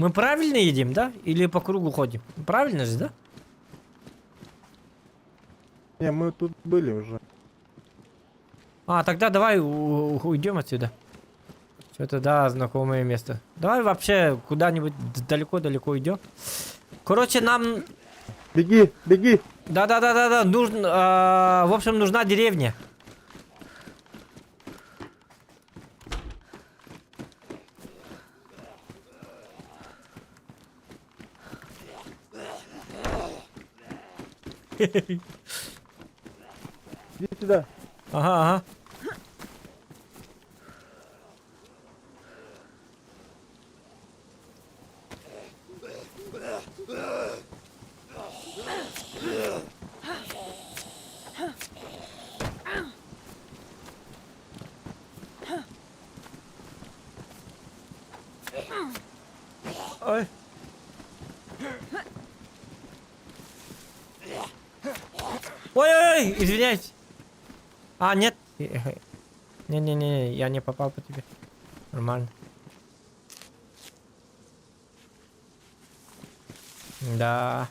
Мы правильно едем, да? Или по кругу ходим? Правильно же, да? Не, мы тут были уже. А, тогда давай уйдем отсюда. Что-то, да, знакомое место. Давай вообще куда-нибудь далеко-далеко уйдем. Короче, нам... Беги, беги! Да. Нужно, в общем, нужна деревня. Иди сюда. Ага. Ой. Ой, извиняюсь. А, нет. Не, я не попал по тебе. Нормально. Да.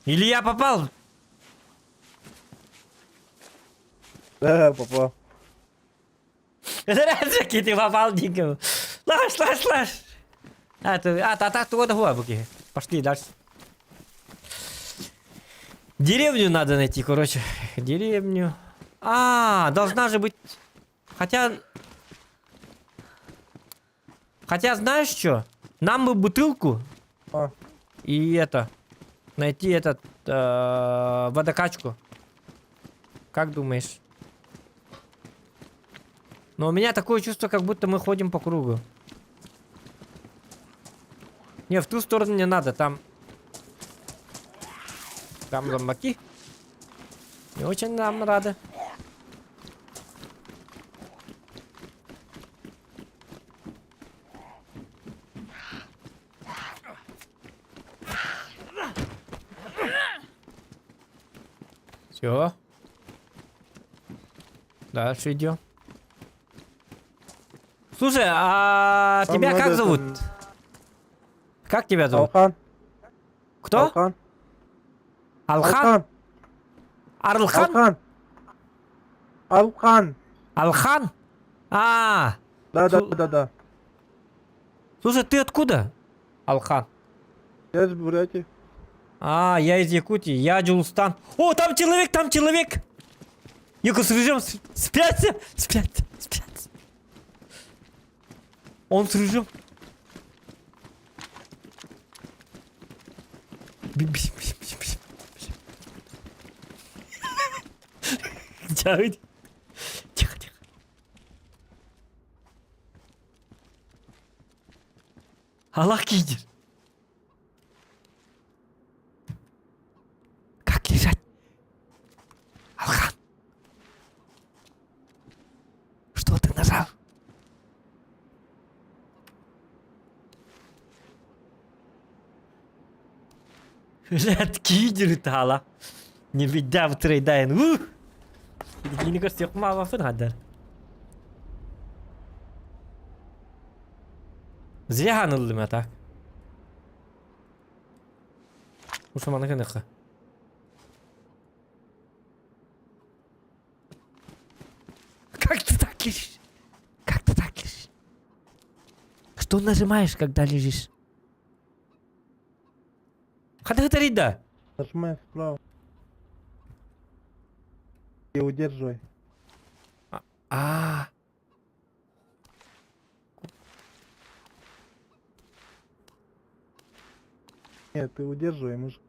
Или я попал? Да, попал. Какие ты попал, Дико. Слышь. Так, буки. Пошли дальше. Деревню надо найти, короче. Деревню. А, должна же быть... Хотя, знаешь что? Нам бы бутылку А. и это... Найти этот... водокачку. Как думаешь? Но у меня такое чувство, как будто мы ходим по кругу. Не, в ту сторону не надо, там... Там зомбаки. Не очень нам рады. Все. Дальше идем. Слушай, а Там тебя как надо зовут? там- Как тебя зовут? Алхан. Кто? Алхан. Алхан? Алхан. Арлхан? Алхан. Алхан? А, Да. слушай, ты откуда? Алхан. Я из Бурятии. А, я из Якутии, я Джулстан. О, там человек! Юка, с ружьем, спрячься! Он с ружьем. Бежим. Тихо. Аллах кидер. Как лежать? Алхан. Что ты нажал? Red kidер тала. Не видя в трейдайн. Yine göster yok mu avafın hadar. Zriya hanıldım ya tak. Ушамана кенеха. Как ты так лежишь? Как ты так лежишь? Что нажимаешь, когда лежишь? Хадагатарида. Нажимай справа. И удерживай. А. Нет, ты удерживай, мышь.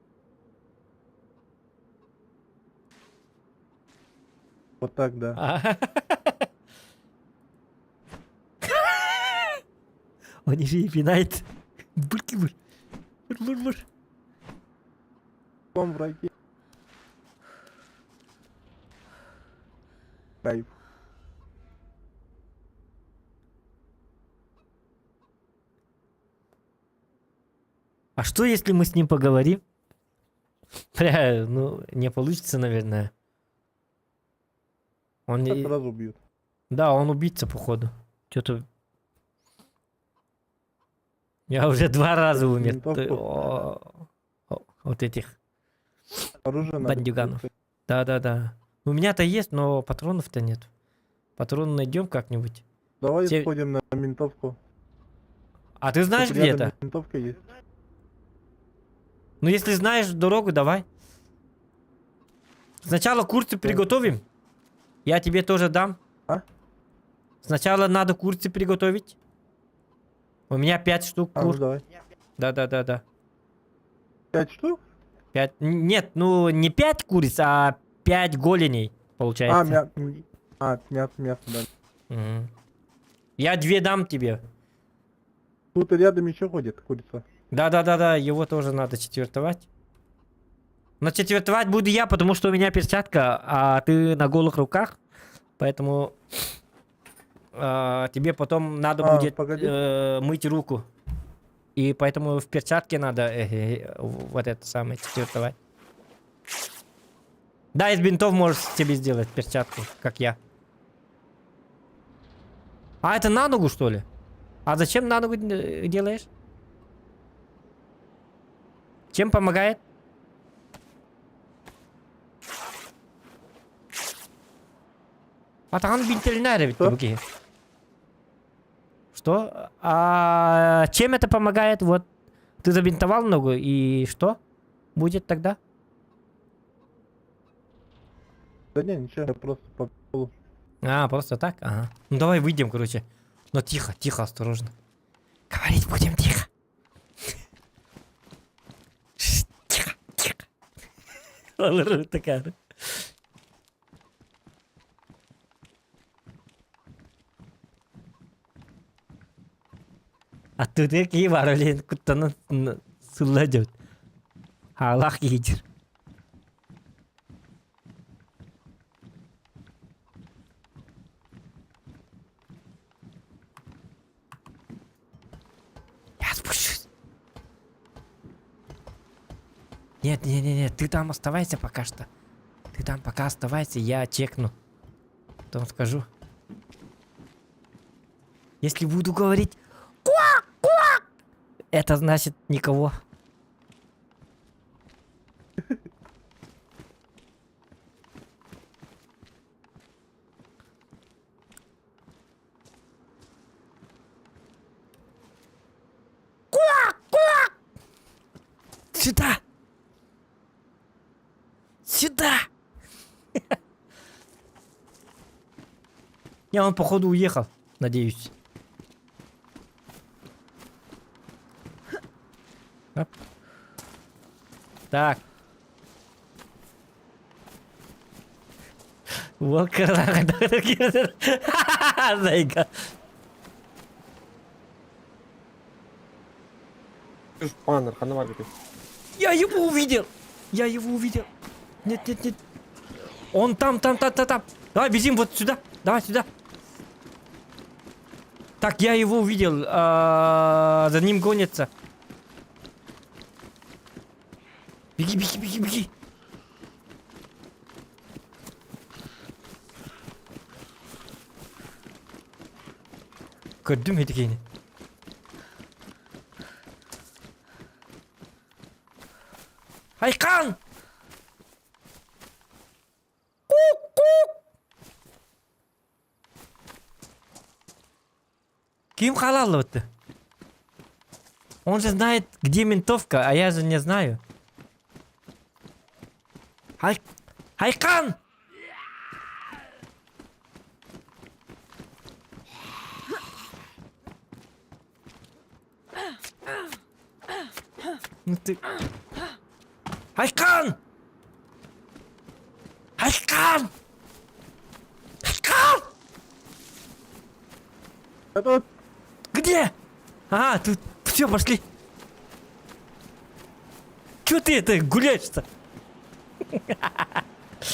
Вот так, да. Он же и пинает. Буль-кибуль. Бур-бур-бур. Пом враги. Кайф. А что, если мы с ним поговорим? Бля, ну, не получится, наверное. Он Так не... сразу бьют. Да, он убийца, походу. Что-то... Я уже 2 раза умер. Винтовку. Вот этих Оружие надо. бандюганов. Да-да-да. У меня-то есть, но патронов-то нет. Патроны найдем как-нибудь. Давай Те- сходим на ментовку. А ты знаешь, Тут где рядом это? Ментовка есть. Ну, если знаешь дорогу, давай. Сначала курсы приготовим. Я тебе тоже дам. А? Сначала надо курсы приготовить. У меня 5 штук А, ну кур. давай. Да-да-да-да. 5 штук? 5... Нет, ну не 5 куриц, а 5 голеней, получается. Мясо, да. Мгм. Я 2 дам тебе. Тут рядом еще ходит курица. Да-да-да-да, его тоже надо четвертовать. Но четвертовать буду я, потому что у меня перчатка, а ты на голых руках. Поэтому тебе потом надо будет погоди. мыть руку. И поэтому в перчатке надо вот это самое четвертовать. Да, из бинтов можешь тебе сделать перчатку, как я. А это на ногу, что ли? А зачем на ногу делаешь? Чем помогает? Атаган бинтельнарь ведь Что? руки. Что? А чем это помогает? Вот ты забинтовал ногу и что будет тогда? Да не, ничего, я просто по полу. А, просто так? Ага. Ну давай выйдем, короче. Но тихо, тихо, осторожно. Говорить будем тихо. Тихо, тихо. Ладно, такая. Attudaki var öyle kutlanın sulladı. Allah iyidir. Я спущусь. Нет, нет, ты там оставайся пока что. Ты там пока оставайся, я чекну. Потом скажу. Если буду говорить это значит никого. Сюда! Сюда! Я он походу уехал, надеюсь. Оп. Так. Волкер, зайка. Слышь, панер, ханамарка ты. Я его увидел! Я его увидел! Нет, нет, нет. Он там. Давай, бежим вот сюда. Давай сюда. Так, я его увидел. За ним гонится. Беги. Gördüm hediyeni. Haykan! Кук! Ким халал-то? Он же знает, где ментовка, а я же не знаю. Хайкан! Ну ты... Хайкан! Хайкан! Хайкан! Это Где? А, тут все, пошли. Чё ты это гуляешь-то?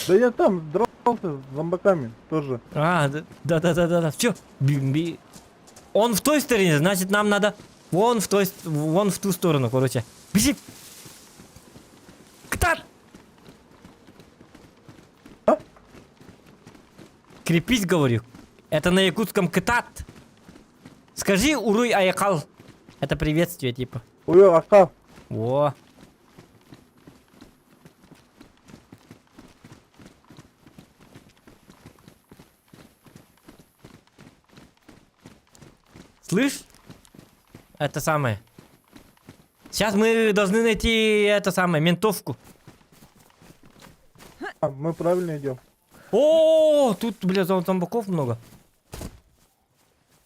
да я там дрался с зомбаками тоже. А, да. Все. Он в той стороне, значит нам надо вон в ту сторону, короче. Бежи. Ктат! А? Крепись, говорю. Это на якутском ктат. Скажи уруй аякал. Это приветствие, типа. Ой, оставь. Во. Слышь? Это самое. Сейчас мы должны найти это самое, ментовку. А, мы правильно идем. О, тут, бля, зомбаков много.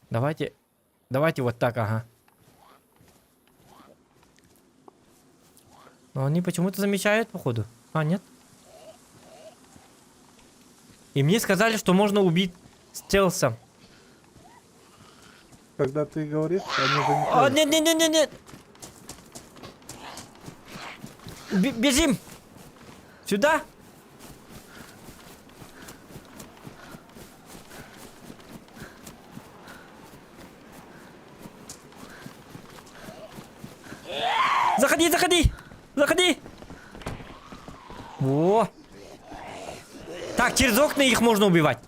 Давайте вот так, ага. Но они почему-то замечают, походу. А, нет? И мне сказали, что можно убить стелсом. Когда ты говоришь, они О, замечают. нет. Бежим. Сюда. Заходи. Во. Так, через окна их можно убивать.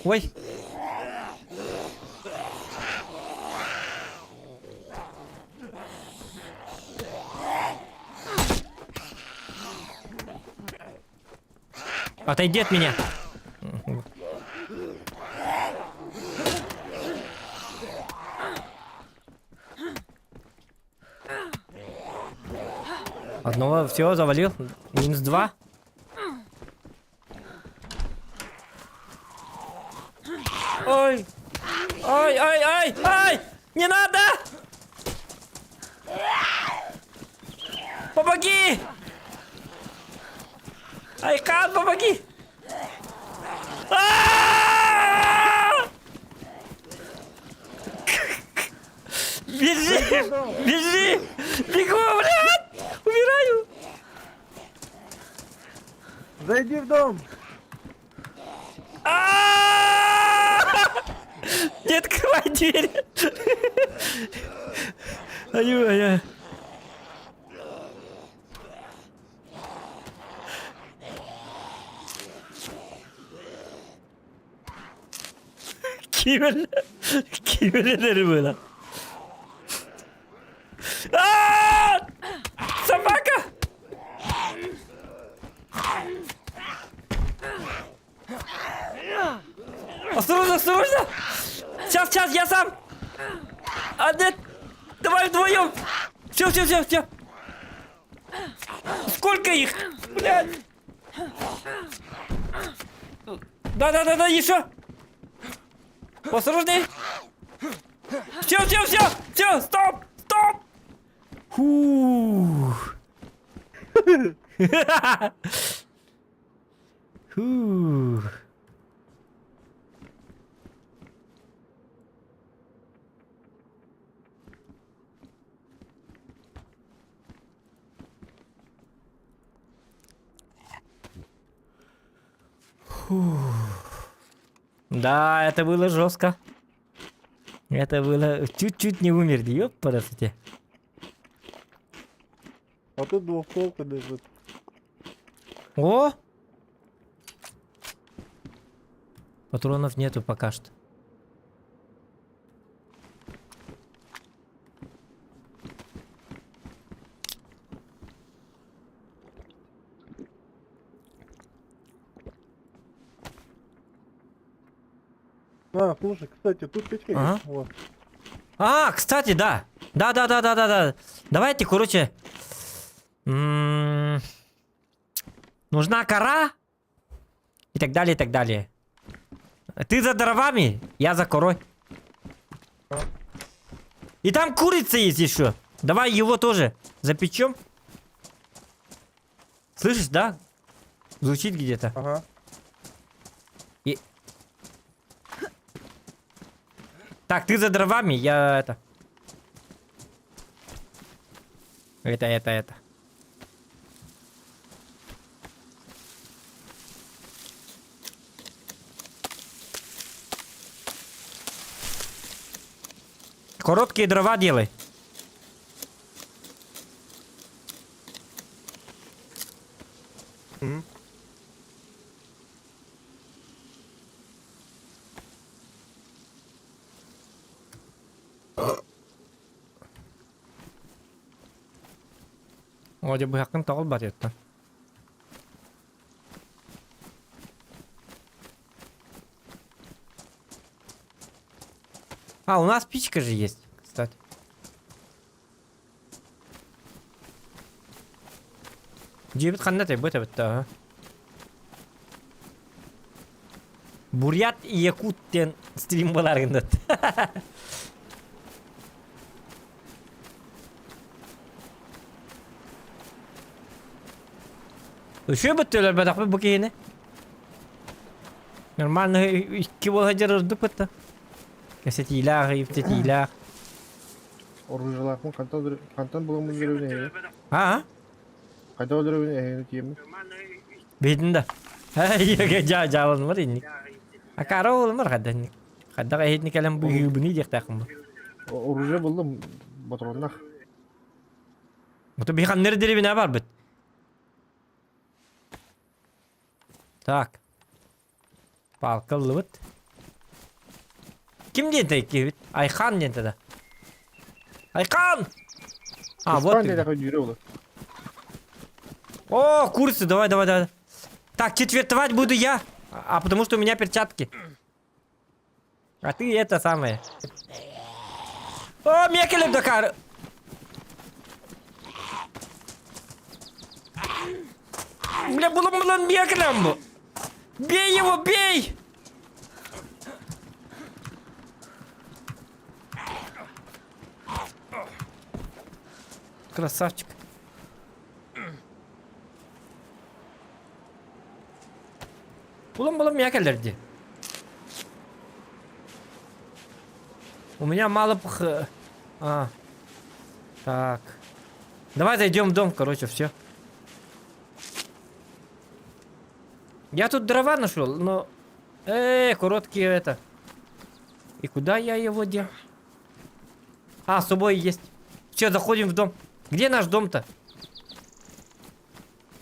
Ой. Отойди от меня. Одного все завалил. Минус 2. Ой! Не надо! Помоги! Айкан, помоги! А-а-а! Бежи! Бегу, блядь! Умираю! Зайди в дом. Не открывай дверь! Ай. Киберleri böyle. Собака! Осторожно! Сейчас, я сам! Нет! Давай вдвоем! Все! Сколько их? Блядь! Да, еще! Осторожней! Все! Стоп! Фух! Фух! Да, это было жестко. Это было... Чуть-чуть не умерли, ёпарасоте. А тут двухстволка лежит. О! Патронов нету пока что. А, слушай, кстати, тут печка Ага. есть. Вот. А, кстати, да. Да. Давайте, короче. Нужна кора. И так далее, и так далее. Ты за дровами, я за корой. И там курица есть еще. Давай его тоже запечем. Слышишь, да? Звучит где-то. Ага. Так, ты за дровами, я это. Это. Короткие дрова делай. Мгм. Вроде бы якын тагыл бар это. А, у нас печка же есть, кстати. Жебит қандай тей бөте бітті. Бурят и Якуттен стрим боларында. Şu bitiyorlar badak bu kiyini. Нормально 2 болға жарырды бітті. Кәсетилар, ефтетилар. Оружияларым кантан буламын дөрөбүнө. А? Кайда дөрөбүнө тием. Бедінде. Ай, жалын бар енді. Акара олым бар қаддан. Қаддаға хетні кәлем бұл юбыны дек тақым бұл. Оружие булдым патроннах. Бұты бейхан нер деребіне бар бұт. Так. Палқылы бұт. Кім ден тәйке бұт? Айхан ден тәді. Айхан! А, вот ты. О, курица, давай. Так, четвертовать буду я. А потому что у меня перчатки. А ты это самое. О, мекелем Дакар. Бля, булан мекелем. Бей его, бей! Красавчик. Булан мекелерди. У меня мало так. Давай зайдем в дом, короче, все. Я тут дрова нашел, но... короткие это. И куда я его дел? А, с собой есть. Все, заходим в дом. Где наш дом-то?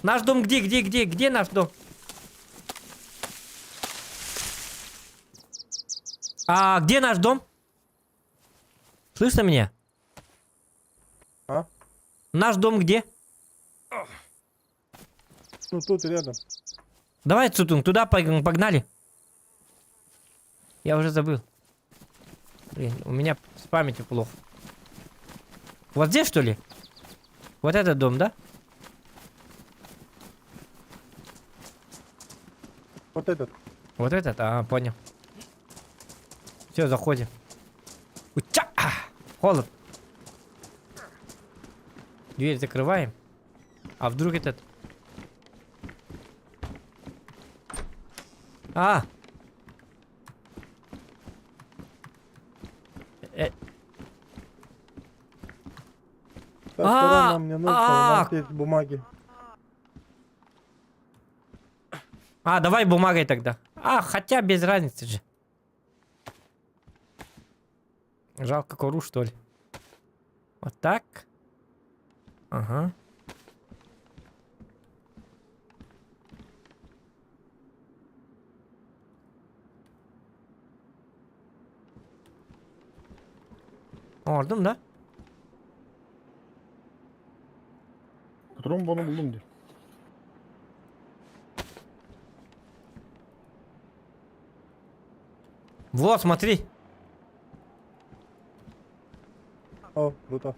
Наш дом где? Где наш дом? А где наш дом? Слышно меня? А? Наш дом где? Ну тут рядом. Давай, Цутун, туда погнали. Я уже забыл. Блин, у меня с памятью плохо. Вот здесь, что ли? Вот этот дом, да? Вот этот. Вот этот? А, понял. Все, заходим. Уча! Холод. Дверь закрываем. А вдруг этот... А! Та сторона мне нужна, у нас есть бумаги. А, давай бумагой тогда. А, хотя без разницы же. Жалко кору, что ли. Вот так. Ага. Ordum da. Тромбону булунди. Вот, смотри. О, круто.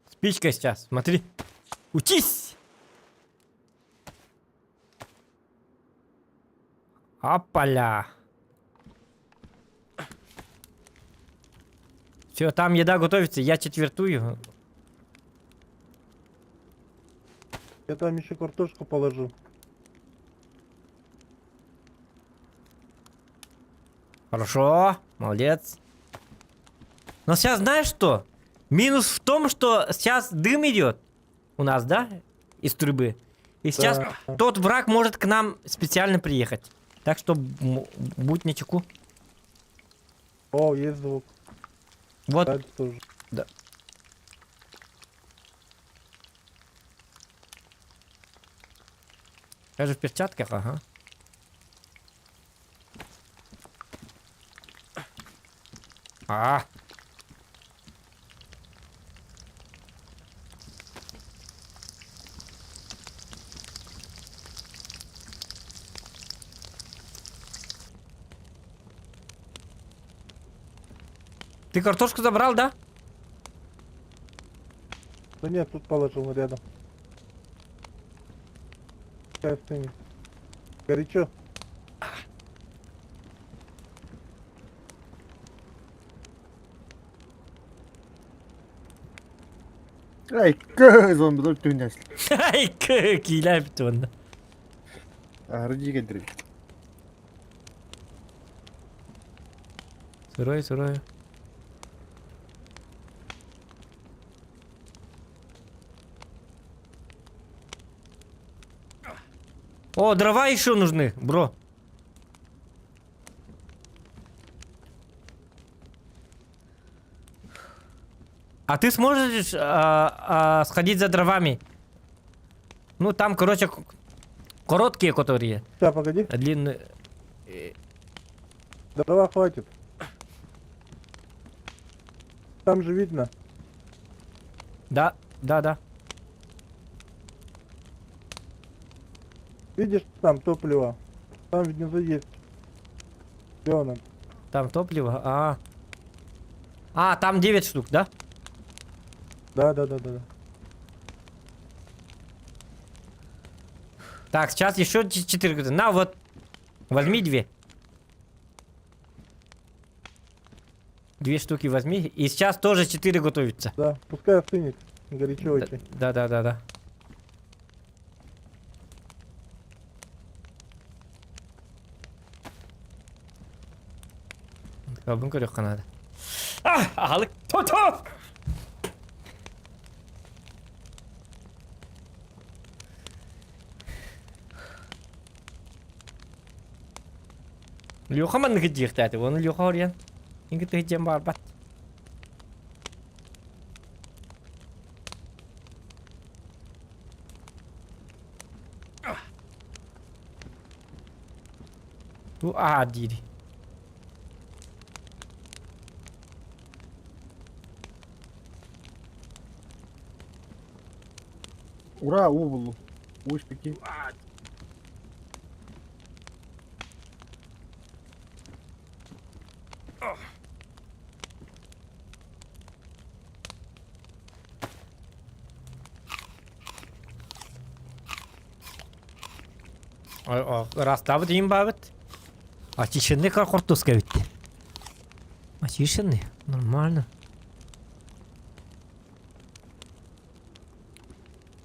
Спичка сейчас, смотри. Учись! Апаля. Все, там еда готовится, я четвертую. Я там еще картошку положу. Хорошо, молодец. Но сейчас знаешь что? Минус в том, что сейчас дым идет у нас, да? Из трубы. И сейчас Да. тот враг может к нам специально приехать. Так что будь начеку. О, есть звук. Вот. Да, тоже. Да. Я же в перчатках, ага. А. Ты картошку забрал, да? Да нет, тут положил рядом. Пускай остынет. Горячо. Ай, зомби dur tüynes. Ay kıyla bitti onda. Arıcı getireyim. Сырой, сырой. О, дрова еще нужны, бро. А ты сможешь сходить за дровами? Ну, там, короче, короткие, которые. Сейчас, погоди. Длинные. Дрова хватит. Там же видно. Да, да, да. Видишь, там топливо. Там внизу есть. Зеленым. Там топливо. А, там 9 штук, да? Да. Так, сейчас еще 4. На, вот. Возьми 2. 2 штуки возьми. И сейчас тоже 4 готовится. Да, пускай остынет. Горячо очень. Да. Kalbim kırıyor kanadı. Ah! Ahalık! Toto! Лёха ман гыдик тати, оны Лёха орян. Инге тыгыдем барбат. Ту адири. Ура, уволу. Успехи. Раставы дейін бабыт. Очищенный как картошка битти. Очищенный? Нормально.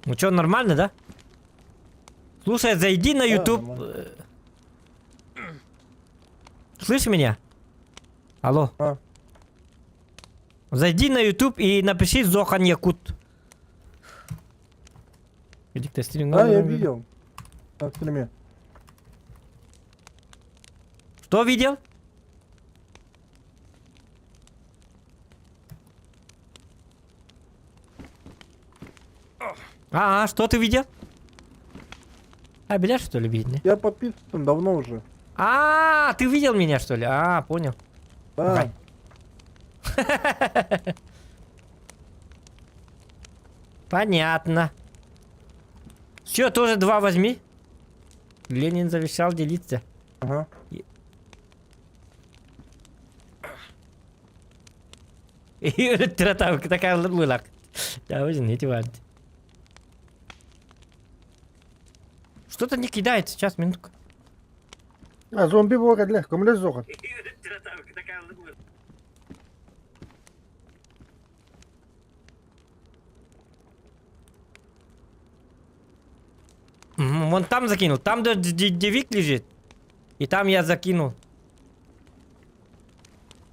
Ну что, нормально, да? Слушай, зайди на Да, YouTube. нормально. Слышь меня? Алло. А. Зайди на YouTube и напиши Зохан Якут. Иди к стрим. Да, я видел. На стриме. Что видел? Что ты видел? Беляш, что ли, видно? Я подписан давно уже. Ты видел меня, что ли? Понял. Да. Понятно. Все, тоже 2 возьми. Ленин завещал делиться. Ага. И тратавка такая была. Да, возьмите, ладно. Что-то не кидает сейчас, минутку. Зомби ворот легко, мля зохот. Вон там закинул. Там дождевик лежит. И там я закинул.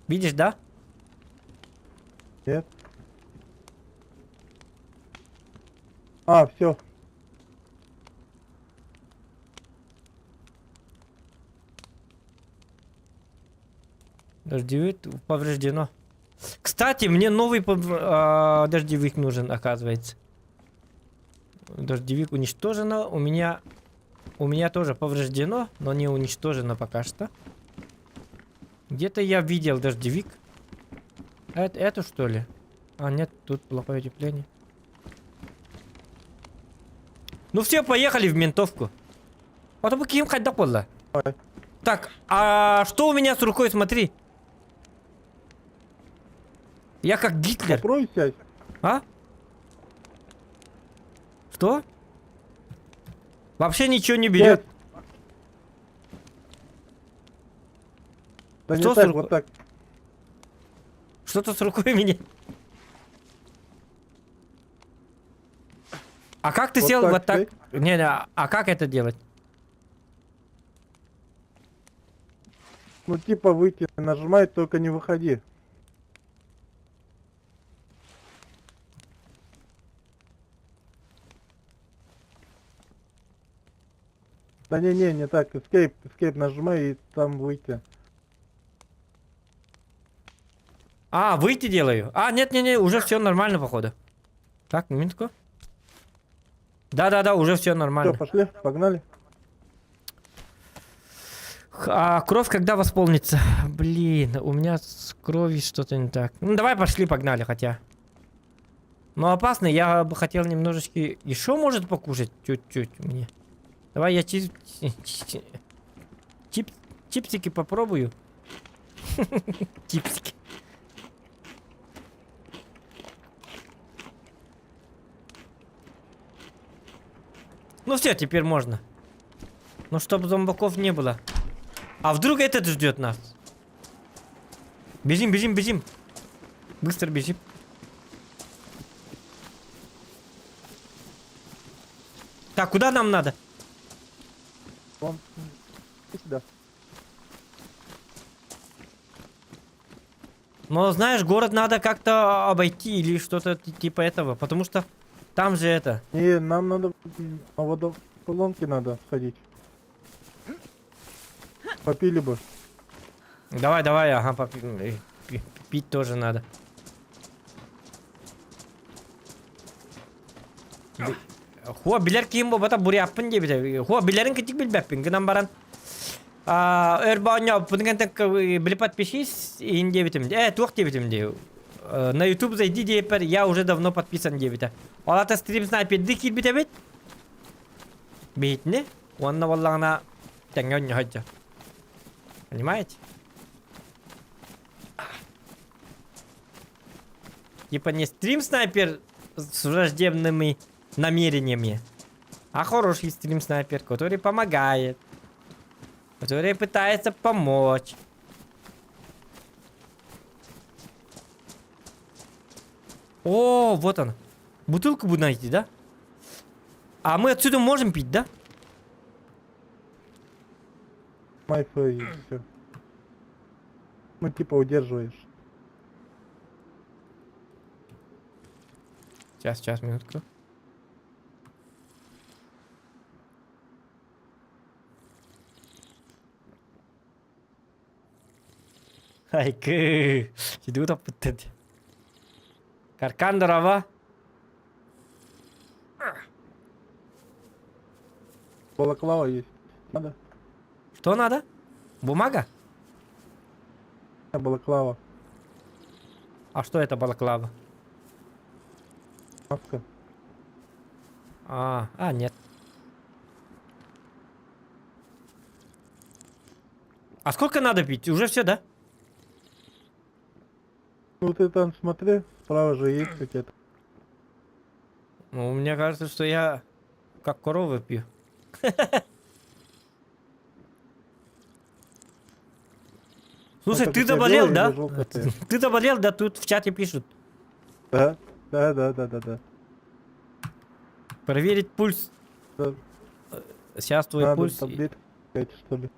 Видишь, да? Нет. Все. Дождевик повреждено. Кстати, мне новый дождевик нужен, оказывается. Дождевик уничтожено. У меня тоже повреждено, но не уничтожено пока что. Где-то я видел дождевик. Это что ли? Нет, тут плохое утепление. Ну все, поехали в ментовку. Потом каким ходить было. Так, что у меня с рукой, смотри. Я как Гитлер. Попробуй сядь. Что? Вообще ничего не берет. Да Что не с так, рукой? вот так. Что-то с рукой у меня. Как ты Вот сел так вот так? сядь. Не, как это делать? Ну типа выйти, нажимай, только не выходи. Да не так, escape нажимай и там выйти. Выйти делаю. Нет, уже все нормально, походу. Так, минутку. Да, уже все нормально. Все, пошли, погнали. Кровь когда восполнится? Блин, у меня с кровью что-то не так. Ну, давай пошли, погнали, хотя. Но опасно, я бы хотел немножечко... Еще может покушать чуть-чуть мне. Давай я чипсики попробую. Чипсики. Ну все, теперь можно. Ну, чтобы зомбаков не было. Вдруг этот ждет нас? Бежим. Быстро бежим. Так, куда нам надо? Вон, иди сюда. Но знаешь, город надо как-то обойти или что-то типа этого, потому что там же это. Не, нам надо на водополонке надо сходить. Попили бы. Давай, пить тоже надо. Билер кийим бата буряппын деп бите. Билерин китик билбеппин. Гынан баран. Өрбаня пунгантак билip подпишись ин деп битим. Тук деп битим де. На YouTube зайди депер. Я уже давно подписан деп бите. Алата стрим снайперди кил бите бит. Битне. Онна валлана теңгөн хаҗа. Понимаете? Типа не стрим-снайпер с враждебными намерениями, а хороший стрим-снайпер, который помогает, который пытается помочь. Вот он. Бутылку буду найти, да? А мы отсюда можем пить, да? Майфа и все. Ну, типа, удерживаешь. Сейчас, минутку. Айкы. Иду так пытать. Каркан дрова. Балаклава есть. Надо? Что надо? Бумага? Балаклава. А что это балаклава? Маска. Нет. А сколько надо пить? Уже все, да? Ну, ты там смотри, справа же есть какие-то. Ну, мне кажется, что я как корова пью. Слушай, Это ты у тебя заболел, белая да? или желтая? Ты заболел, да? Тут в чате пишут. Да? Да. Проверить пульс. Да. Сейчас твой Надо пульс. таблетки, что ли.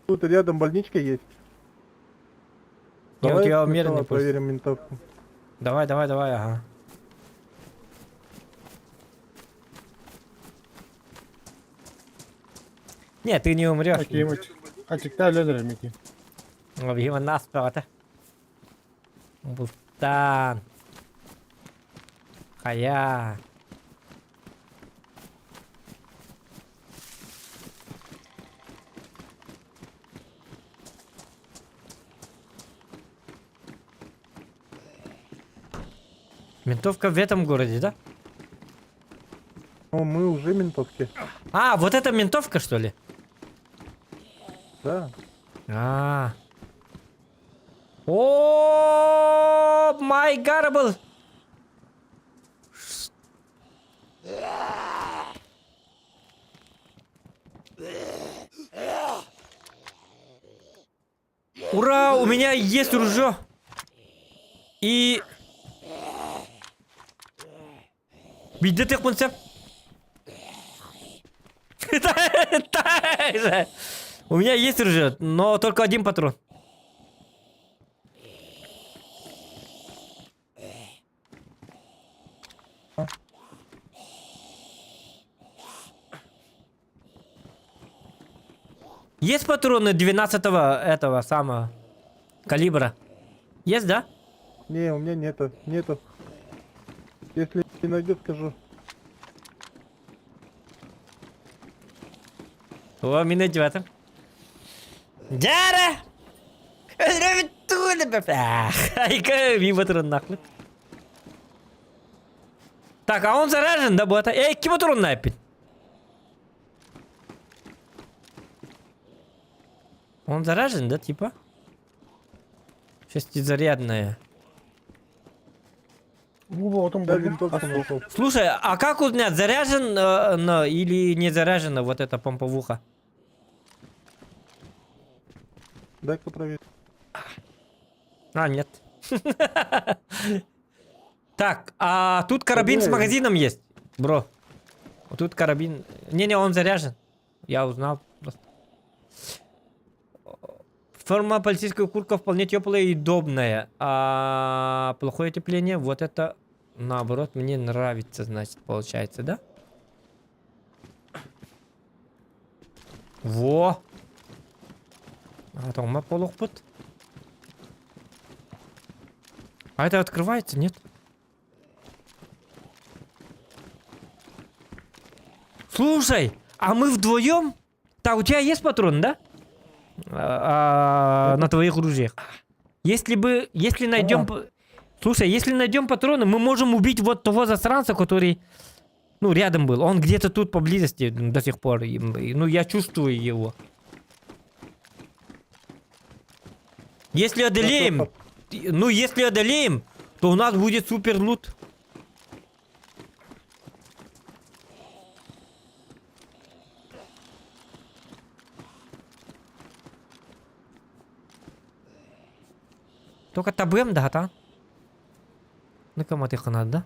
Тут рядом больничка есть. Не, у Давай тебя сначала умеренный пульс. проверим ментовку. Давай, ага. Нет, ты не умрешь. Açıkta hallederim iki. Его наспорта. Бустан. Хая. Ментовка в этом городе, да? Ну, мы уже ментовки. А, вот это ментовка, что ли? Да. О, май гарбл. Ура, у меня есть ружье. И... Видите, ты концепт? У меня есть ружье, но только один патрон. Есть патроны 12-го этого самого калибра? Есть, да? Не, у меня нету. Если не найдет, скажу. О, минут в этом. Дяра! Ай-ка, ми патрон нахуй. Так, а он заражен, да, бота? Эй, ки патрон напит? Он заражен, да, типа? Шестизарядная. Да, винтовку нашел. Слушай, а как узнать, заряжен или не заряжена вот эта помповуха? Дай-ка проверь. А, нет. Так, а тут карабин с магазином есть, бро. Вот тут карабин. Не-не, он заряжен. Я узнал просто. Форма полицейского куртка вполне теплая и удобная. А плохое отепление, вот это наоборот мне нравится, значит, получается, да? Во! А там мы полухпут. А это открывается, нет? Слушай, а мы вдвоем? Так, у тебя есть патрон, да? На твоих ружьях. Если найдем... Слушай, если найдем патроны, мы можем убить вот того засранца, который... Ну, рядом был. Он где-то тут поблизости до сих пор. Ну, я чувствую его. Если одолеем... Ну, если одолеем, то у нас будет супер лут. Только табем, да, та? Ну-ка, мати ханат, да?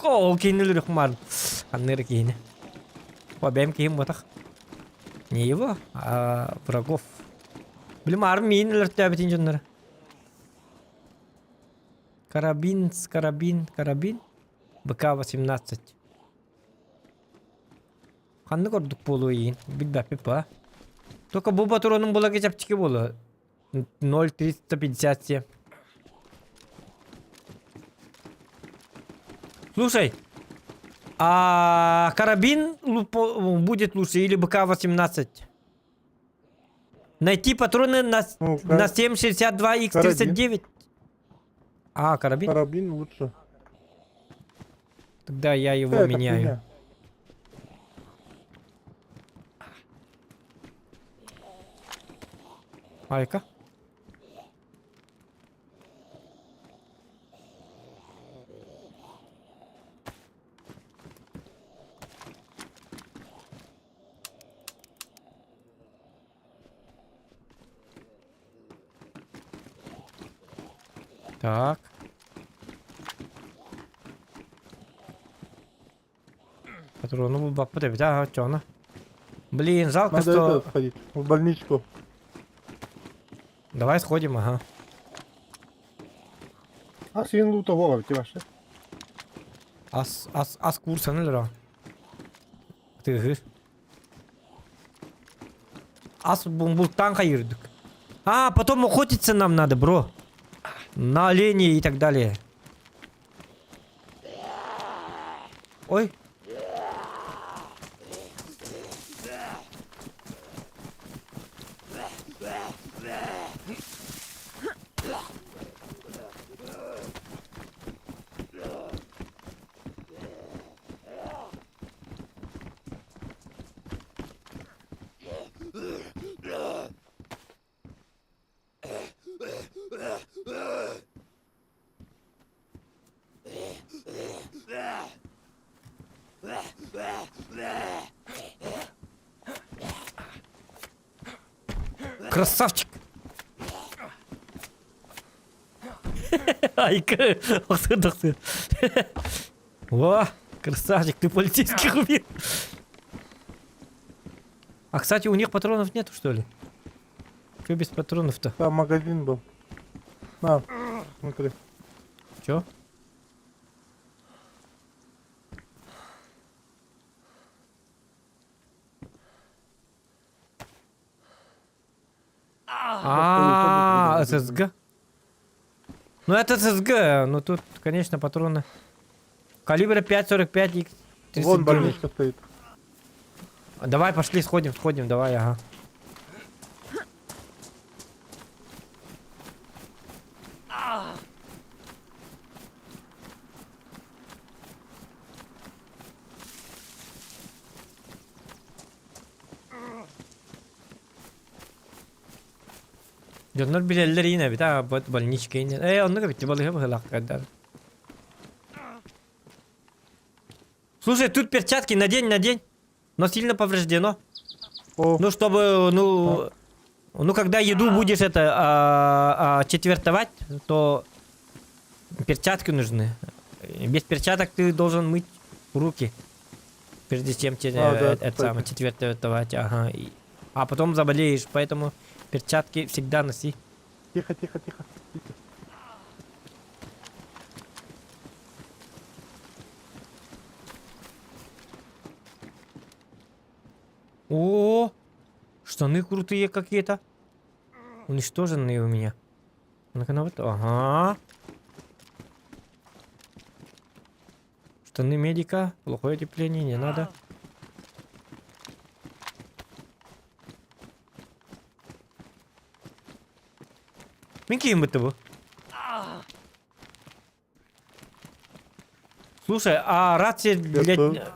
О, кинули рахман. Аннер кине. Побем ким вот так. Не его, а врагов. Блин, армии не летят инженеры. Карабин. БК-18. Ханны көрдік болу ең. Білбәпі па. Только бұл патронның бола кечаптікі болу. 0,357. Слушай, а карабин будет лучше или БК-18? Найти патроны на 7,62Х39? А, карабин? Карабин лучше. Тогда я его Это меняю. хуйня. Айка. Так. Патроны был бак подавить, ага, чё она? Блин, жалко, Надо что... это сходить, в больничку. Давай сходим, ага. А сен лута вовте ваше. As курса, не лера? Ты гы. As бумбултан хайырдык. А, потом охотиться нам надо, бро. На оленей и так далее. Ой. Красавчик! Айка! Ох ты. О, красавчик, ты полицейских убил. А, кстати, у них патронов нету, что ли? Че без патронов-то? Там магазин был. На, смотри. Чё? А, ССГ? Ну это ССГ, но тут, конечно, патроны. Калибра 5,45 и Вон 39. больничка стоит. Давай, пошли, сходим, давай, ага. Jonlar bilenler yine bir daha больничка yine. Onları bitti balığı bırak kadar. Слушай, тут перчатки надень. Но сильно повреждено. О, Ну, чтобы, ну, когда еду будешь четвертовать, то перчатки нужны. Без перчаток ты должен мыть руки, прежде чем четвертовать, ага. А потом заболеешь, поэтому перчатки всегда носи. тихо. О, штаны крутые какие-то. Уничтоженные у меня. Ну-ка, вот. Ага. Штаны медика. Плохое утепление, не надо. Каким бы ты был? Слушай, а рация для... тоже.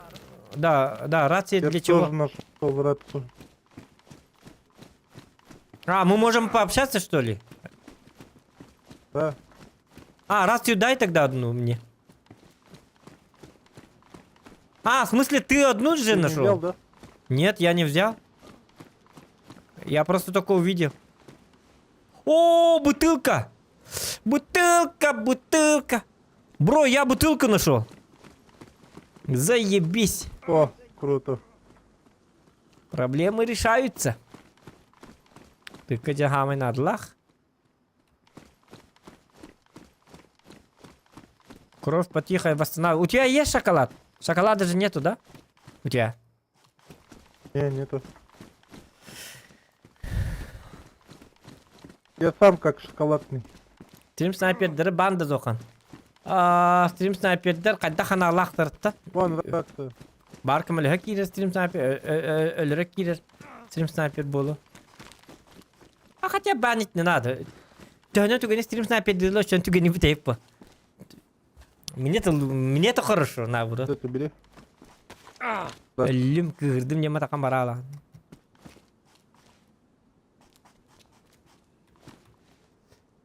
Да, рация Я для тоже чего? нашел в рацию. А, мы можем пообщаться, что ли? Да. А, рацию дай тогда одну мне. А, в смысле, ты одну же Ты не нашел? взял, да? Нет, я не взял. Я просто только увидел. О, бутылка! Бутылка! Бро, я бутылку нашел. Заебись. О, круто. Проблемы решаются. Только джагамы надлах. Кровь потихо восстанавливает. У тебя есть шоколад? Шоколада же нету, да? У тебя? Не, нету. Я сам как шоколадный. Стрим снайпердері банды зоқан. Стрим снайпердер қайда қана лақтырды. Вон, рация. Баркым өлігі кейдер стрим снайпер, өлірік кейдер стрим снайпер болу. А хотя банить не надо. Төхіне түгені стрим снайпер деділі үшін түгені бітейіп по. Мне-то хорошо, наоборот. Это бери. Өлім күйірдім нема таққан бара алаған.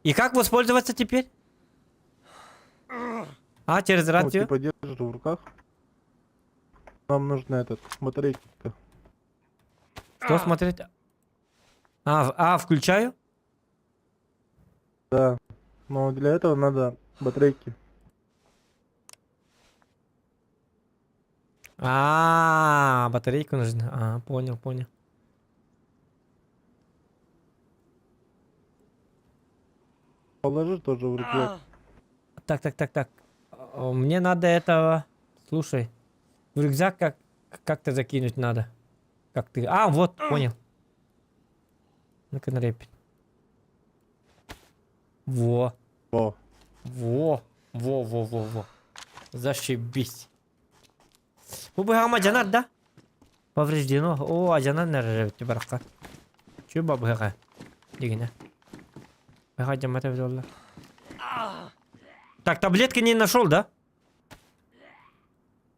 И как воспользоваться теперь? Через Ну, рацию? типа держишь в руках. Нам нужно этот, батарейки-то. Что смотреть? Включаю? Да. Но для этого надо батарейки. Батарейку нужно. Понял. Положи тоже в рюкзак. Так. Мне надо этого... Слушай. В рюкзак как-то закинуть надо. Как ты... Вот, понял. Ну-ка, нарепить. Во. Зашибись. Бабыгама жанар, да? Повреждено. Жанар нарежет, барака. Чё бабыга? Дигина. Так, таблетки не нашел, да?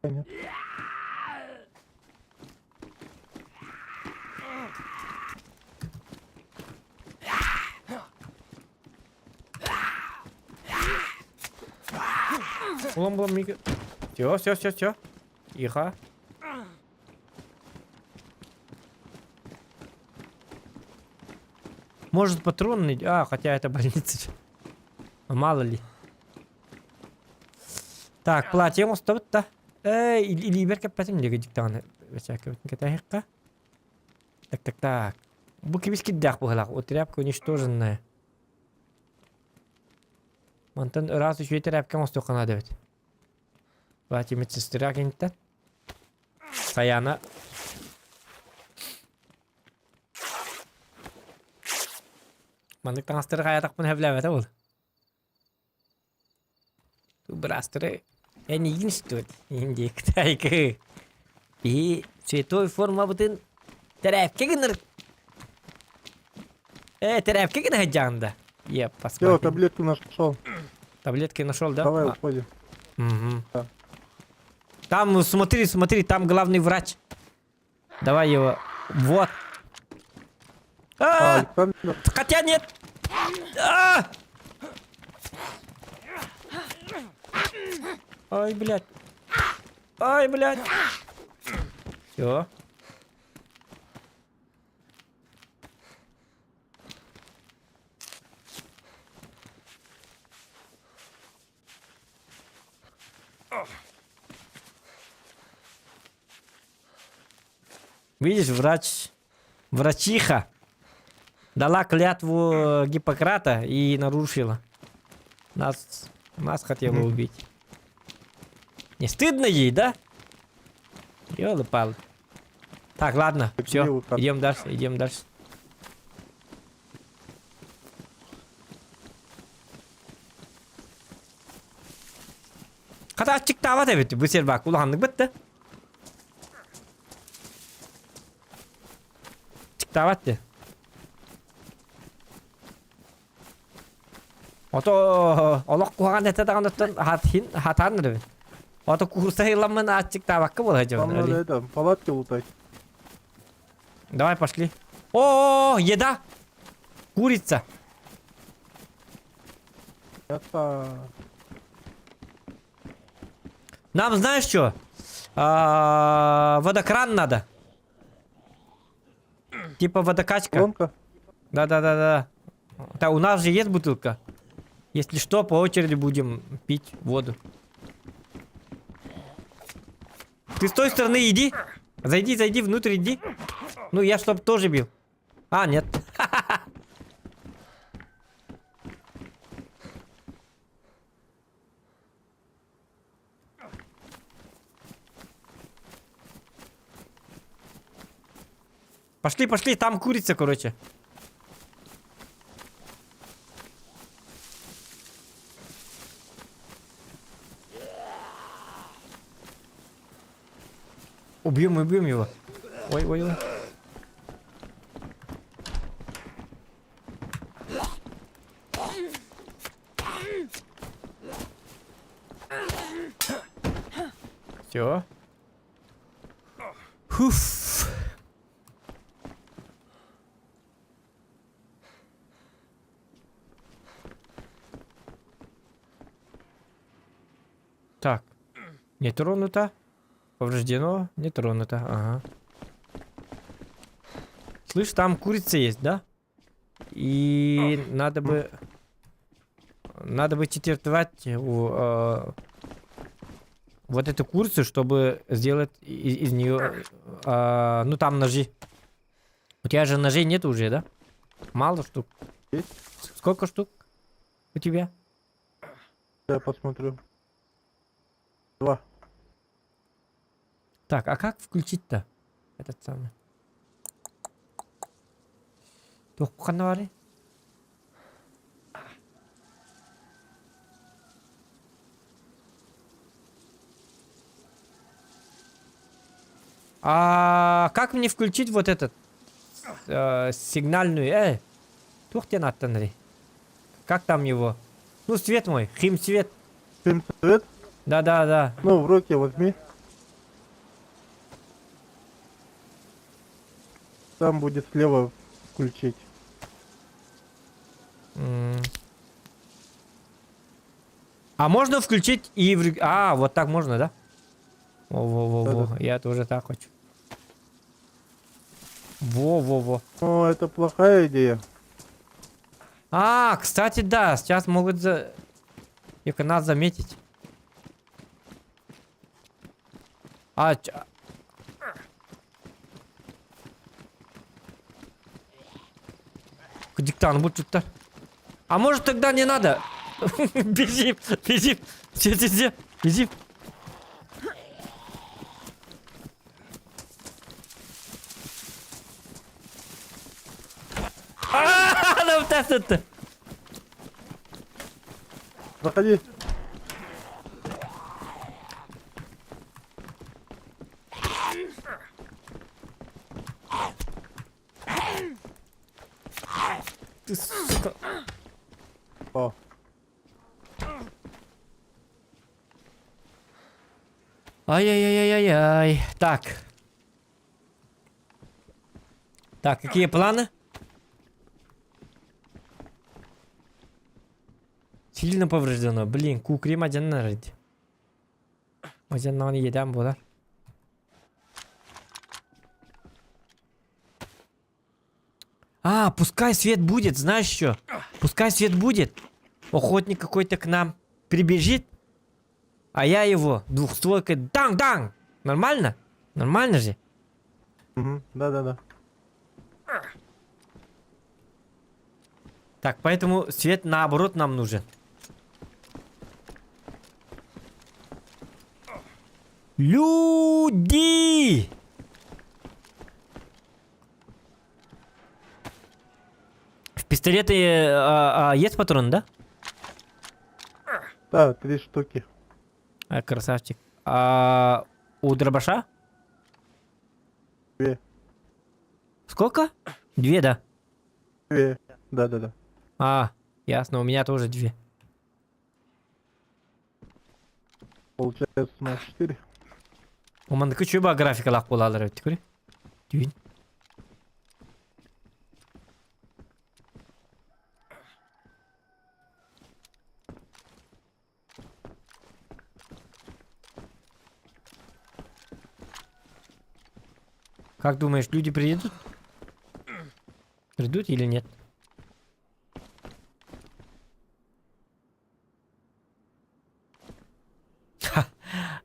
Нет. Улам, Мика. Все. Тихо. Может патроны? Хотя это больница. Мало ли. Так, платье стоит-то. Или берка потом не гадик таны. Так. Буквиски дах бугалак. Тряпка уничтоженная. Мантан раз еще тряпка мосту надо ведь. Платье медсестра кинь-то. Саяна. Мандык таңастыры қаятақпын әвләвәті ол. Тубырастыры. Не егін что-то. Инде кітайкі. Цветой форма бұтын. Тәрәпке гінір. Тәрәпке гінір ғаджағында. Посмотрим. Все, таблетку нашел. Таблетки нашел, да? Давай уходим. Угу. Да. Там, смотри, там главный врач. Давай его. Вот. Александр, Хотя нет. Ай, блядь. Все. Видишь, врачиха дала клятву Гиппократа и нарушила. Нас хотела убить. Не стыдно ей, да? Ёлы-палы. Так, ладно, все, идем дальше. Қата açık davat evet bu sefer bak ulandık bitti. Açık davat de. Ото олоқ қуған әтәдіған өттен хатан рыбы. Ото курса иламын açık давакка бол хажы. нам надо это, палатки лутать. Давай пошли. О, еда. Курица. Это... Нам знаешь что? Водокран надо. Типа водокачка. Колонка? Да. Да, у нас же есть бутылка. Если что, по очереди будем пить воду. Ты с той стороны иди. Зайди внутрь, иди. Ну, я чтоб тоже бил. А, нет. Пошли, там курица, короче. Убьем его. Ой. Все. Хуф. Так. Не тронуто. Повреждено. Не тронуто. Ага. Слышь, там курица есть, да? И надо бы четвертовать вот эту курицу, чтобы сделать из нее, ну там ножи. У тебя же ножей нет уже, да? Мало штук. Есть. Сколько штук у тебя? Я посмотрю. 2. Так, а как включить-то этот самый? Туханвари? А как мне включить вот этот сигнальную? Тухтенаттанри. Как там его? Ну, свет мой, хим-свет. Хим-свет? Да. Ну, в руки возьми. Там будет слева включить. А можно включить и в... А, вот так можно, да? Во. Да-да. Я тоже так хочу. Во. О, это плохая идея. А, кстати, да, сейчас могут их нас заметить. Диктан, будь тут-то. А может тогда не надо? Бежим. Все, бежим. Нам это. Заходи. Ты, сука. О. Ай-яй-яй-яй-яй. Так, какие планы? Сильно повреждено. Блин, кукрим один нарыть. Один на едем было. А, пускай свет будет, знаешь что? Пускай свет будет. Охотник какой-то к нам прибежит. А я его двухстволкой дан. Нормально? Нормально же? Угу. Да. Так, поэтому свет наоборот нам нужен. Люди! В пистолете есть патрон, да? Да, 3 штуки. Красавчик. А у дробаша? 2. Сколько? 2, да. 2. Да. А, ясно, у меня тоже 2. Получается у нас 4. У меня куча графика лах болалар өттүк. Дүйін. Как думаешь, люди приедут? Придут или нет?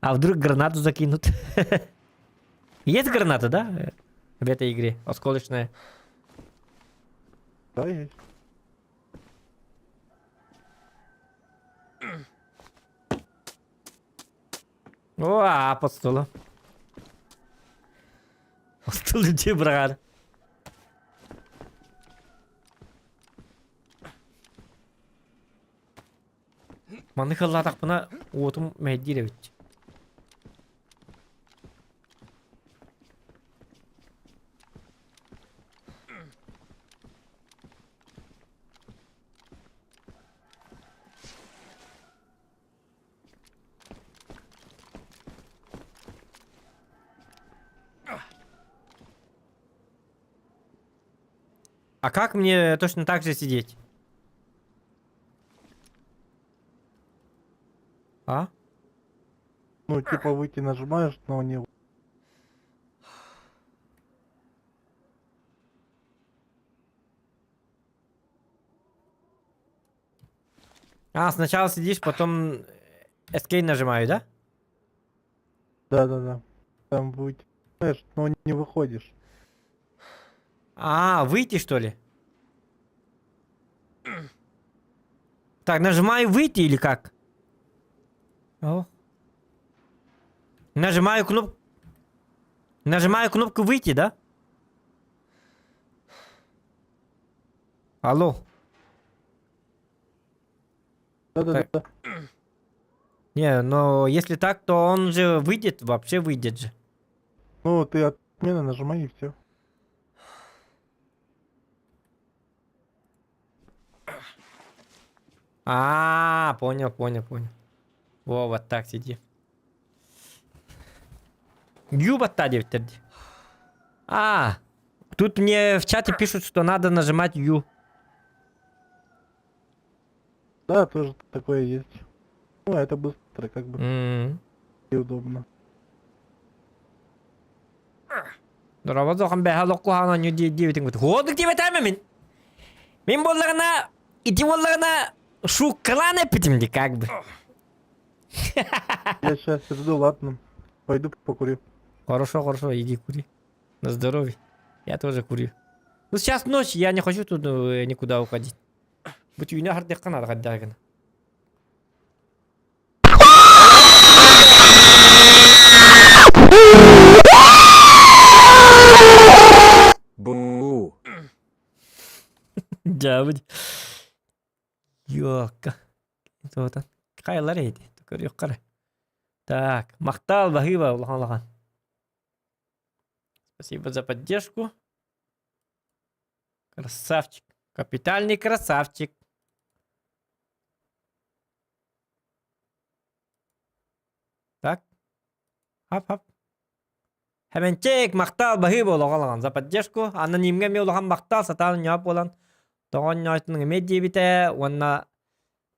А вдруг гранату закинут? Есть граната, да? В этой игре? Осколочная. Да, есть. О, под столом. Под столом где, брат? Маны хыллатак бuna отум мәддире бит. А как мне точно так же сидеть? А? Ну, типа выйти нажимаешь, но не... А, сначала сидишь, потом Escape нажимаю, да? Да-да-да. Там выйти, нажимаешь, но не выходишь. А, выйти что ли? Так, нажимаю выйти или как? О. Нажимаю кнопку. Нажимаю кнопку выйти, да? Алло. Да-да-да. Не, но если так, то он же выйдет, вообще выйдет же. Ну, ты отмена нажимай и все. А, понял. Во, вот так сиди. Юбата девтерди. А, тут мне в чате пишут, что надо нажимать Ю. Да, тоже такое есть. Ну, это быстро, как бы, и удобно. Дорога зохан бэха локку хана ню дивитин гут. Ходuk дивитаме min. Min bollarına, iti bollarına şu klan epitimdi как бы. Я сейчас иду, ладно. Пойду покурю. Хорошо, иди кури. На здоровье. Я тоже курю. Ну сейчас ночь, я не хочу тут никуда уходить. Будь үйне хардек канады хаддагына. Бу. Жабыд. Ёка. Вот он. Кайлар эйди. Көрүк кара. Так, мактал бахыба улахан. Спасибо за поддержку. Красавчик. Капитальный красавчик. Так. Хап. Хәменчек мактал бахыба улахан за поддержку. Анонимге ме улахан мактал сатан яп болан. Тогон яйтын медиа бите. Онна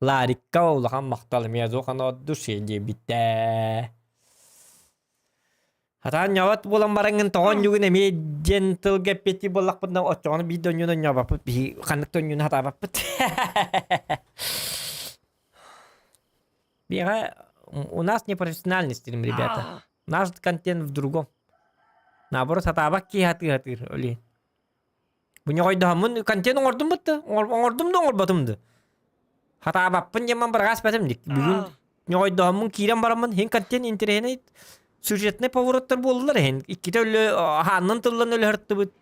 ларикка улахан мактал мезо хана душе бите. Хатан яват болан барангын тогон югын эме жентл геппети боллак бында очоны бидонюна нябап би ханыктон юна хатабап. У нас не профессиональный стрим, ребята. Наш контент в другом. Наоборот, хатабак ки хатыр öyle. Bu ne koydu hamın kontent ordum bitti. Ordum da orbatımdı. Hatabappın jaman bir gas betimdik. Bugün ne koydu hamın kiren baramın hen kontent internet сюжетный поворотlar болдылар hen. İki töllü hanın tıllan öyle hırttı bit.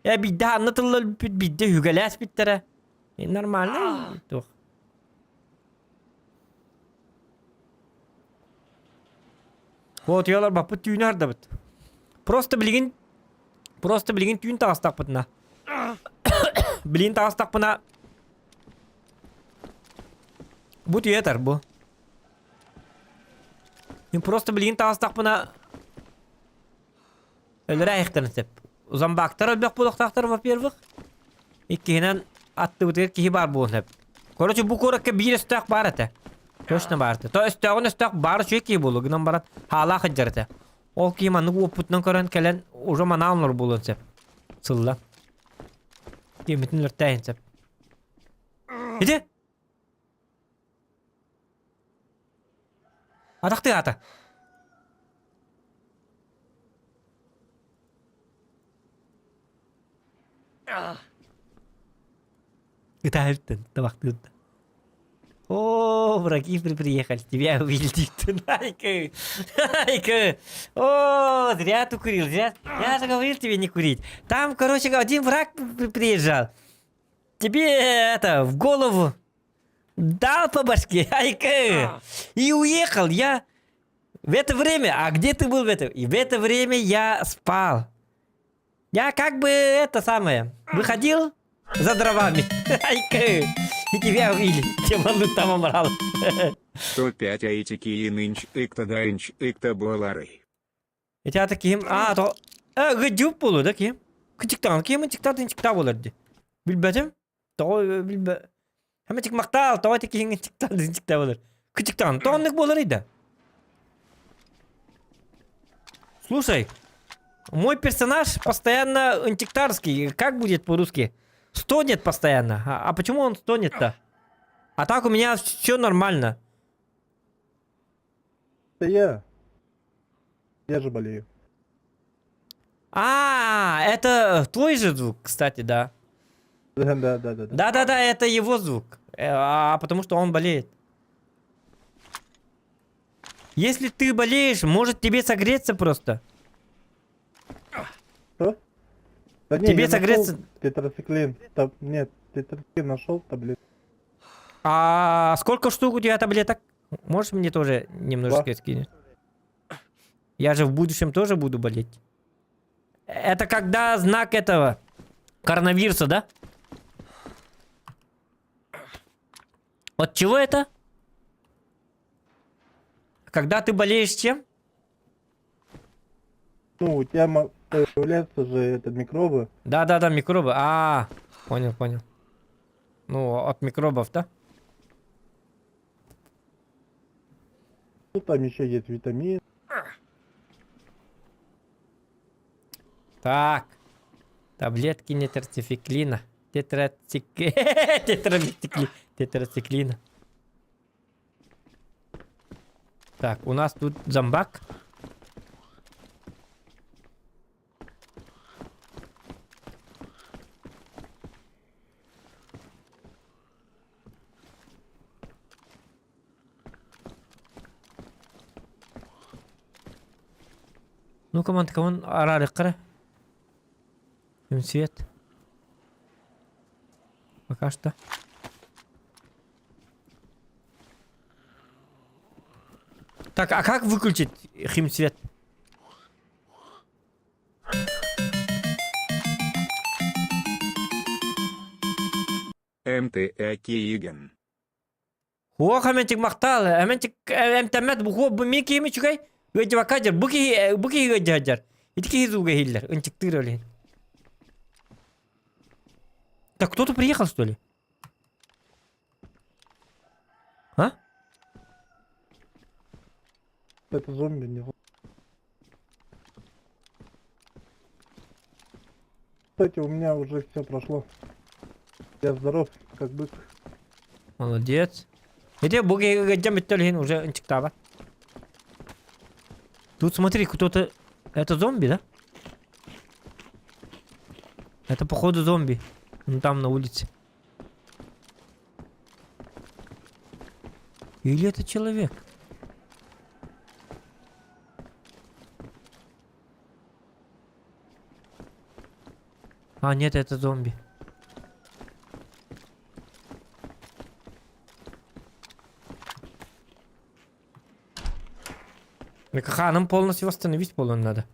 Ya bir de hanın tıllan bir de hügeles bittere. Нормально. Тух. Вот yalar bak bu tüyün harda bit. Просто bilgin tüyün tağıstak bitna. Bilgin tağıstak buna. Bu tüy yeter bu. Просто bilgin tağıstak buna. Öyle ayıktan etip. Uzan baktar ölbek bulak taktır во-первых. İkkihinen attı bu tüyer kihi bar bu hep. Короче bu korakka bir üstak var ete. Точно бар ete. То üstak бар şu kihi bulu. Gınan barat hala hıccar ete. Ol kihi manık oputdan kören kelen uca manağımlar bulun sep. Sılla. Kimitin lörttäyin sep. Hidi. Adak ata. Итальтен, табактын. О, враги приехали, тебя увидели. Айка, айка. О, зря ты курил, зря. Я же говорил тебе не курить. Там, короче, один враг приезжал. Тебе это, в голову дал по башке, айка. И уехал. Я в это время, а где ты был в это? И в это время я спал. Я как бы это самое, выходил за дровами. Айка. И тебя увидели. Тебе там умрал. 105 айтики и нынч икта даринч икта болары. И тебя таким, то... Гыдюп болу да кем? Кычыктан, кем ычыктан ычыкта боларды. Билбетим? Той билбе... Хаме чик мактал, той таким ычыктан ычыкта болар. Кычыктан, тоннык болар иде. Слушай, мой персонаж постоянно антиктарский. Как будет по-русски? Стонет постоянно. А почему он стонет-то? А так у меня все нормально. Это я же болею. Это твой же звук, кстати, да. Да. Да, это его звук. Потому что он болеет. Если ты болеешь, может тебе согреться просто. Что? Да не, Тебе я согреться... нашел тетрациклин. Нет, тетрациклин нашел таблет. А сколько штук у тебя таблеток? Можешь мне тоже немножечко скинуть? Я же в будущем тоже буду болеть. Это когда знак этого коронавируса, да? От чего это? Когда ты болеешь чем? Ну, у тебя появляются же это микробы. Да, микробы. Понял. Ну, от микробов, да? Ну, там еще есть витамин. Так. Таблетки тетрациклина. Тетрациклина. Так, у нас тут зомбак. Ну, كمان أرى القرى من свет. Пока что. Так, а как выключить химцвет? МТ Акиеген. О, хаментик мактал, хаментик эмтемет бухо бумики мичугай. Гыдж вакаджар, буки гыджаджар. Итки хизуга хиллер, инчик тырали. Так кто-то приехал, что ли? А? Это зомби не. Кстати, у меня уже все прошло. Я здоров, как бык. Молодец. Иди, буги гыджам биттелхин уже инчиктава. Тут смотри, кто-то... Это зомби, да? Это походу зомби. Ну там на улице. Или это человек? А, нет, это зомби. Нам полностью восстановить полон надо.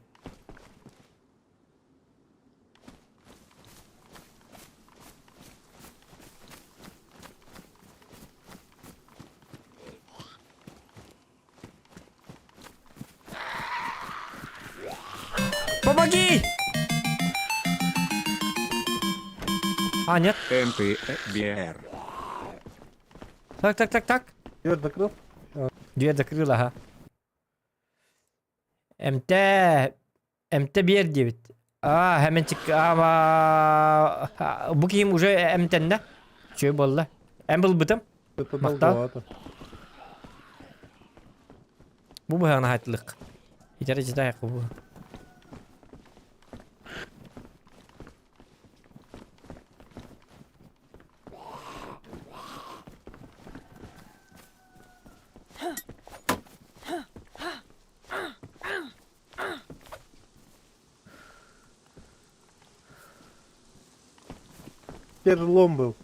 Помоги! А, нет. МТ-БР. Так. Дверь закрыл? Дверь закрыла, ага. МТ-1 hemencik ama bu kim уже MT'нде? Че болды? Был бытым? Это Мактал? долговато. Bu быһана хайтлык. Итәре җитә бу. Где же лом был?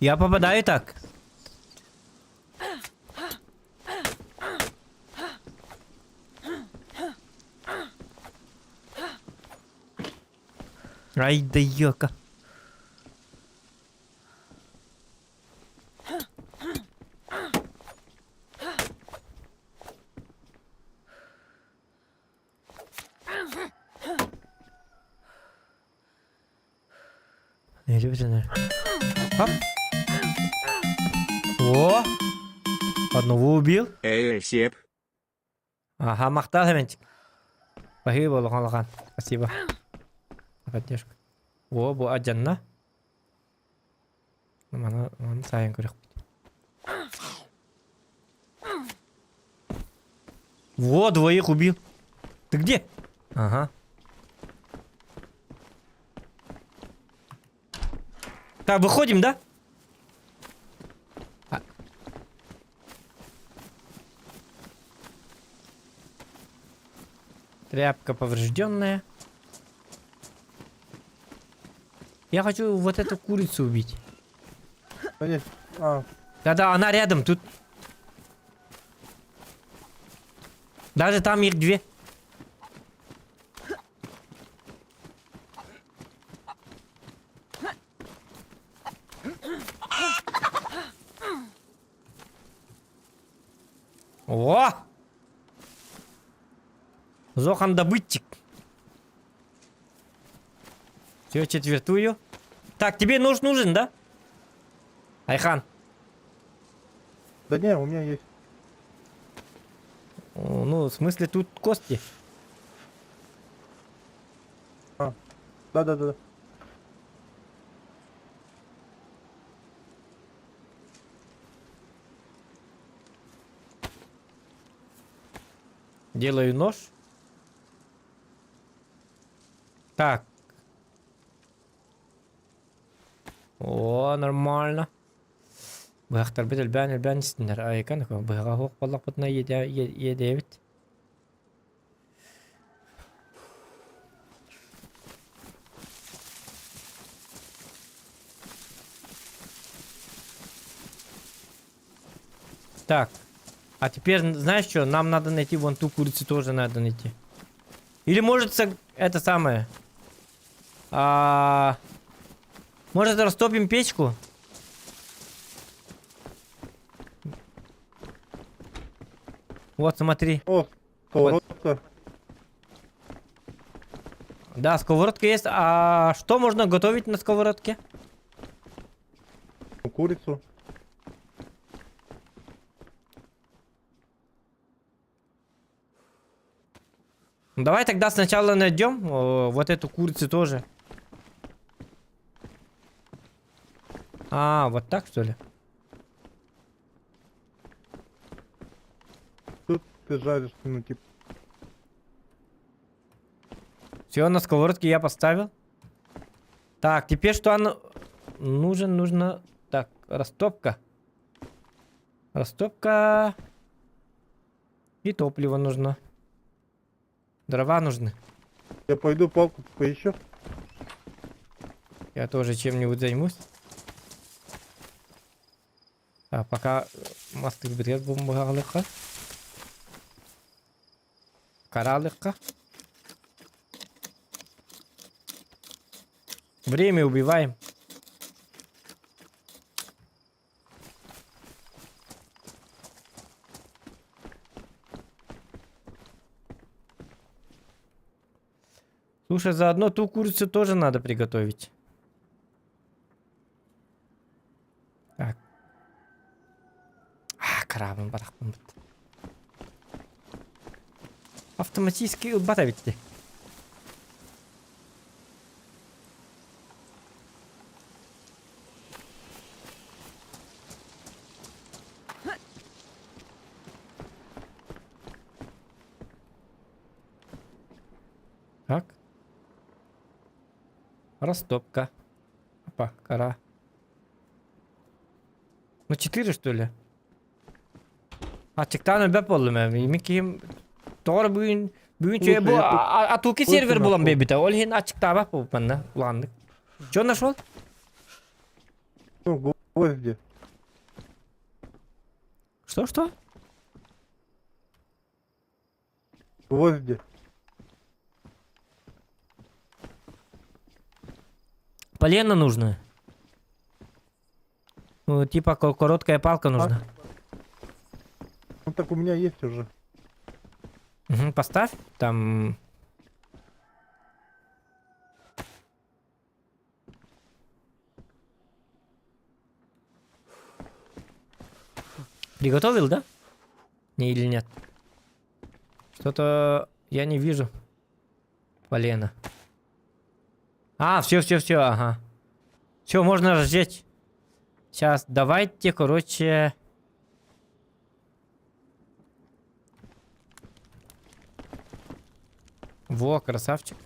Я попадаю так. Ай да ёка. Не любите, наверное. Хоп. О! Одного убил. Сеп. Ага, мақтал hemen. Спасибо, Лохан. Спасибо. Поддержка. О, bu аджанна. Mana sayang көрек. Во, двоих убил. Ты где? Ага. Так, выходим, да? Тряпка поврежденная. Я хочу вот эту курицу убить. Да нет. А, Да-да, она рядом, тут. Даже там их две. О! Зохан добытчик. Все, четвертую. Так, тебе нож нужен, да? Айхан. да не, у меня есть. О, ну, в смысле, тут кости. Да. Делаю нож. Так. О, нормально. Бахтар бит البان ستنر اي كان بها هو والله قطنا يا ديفيد. Так. А теперь, знаешь что, нам надо найти вон ту курицу, тоже надо найти. Или может это самое. Может растопим печку? Вот, смотри. О, сковородка. Да, сковородка есть. А что можно готовить на сковородке? Курицу. Давай тогда сначала найдем вот эту курицу тоже. А, вот так что ли? Тут ты жаришь, ну типа. Все, на сковородке я поставил. Так, теперь что оно... Нужно... Так, растопка. Растопка. И топливо нужно. Дрова нужны. Я пойду палку поищу. Я тоже чем-нибудь займусь. А пока мастер берет бумагалыка. Каралыка. Время убиваем. Слушай, заодно ту курицу тоже надо приготовить. Так. Крабом барахпом. Автоматически батавите. Так. Растопка. Опа, кора. Ну 4 что ли? Açıktan öbep oldum ben. Yemek yiyeyim. Doğru bugün Слушай, bu я тут Atuki кое-что server bulan нашел. bebite. Ol hin açıkta bak bu bende ulandık. Что нашел? Ну, гвозди. Что? Гвозди. Полено нужно. Ну, типа короткая палка нужна. Ну так у меня есть уже. Мгм, поставь. Там... Приготовил, да? Не или нет? Что-то я не вижу. Полено. А, все, ага. Все, можно разжечь. Сейчас, давайте, короче... Во, красавчик.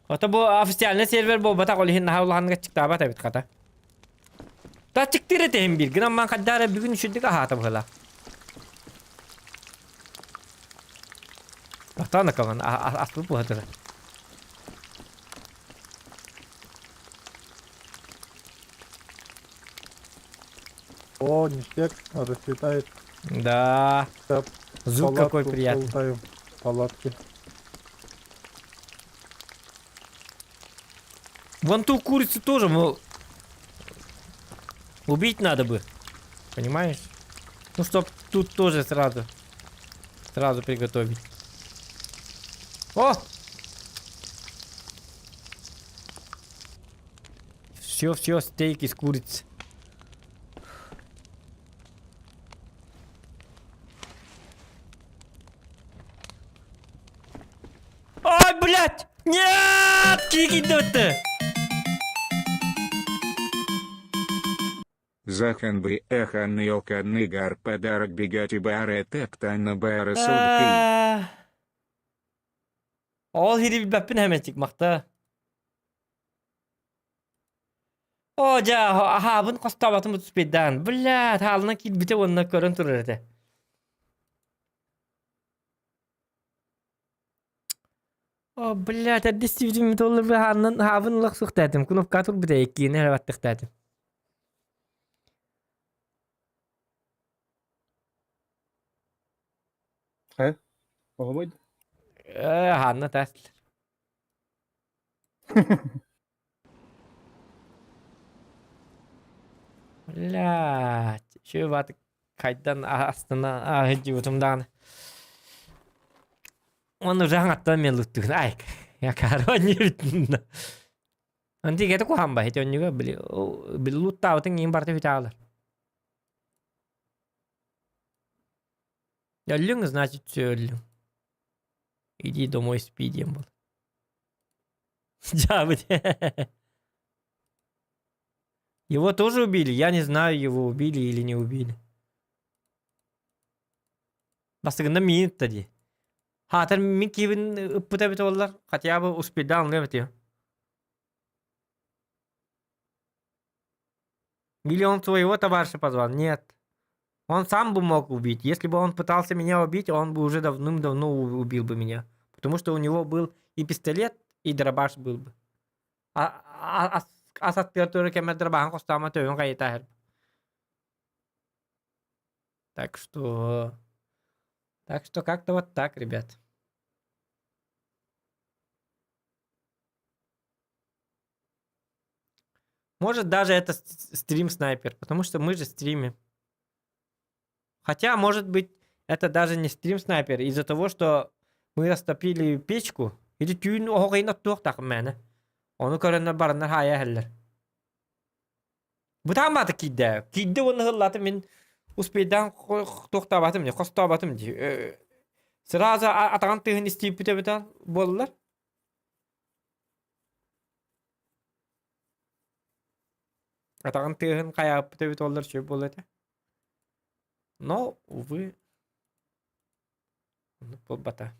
Это был официальный сервер, был батак олихин нахай улаханга чикта бата бит ката. Та чиктире тем бир, гынан ман каддара бүгүн шүддүк ахата была. Атана каган аслы бу хатыр. О, ништяк, расцветает. Да. Так, Звук какой приятный. Полутаю палатки. Вон ту курицу тоже, мол, убить надо бы. Понимаешь? Ну, чтоб тут тоже сразу приготовить. О! Все, стейк из курицы. Ай, блядь! Нет! Кики ты! Заханбы эханны оканны гар подарок бегати баре тектайна бары судки. Ол хири билбеппин hemen çıkmakta. Oja habın kostabatım tutspeddan. Billat halına kil bite onna körün tururdu. O billat addi sivdim dollar ve habın ulaq suqtadım. Knopka tur bite ikkini herbattıqtadım. Погодь. Hanna tasl. Блядь, şu vat kaydan aslında ahıcıvıtımdan. Onu rahattan men luttuk. Ay, ya karon yürütün. Nanti kita ku hamba itu juga beli lutta utang yang partai vitaler. Я лёг, значит, всё лёг. Иди домой спи, дембл. Его тоже убили? Я не знаю, его убили или не убили. Бастыгында минут тади. Хатыр мин кибин ыппыта бит олар. Хотя бы успеда анлайбыт я. Или он своего товарища позвал? Нет. Он сам бы мог убить. Если бы он пытался меня убить, он бы уже давным-давно убил бы меня. Потому что у него был и пистолет, и дробаш был бы. А сатпертуры кемет дробахан костама тövün кайта хер. Так что как-то вот так, ребят. Может даже это стрим-снайпер, потому что мы же стримим. Хотя, может быть, это даже не стрим-снайпер, из-за того, что мы растопили печку, или тюн огайна тух так мене. Onu körünler barınlar haya heller. Bu tam batı kidde. Kidde onu hıllatı min uspeyden tohta batım diye, kosta batım diye. Sırası atağın tığın isteyip bite bollar. Atağın tığın kaya bite ollar şey bollar. Но, увы. Ну, полбата.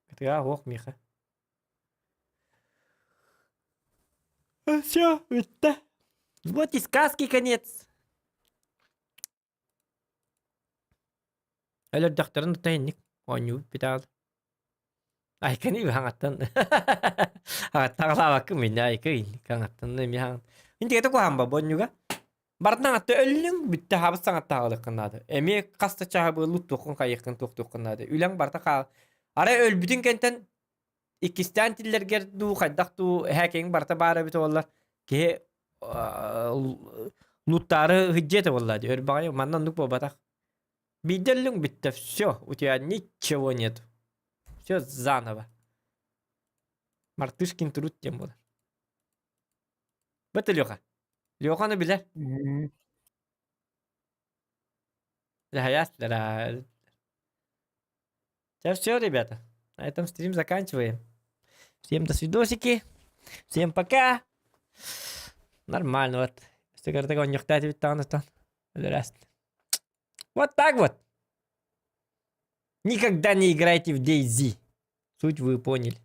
Это ох, Миха. Все, это. Вот и сказки конец. Öyle doktorun da tayinlik. Onyu bitaal. Ay kan iyi hangatan. Hangatan kala bakım ini ay kan hangatan ne mi hang. Inte kata ko hamba bon juga. Bartang atı ölün bitti habis sangat tağlı kanadı. Emi kasta çaha bu lut tokun kayıkın tok kanadı. Ülen barta kal. Ara öl bütün kenten ikistan tiller ger du kaddak du hacking barta bara bit wallah. Ki luttarı hıccete wallah diyor. Öl bakıyor mandan nuk batak. Биделлюнг битте все, у тебя ничего нет. Все заново. Мартышкин труд тем более. Это Леха. Леха на билер. Да, ясно. Сейчас все, ребята. На этом стрим заканчиваем. Всем до свидосики. Всем пока. Нормально вот. Если такой не хватает, ведь там. Вот так вот. Никогда не играйте в DayZ. Суть вы поняли.